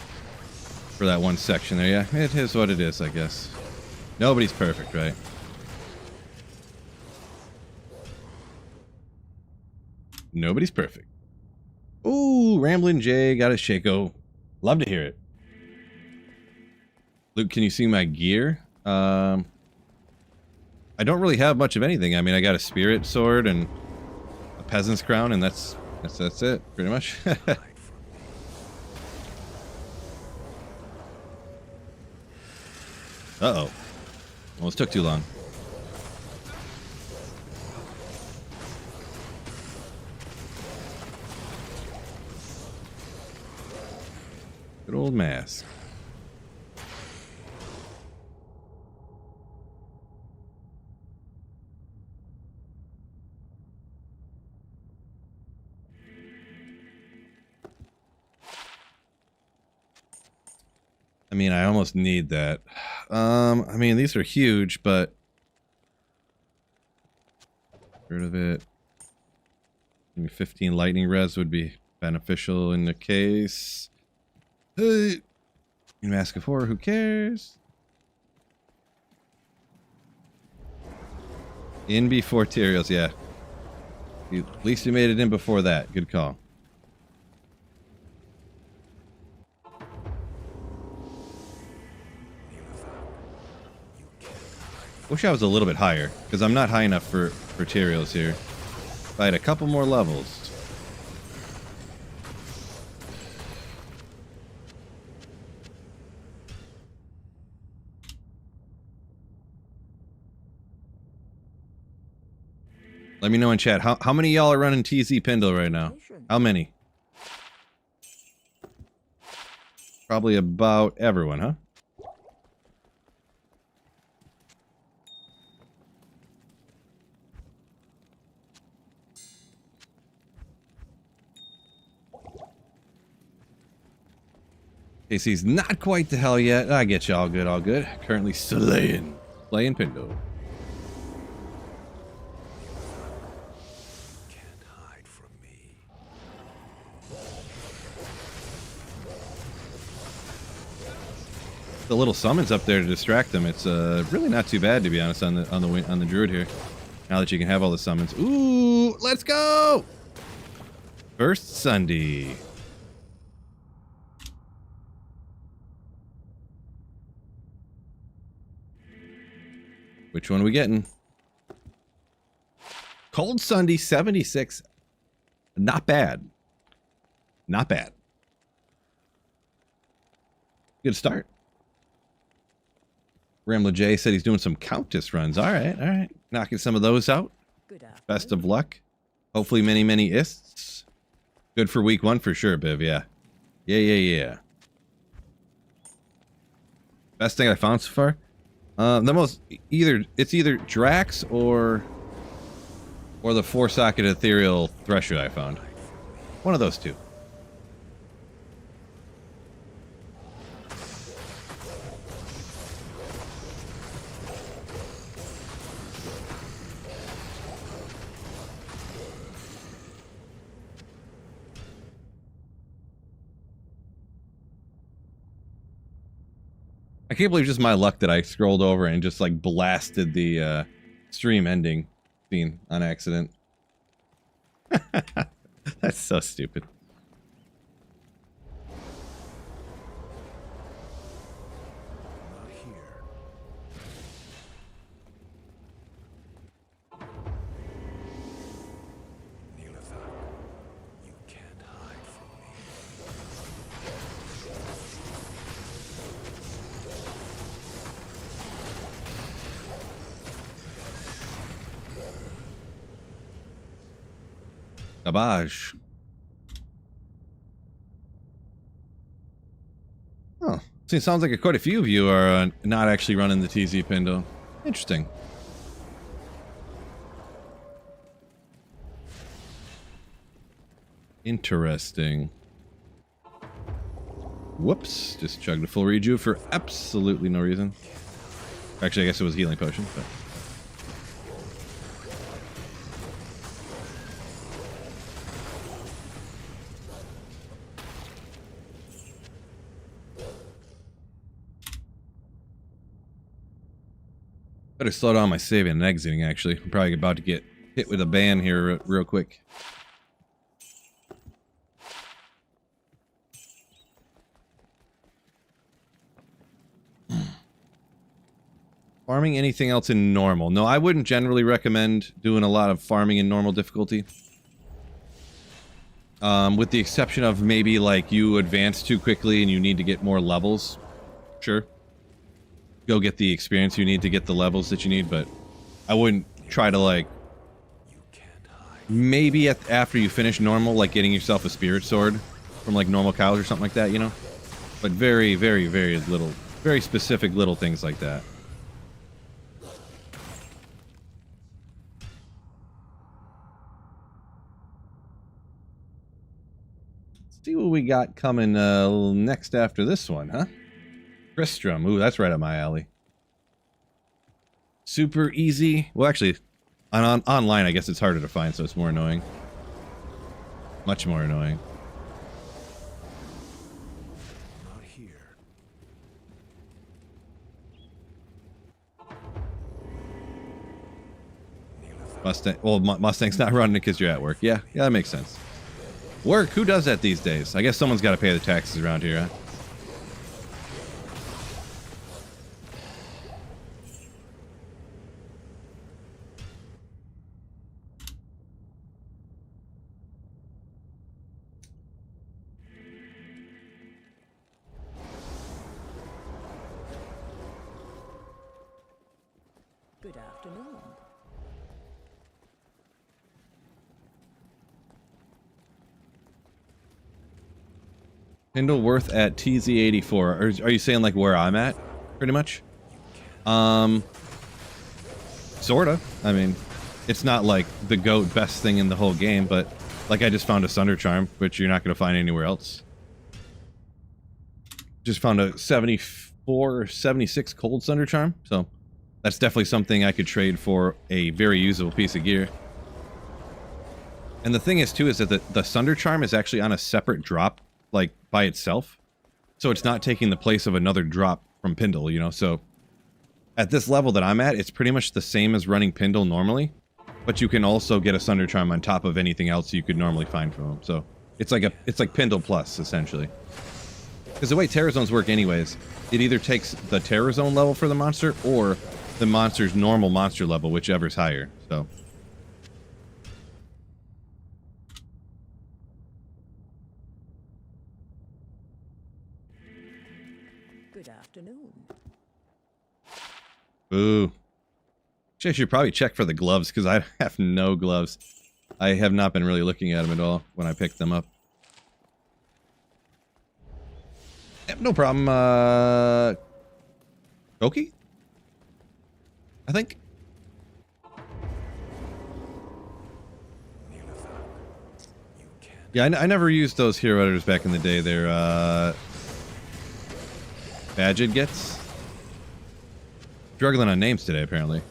For that one section there, yeah. It is what it is, I guess. Nobody's perfect, right? Nobody's perfect. Ooh, Ramblin' Jay got a Shaco. Love to hear it. Luke, can you see my gear? I don't really have much of anything. I mean, I got a spirit sword and a peasant's crown, and that's it, pretty much. Uh-oh. Almost took too long. Good old mask. I mean, I almost need that. I mean, these are huge, but rid of it. Maybe 15 lightning res would be beneficial in the case. Hey, Mask of Horror, who cares? In before Tyraels, yeah. At least you made it in before that. Good call. Wish I was a little bit higher, because I'm not high enough for Tyraels here. If I had a couple more levels. Let me know in chat, how many of y'all are running TZ Pindle right now? How many? Probably about everyone, huh? Casey's not quite to hell yet. I get you, all good, all good. Currently Slayin. Slayin Pindle. Can't hide from me. The little summons up there to distract them. It's really not too bad, to be honest, on the druid here. Now that you can have all the summons. Ooh, let's go! First Sunday. Which one are we getting? Cold Sunday 76. Not bad. Not bad. Good start. Ramla J said he's doing some Countess runs. All right, all right. Knocking some of those out. Good afternoon. Best of luck. Hopefully many, many ists. Good for week one for sure, Biv. Yeah. Yeah. Best thing I found so far? The most it's either Drax or the 4-socket ethereal thresher I found. One of those two. I can't believe just my luck that I scrolled over and just like blasted the stream ending scene on accident. That's so stupid. Not here. Neelathak, you can't hide from me. Garbage. Oh, See, it sounds like quite a few of you are not actually running the TZ Pindle. Interesting. Interesting. Whoops. Just chugged a full reju for absolutely no reason. Actually, I guess it was a healing potion, but... Better slow down my saving and exiting, actually. I'm probably about to get hit with a ban here real quick. Farming anything else in normal? No, I wouldn't generally recommend doing a lot of farming in normal difficulty. With the exception of maybe like you advance too quickly and you need to get more levels. Sure. Go get the experience you need to get the levels that you need, but I wouldn't try to like... Maybe after you finish normal, like getting yourself a spirit sword from like normal cows or something like that, you know? But very, very, very little, very specific little things like that. See what we got coming next after this one, huh? Tristram. Ooh, that's right up my alley. Super easy. Well, actually, online, I guess it's harder to find, so it's more annoying. Much more annoying. Not here. Mustang. Well, Mustang's not running it because you're at work. Yeah, that makes sense. Work? Who does that these days? I guess someone's got to pay the taxes around here, huh? Good afternoon. Hindleworth at TZ84. Are you saying like where I'm at? Pretty much? Sorta. I mean, it's not like the GOAT best thing in the whole game, but like I just found a Sunder Charm, which you're not going to find anywhere else. Just found a 74 or 76 Cold Sunder Charm, so that's definitely something I could trade for a very usable piece of gear. And the thing is too is that the Sunder Charm is actually on a separate drop, like by itself, so it's not taking the place of another drop from Pindle, you know. So at this level that I'm at, it's pretty much the same as running Pindle normally, but you can also get a Sunder Charm on top of anything else you could normally find from him. So it's like Pindle plus essentially, because the way Terror Zones work anyways, it either takes the Terror Zone level for the monster or the monster's normal monster level, whichever's higher. So Good afternoon. ooh. Actually, I should probably check for the gloves, because I have no gloves. I have not been really looking at them at all when I picked them up. Yep, no problem. Koki? I think. Yeah, I never used those hero editors back in the day. They're, Badged gets. Struggling on names today, apparently.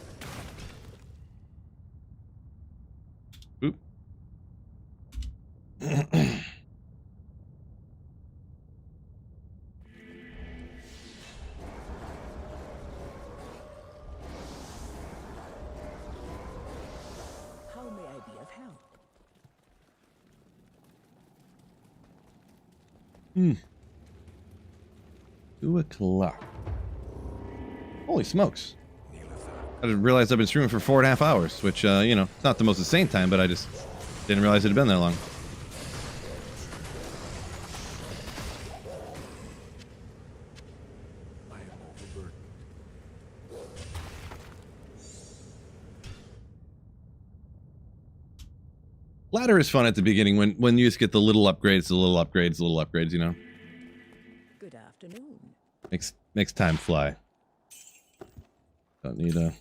Oop. How may I be of help? 2 o'clock. Holy smokes. I didn't realize I've been streaming for 4.5 hours, which, you know, it's not the most insane time, but I just didn't realize it had been that long. I am overburdened. Ladder is fun at the beginning when you just get the little upgrades, you know. Good afternoon. Makes time fly. Don't need a...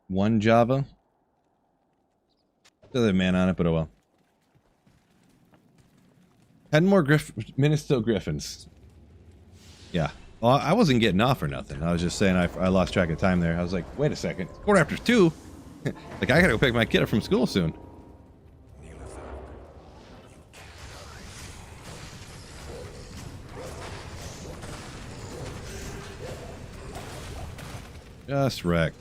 One Java. Still have man on it, but oh well. Had more Minnesota Griffins. Yeah. Well, I wasn't getting off or nothing. I was just saying I lost track of time there. I was like, wait a second. It's 2:15. Like, I gotta go pick my kid up from school soon. Just wrecked.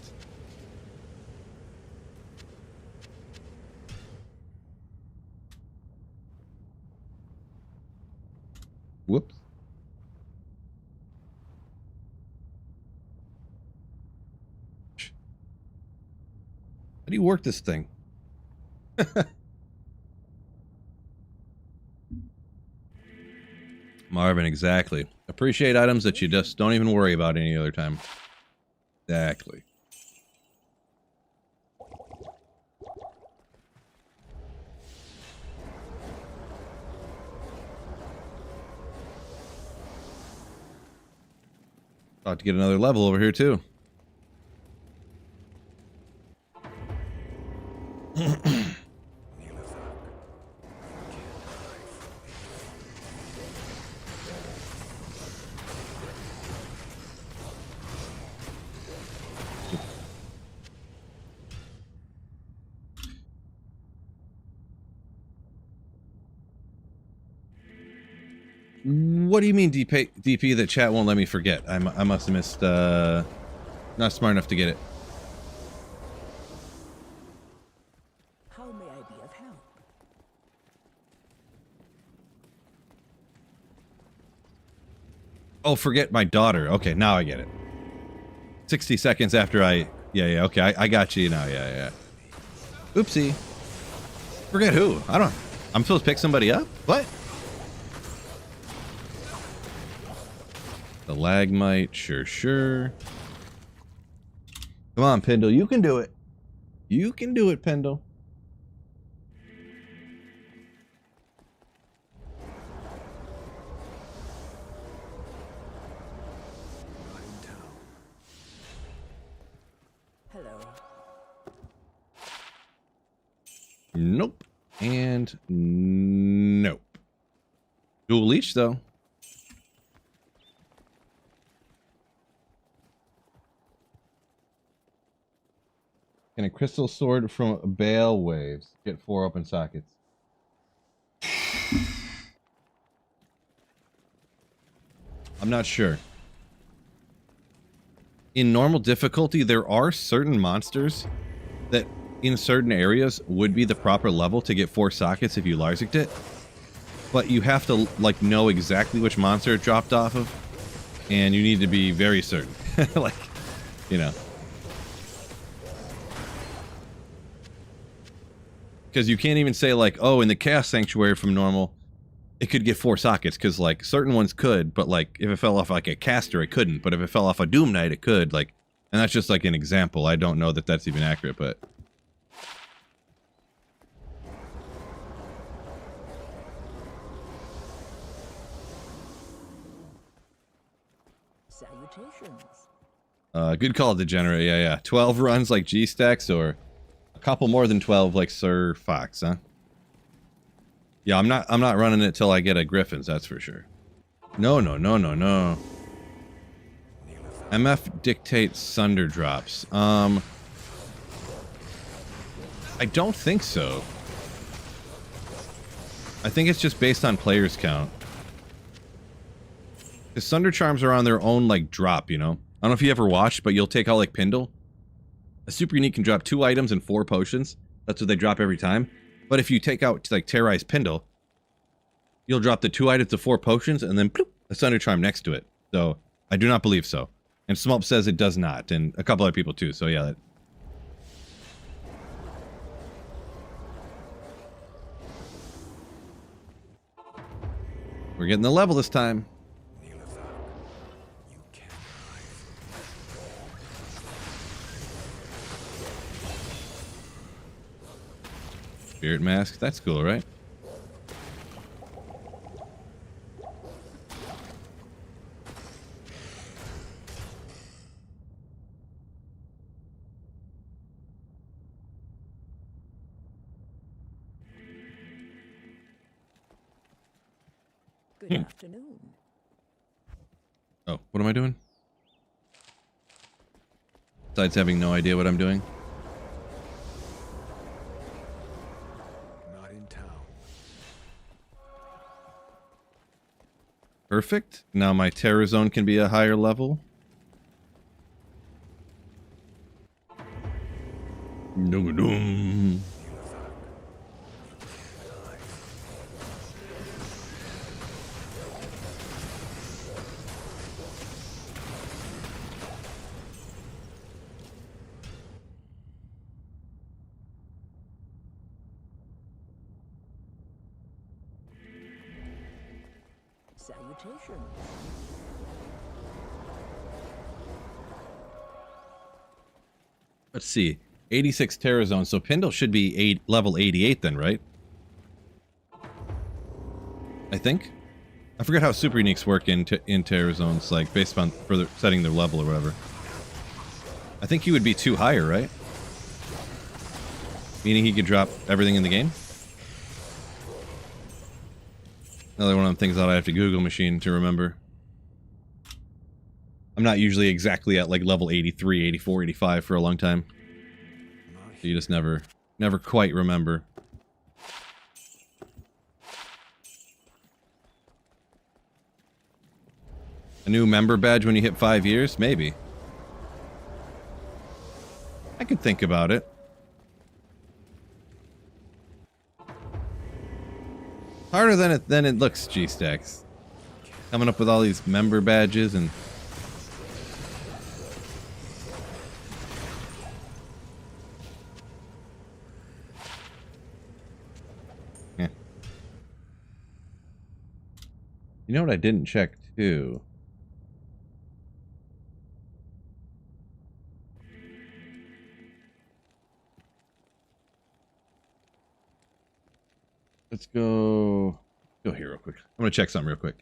Whoops. How do you work this thing? Marvin, exactly. Appreciate items that you just don't even worry about any other time. Exactly. About to get another level over here too. What do you mean, DP, that chat won't let me forget? I must have missed, not smart enough to get it. How may I be of help? Oh, forget my daughter. Okay, now I get it. 60 seconds after yeah, okay, I got you now, yeah. Oopsie. Forget who? I'm supposed to pick somebody up? What? The Lagmite, sure. Come on, Pendle, you can do it. You can do it, Pendle. Hello. Nope. And nope. Dual leech, though. And a crystal sword from Bale Waves. Get 4 open sockets. I'm not sure. In normal difficulty, there are certain monsters that in certain areas would be the proper level to get 4 sockets if you Larsicked it. But you have to, like, know exactly which monster it dropped off of. And you need to be very certain. Like, you know. Because you can't even say, like, oh, in the Chaos Sanctuary from normal, it could get 4 sockets. Because, like, certain ones could, but, like, if it fell off, like, a caster, it couldn't. But if it fell off a Doom Knight, it could. Like, and that's just, like, an example. I don't know that that's even accurate, but... Salutations. Good call, Degenerate. Yeah. 12 runs like G-Stacks, or... a couple more than 12 like Sir Fox, huh? Yeah, I'm not running it till I get a Griffins, that's for sure. No. MF dictates Sunder drops. I don't think so. I think it's just based on players count. The Sunder Charms are on their own, like, drop, you know? I don't know if you ever watched, but you'll take out, like, Pindle. A super unique can drop 2 items and 4 potions. That's what they drop every time. But if you take out, like, Terrorize Pindle, you'll drop the 2 items to 4 potions, and then bloop, a Sunder Charm next to it. So, I do not believe so. And Smulp says it does not, and a couple other people too, so yeah. We're getting the level this time. Spirit Mask, that's cool, right? Good afternoon. Oh, what am I doing? Besides having no idea what I'm doing. Not in town. Perfect. Now my terror zone can be a higher level. Dum-a-dum. Salutations. Let's see. 86 terror zone. So Pindle should be level 88 then, right? I think. I forget how super uniques work in terror zones, like based on further setting their level or whatever. I think he would be 2 higher, right? Meaning he could drop everything in the game? Another one of the things that I have to Google machine to remember. I'm not usually exactly at like level 83, 84, 85 for a long time. So you just never quite remember. A new member badge when you hit 5 years? Maybe. I could think about it. Harder than it looks, G-Stacks. Coming up with all these member badges and... Yeah. You know what I didn't check, too? Let's go here real quick. I'm gonna check something real quick.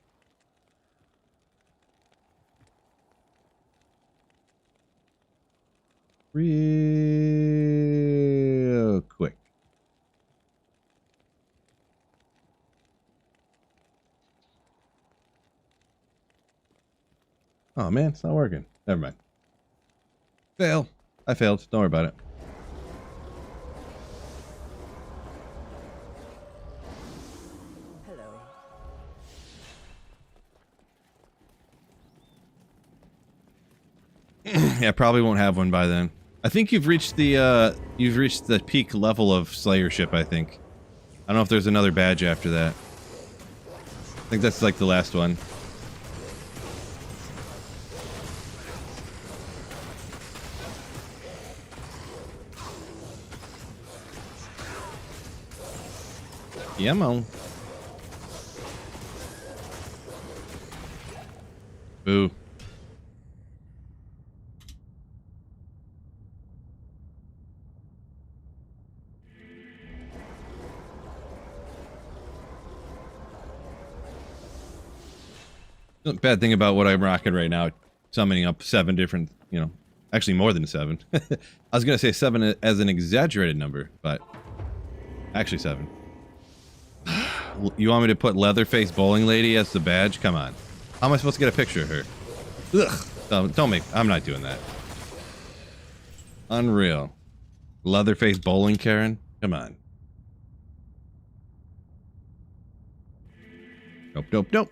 Real quick. Oh man, it's not working. Never mind. Fail. I failed. Don't worry about it. Yeah, probably won't have one by then. I think you've reached the peak level of Slayership, I think. I don't know if there's another badge after that. I think that's like the last one. Yeah, man. Boo. Bad thing about what I'm rocking right now, summoning up 7 different, you know, actually more than 7. I was going to say 7 as an exaggerated number, but actually 7. You want me to put Leatherface Bowling Lady as the badge? Come on. How am I supposed to get a picture of her? Ugh. Don't make, I'm not doing that. Unreal. Leatherface Bowling Karen? Come on. Nope, nope, nope.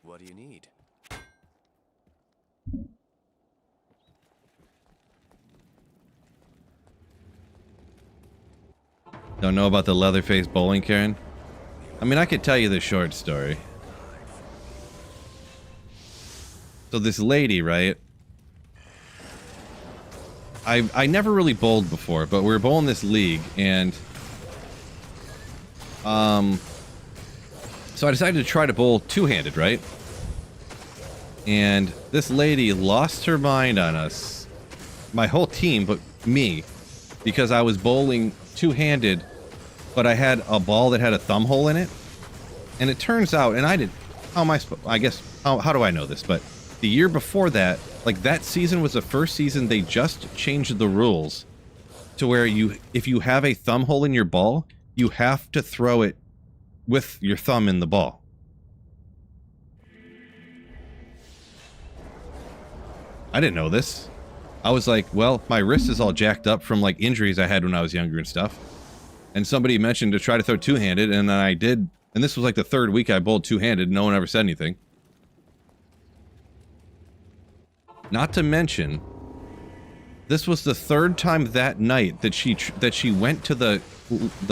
What do you need? Don't know about the Leatherface Bowling Karen? I mean, I could tell you the short story. So this lady, right? I never really bowled before, but we were bowling this league, and so I decided to try to bowl two-handed, right? And this lady lost her mind on us, my whole team, but me, because I was bowling two-handed, but I had a ball that had a thumb hole in it. And it turns out, and I did, how am I supposed, I guess, how do I know this? But the year before that, like that season was the first season they just changed the rules to where if you have a thumb hole in your ball, you have to throw it with your thumb in the ball. I didn't know this. I was like, well, my wrist is all jacked up from like injuries I had when I was younger and stuff. And somebody mentioned to try to throw two-handed, and I did. And this was like the third week I bowled two-handed. No one ever said anything. Not to mention, this was the third time that night that she went to the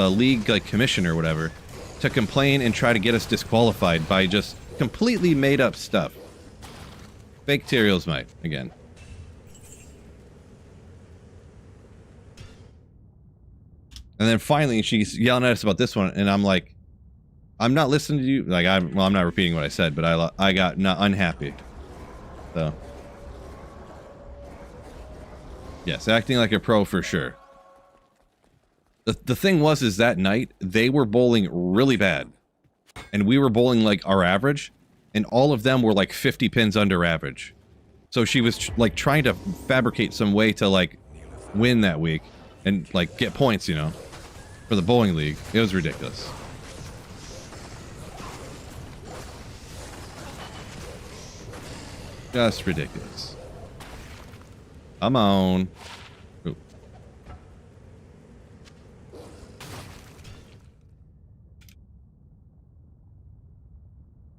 league like commissioner or whatever to complain and try to get us disqualified by just completely made up stuff. Fake materials might again. And then finally she's yelling at us about this one, and I'm like, I'm not listening to you. Like I'm not repeating what I said, but I got not unhappy. So yes, acting like a pro for sure. The thing was is that night they were bowling really bad, and we were bowling like our average, and all of them were like 50 pins under average. So she was like trying to fabricate some way to like win that week and like get points, you know, for the bowling league. It was ridiculous. Just ridiculous. Come on. Ooh.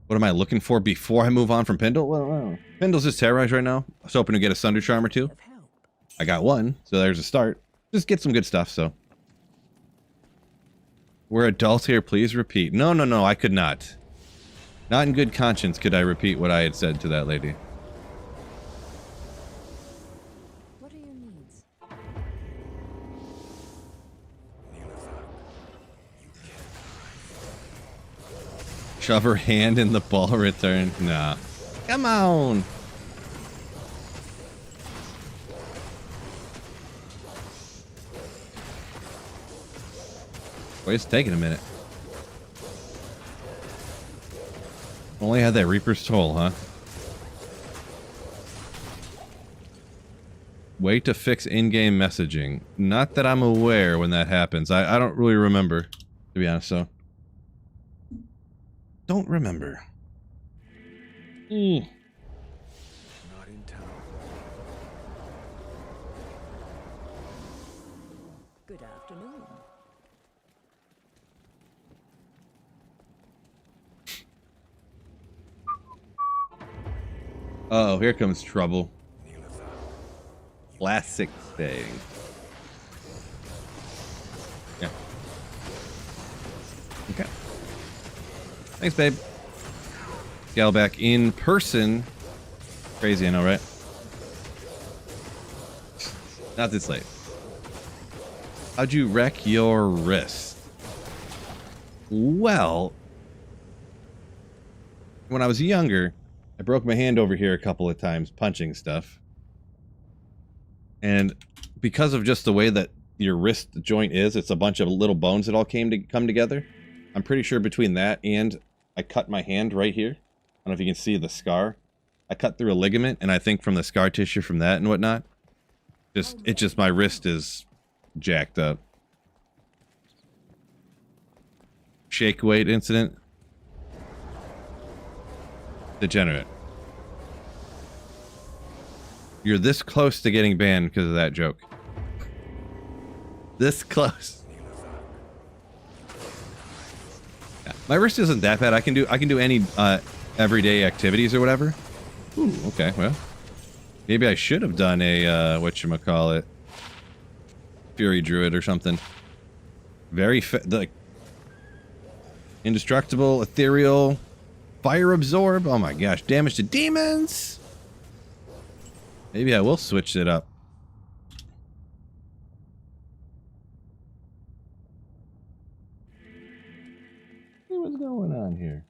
What am I looking for before I move on from Pendle? Well, Pendle's just terrorized right now. I was hoping to get a Sunder Charm or two. I got one, so there's a start. Just get some good stuff, so. We're adults here, please repeat. No, no, no, I could not. Not in good conscience could I repeat what I had said to that lady. What are your needs? Shove her hand in the ball return. Nah. Come on. Boy, it's taking a minute. Only had that Reaper's Toll, huh? Way to fix in-game messaging. Not that I'm aware when that happens. I don't really remember, to be honest, so. Don't remember. Not in town. Good afternoon. Uh oh, here comes trouble. Classic thing. Yeah. Okay. Thanks, babe. Gal back in person. Crazy, I know, right? Not this late. How'd you wreck your wrist? Well, when I was younger, I broke my hand over here a couple of times punching stuff. And because of just the way that your wrist joint is, it's a bunch of little bones that all come together. I'm pretty sure between that and I cut my hand right here. I don't know if you can see the scar. I cut through a ligament, and I think from the scar tissue from that and whatnot, my wrist is jacked up. Shake weight incident. Degenerate. You're this close to getting banned because of that joke. This close. Yeah, my wrist isn't that bad. I can do any everyday activities or whatever. Ooh, okay, well. Maybe I should have done a whatchamacallit, Fury Druid or something. Very like indestructible, ethereal, fire absorb. Oh my gosh, damage to demons. Maybe I will switch it up. What's going on here?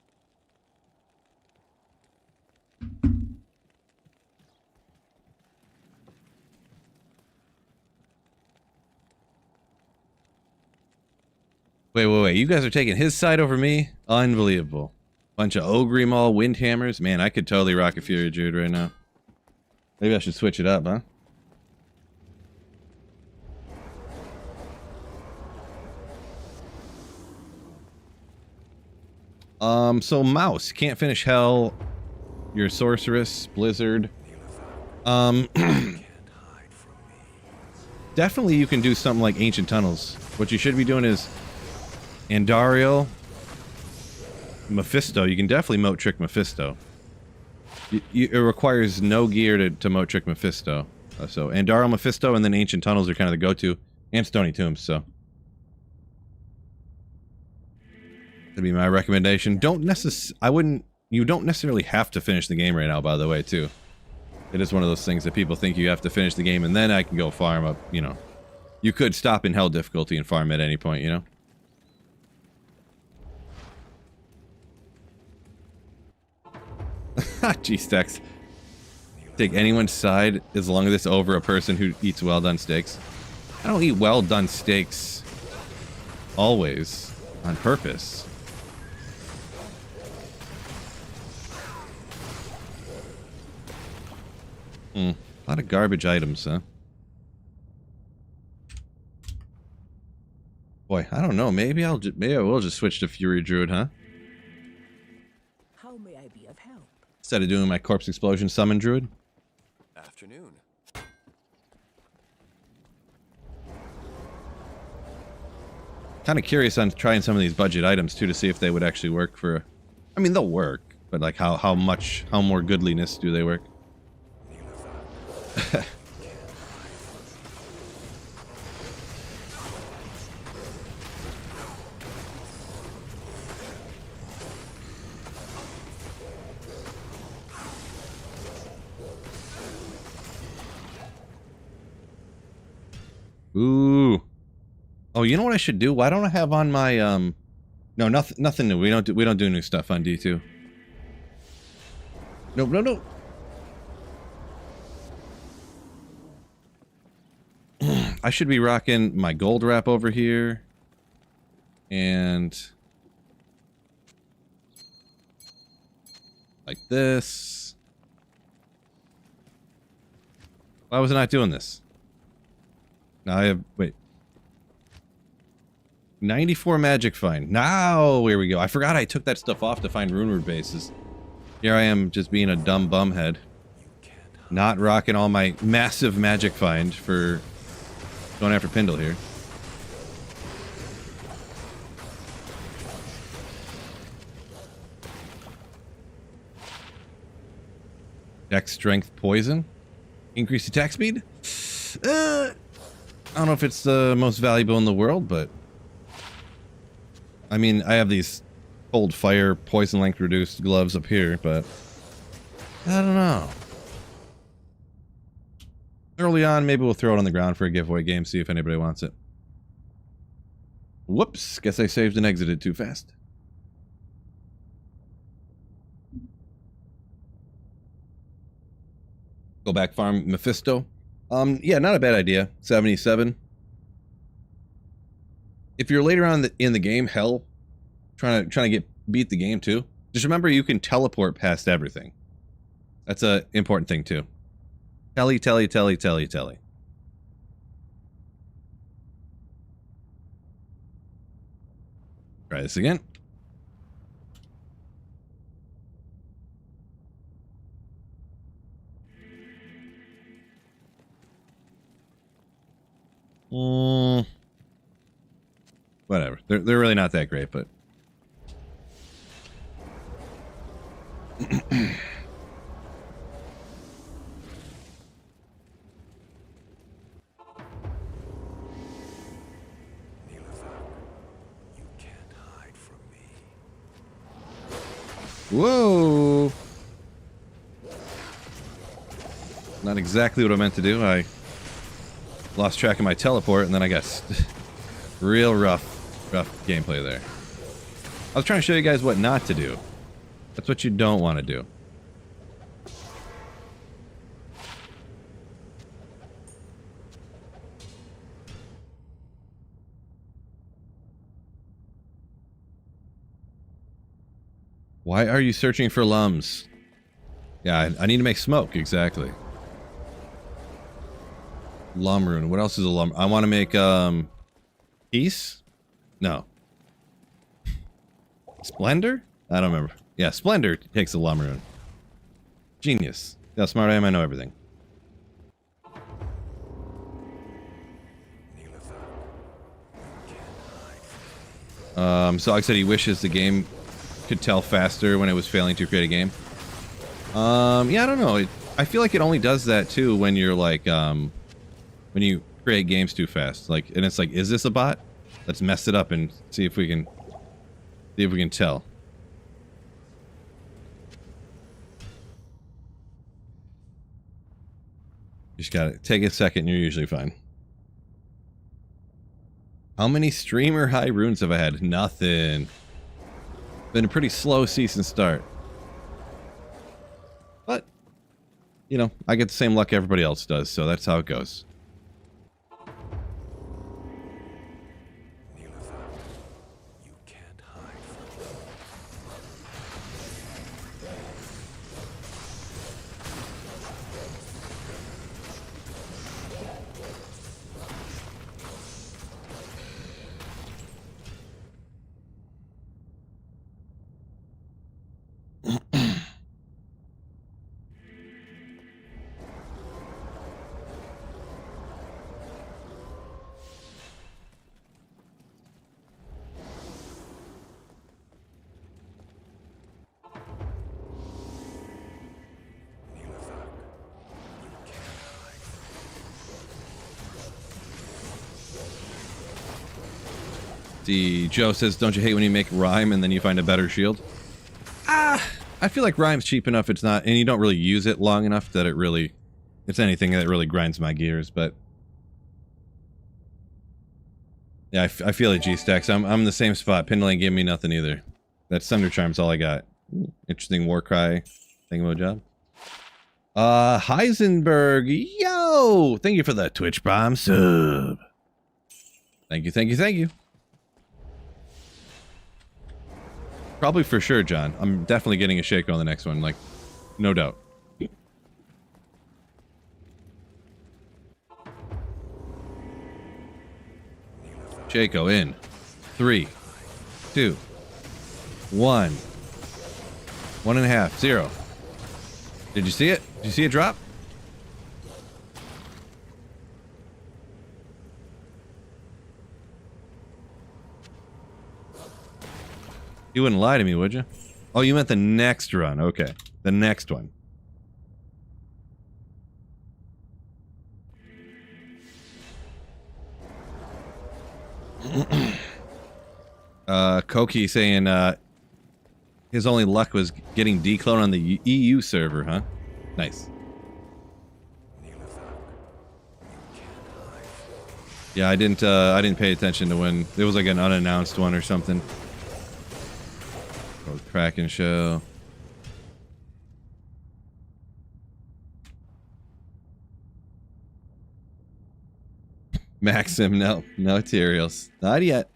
Wait. You guys are taking his side over me? Unbelievable. Bunch of Ogre Maul Windhammers. Man, I could totally rock a Fury Druid right now. Maybe I should switch it up, huh? So Mouse can't finish Hell. You're Sorceress, Blizzard. Definitely you can do something like Ancient Tunnels. What you should be doing is Andariel, Mephisto. You can definitely moat trick Mephisto. It requires no gear to moat trick Mephisto. So Andariel, Mephisto, and then Ancient Tunnels are kind of the go-to. And Stony Tombs, so. That'd be my recommendation. You don't necessarily have to finish the game right now, by the way, too. It is one of those things that people think you have to finish the game and then I can go farm up, you know. You could stop in Hell difficulty and farm at any point, you know. G-Stacks. Take anyone's side as long as it's over a person who eats well-done steaks. I don't eat well-done steaks always on purpose. A lot of garbage items, huh? Boy, I don't know. Maybe I will just switch to Fury Druid, huh? How may I be of help? Instead of doing my Corpse Explosion Summon Druid. Afternoon. Kind of curious on trying some of these budget items too to see if they would actually work for. I mean, they'll work, but like how more goodliness do they work? Ooh. Oh, you know what I should do? Why don't I have on my no, nothing new. We don't do new stuff on D2. No. I should be rocking my gold wrap over here. And like this. Why was I not doing this? Now I have, wait. 94 magic find. Now, here we go. I forgot I took that stuff off to find Runeward bases. Here I am just being a dumb bumhead. Not rocking all my massive magic find for going after Pindle here. Dex strength poison. Increased attack speed? I don't know if it's the most valuable in the world, but I mean, I have these cold fire, poison length reduced gloves up here, but I don't know. Early on, maybe we'll throw it on the ground for a giveaway game, see if anybody wants it. Whoops, guess I saved and exited too fast. Go back farm Mephisto. Yeah, not a bad idea. 77. If you're later on in the game, hell, trying to beat the game too, just remember you can teleport past everything. That's a important thing too. Telly. Try this again. Whatever. They're really not that great, but whoa! Not exactly what I meant to do. I lost track of my teleport, and then I got real rough gameplay there. I was trying to show you guys what not to do. That's what you don't want to do. Why are you searching for lums? Yeah, I need to make smoke, exactly. Lum rune. What else is a lum? I want to make, peace? No. Splendor? I don't remember. Yeah, Splendor takes the Lumber Rune. Genius. How smart I am, I know everything. So like I said, he wishes the game could tell faster when it was failing to create a game. Yeah, I don't know. I feel like it only does that too when you're like, when you create games too fast. Like, and it's like, is this a bot? Let's mess it up and see if we can tell. You just gotta take a second. You're usually fine. How many streamer high runes have I had? Nothing. Been a pretty slow season start. But, you know, I get the same luck everybody else does, so that's how it goes. You can't hide from me. See, Joe says, don't you hate when you make rhyme and then you find a better shield? I feel like rhyme's cheap enough it's not, and you don't really use it long enough that it's anything that really grinds my gears, but... Yeah, I feel like G-Stacks. I'm in the same spot. Pendle ain't giving me nothing either. That Thunder Charm's all I got. Interesting war cry. Thingamo-job. Heisenberg, yo! Thank you for the Twitch Prime sub. Thank you, thank you, thank you. Probably for sure, John. I'm definitely getting a Shaco on the next one, like, no doubt. Shaco in 3, 2, 1, 1.5, 0. Did you see it? Did you see it drop? You wouldn't lie to me, would you? Oh, you meant the next run. Okay. The next one. Koki saying his only luck was getting decloned on the EU server, huh? Nice. Yeah, I didn't pay attention to when it was like an unannounced one or something. Oh, Kraken show. Maxim, no materials. Not yet.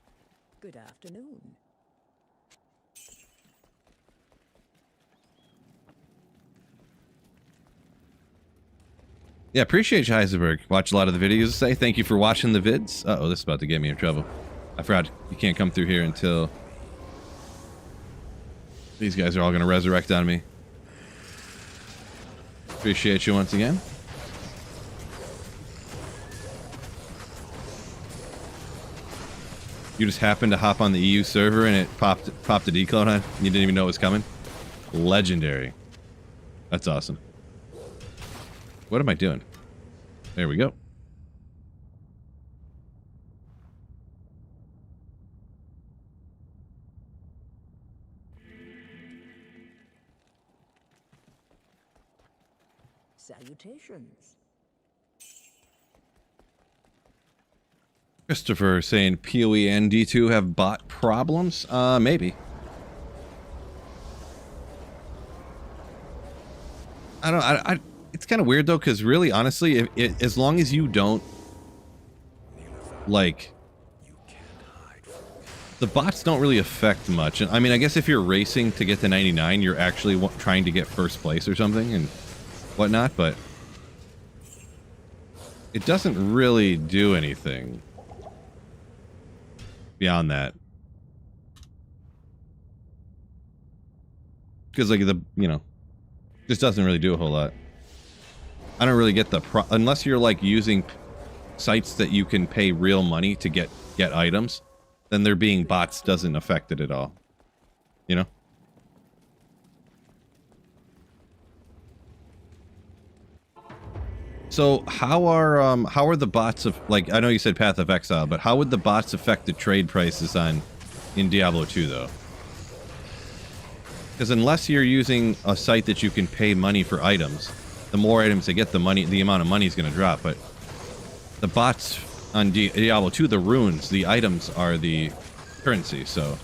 Good afternoon. Yeah, appreciate you, Heisenberg. Watch a lot of the videos. Say thank you for watching the vids. Uh-oh, this is about to get me in trouble. I forgot you can't come through here until these guys are all going to resurrect on me. Appreciate you once again. You just happened to hop on the EU server and it popped a declone on. You didn't even know it was coming. Legendary. That's awesome. What am I doing? There we go. Salutations. Christopher saying PoE and D2 have bot problems? Maybe. I don't. It's kind of weird though, because really, honestly, as long as you don't like, the bots don't really affect much. And I mean, I guess if you're racing to get to 99, you're actually trying to get first place or something and whatnot, but it doesn't really do anything beyond that. Because like just doesn't really do a whole lot. I don't really get the unless you're like using sites that you can pay real money to get items, then there being bots doesn't affect it at all. You know? So how are the bots of, like, I know you said Path of Exile, but how would the bots affect the trade prices in Diablo 2 though? Because unless you're using a site that you can pay money for items, the more items they get, the amount of money is going to drop. But the bots on Diablo 2, the runes, the items are the currency. So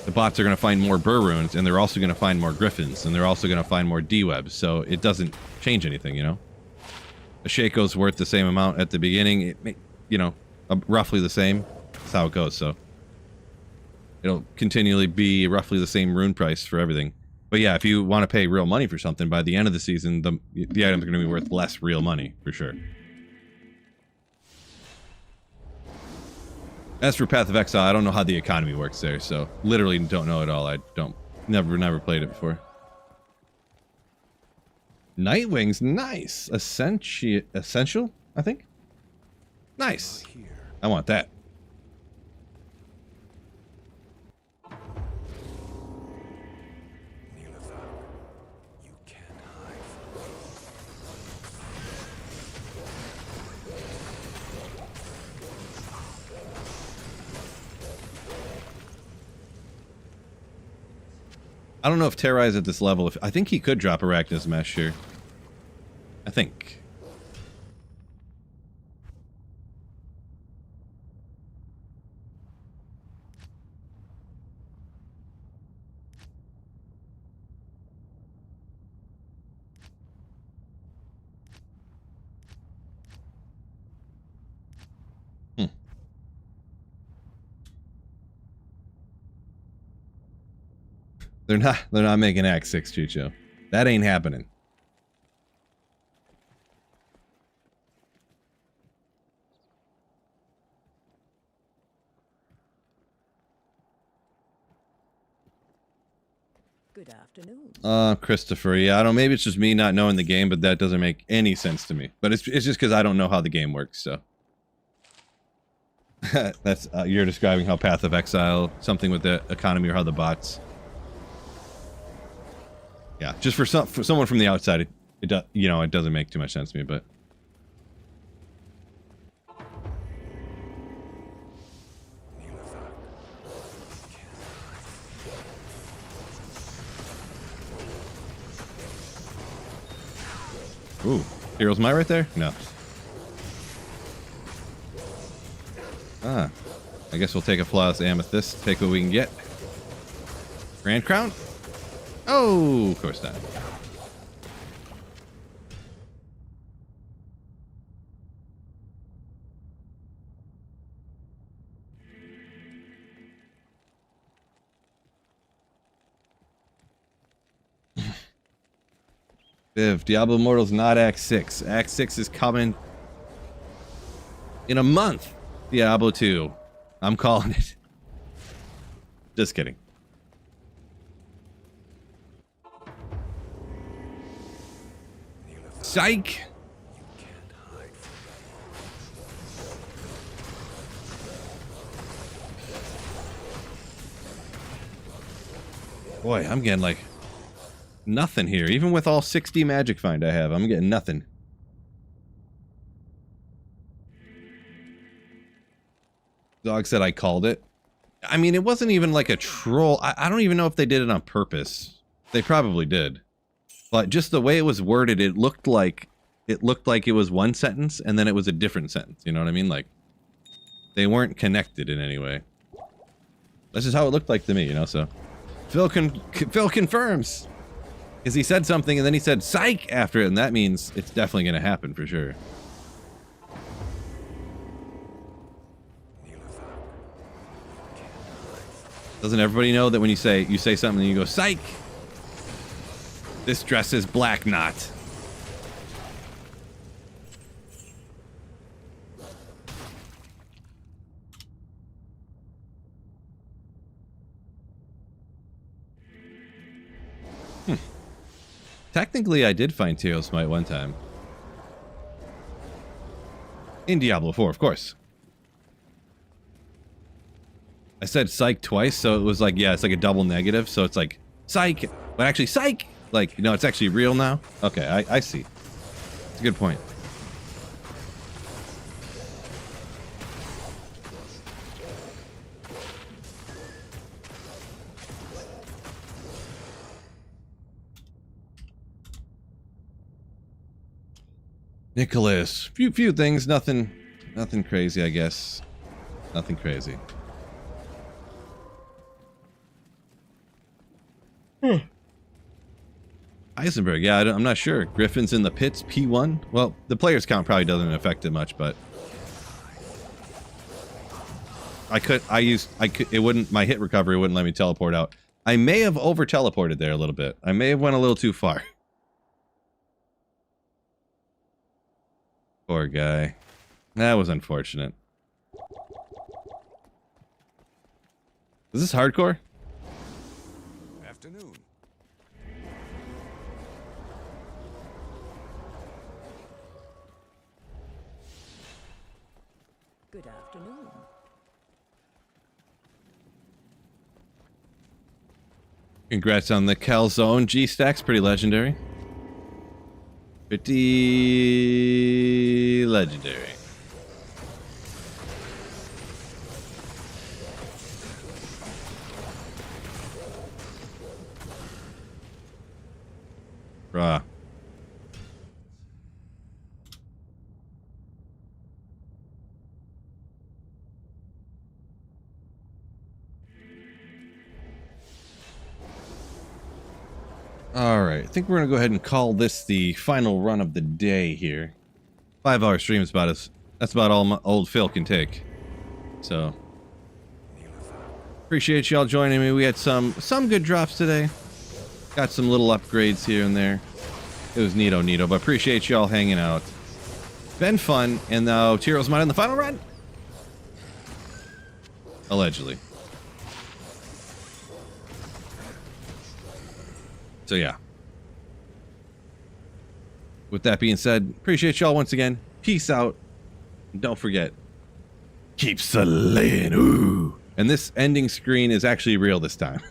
the bots are going to find more Burr runes, and they're also going to find more Griffins, and they're also going to find more D-webs. So it doesn't change anything, you know? A Shaco's worth the same amount at the beginning. It may, roughly the same. That's how it goes, so. It'll continually be roughly the same rune price for everything. But yeah, if you want to pay real money for something, by the end of the season, the items are going to be worth less real money, for sure. As for Path of Exile, I don't know how the economy works there, so literally don't know at all. I never played it before. Nightwing's nice. Essential, I think. Nice. I want that. I don't know if Terrai's at this level. I think he could drop Arachna's Mesh here. I think. They're not making Act 6, Chicho. That ain't happening. Good afternoon. Christopher, yeah, I don't know, maybe it's just me not knowing the game, but that doesn't make any sense to me. But it's just because I don't know how the game works, so. That's, you're describing how Path of Exile, something with the economy or how the bots. Yeah, just for someone from the outside, it doesn't make too much sense to me, but. Ooh, Hero's Might right there? No. Ah, I guess we'll take a flawless amethyst, take what we can get. Grand Crown? Oh, of course not. Viv, Diablo Immortal's not Act 6. Act 6 is coming in a month. Diablo 2. I'm calling it. Just kidding. Psych! Boy, I'm getting like nothing here. Even with all 60 Magic Find I have, I'm getting nothing. Dog said I called it. I mean, it wasn't even like a troll. I don't even know if they did it on purpose. They probably did. But just the way it was worded, it looked like it was one sentence and then it was a different sentence. You know what I mean? Like, they weren't connected in any way. That's just how it looked like to me, you know, so. Phil confirms. Because he said something and then he said psych after it, and that means it's definitely going to happen for sure. Doesn't everybody know that when you say something and you go psych? This dress is black knot. Technically, I did find Teal Smite one time. In Diablo 4, of course. I said psych twice, so it was like, yeah, it's like a double negative, so it's like, psych, but actually psych! Like, you know, it's actually real now? Okay, I see. It's a good point. Nicholas, few things, nothing crazy, I guess. Nothing crazy. Eisenberg, yeah, I'm not sure. Griffin's in the pits, P1. Well, the players count probably doesn't affect it much, but it wouldn't, my hit recovery wouldn't let me teleport out. I may have over teleported there a little bit. I may have went a little too far. Poor guy. That was unfortunate. Is this hardcore? Afternoon. Good afternoon. Congrats on the calzone. G-Stack's pretty legendary. Pretty legendary. Bruh. Alright, I think we're going to go ahead and call this the final run of the day here. 5-hour stream is that's about all my old Phil can take. So, appreciate y'all joining me. We had some good drops today. Got some little upgrades here and there. It was neato, but appreciate y'all hanging out. Been fun, and now Tyro's mine in the final run? Allegedly. So yeah. With that being said, appreciate y'all once again. Peace out. And don't forget, keep Slayin. Ooh. And this ending screen is actually real this time.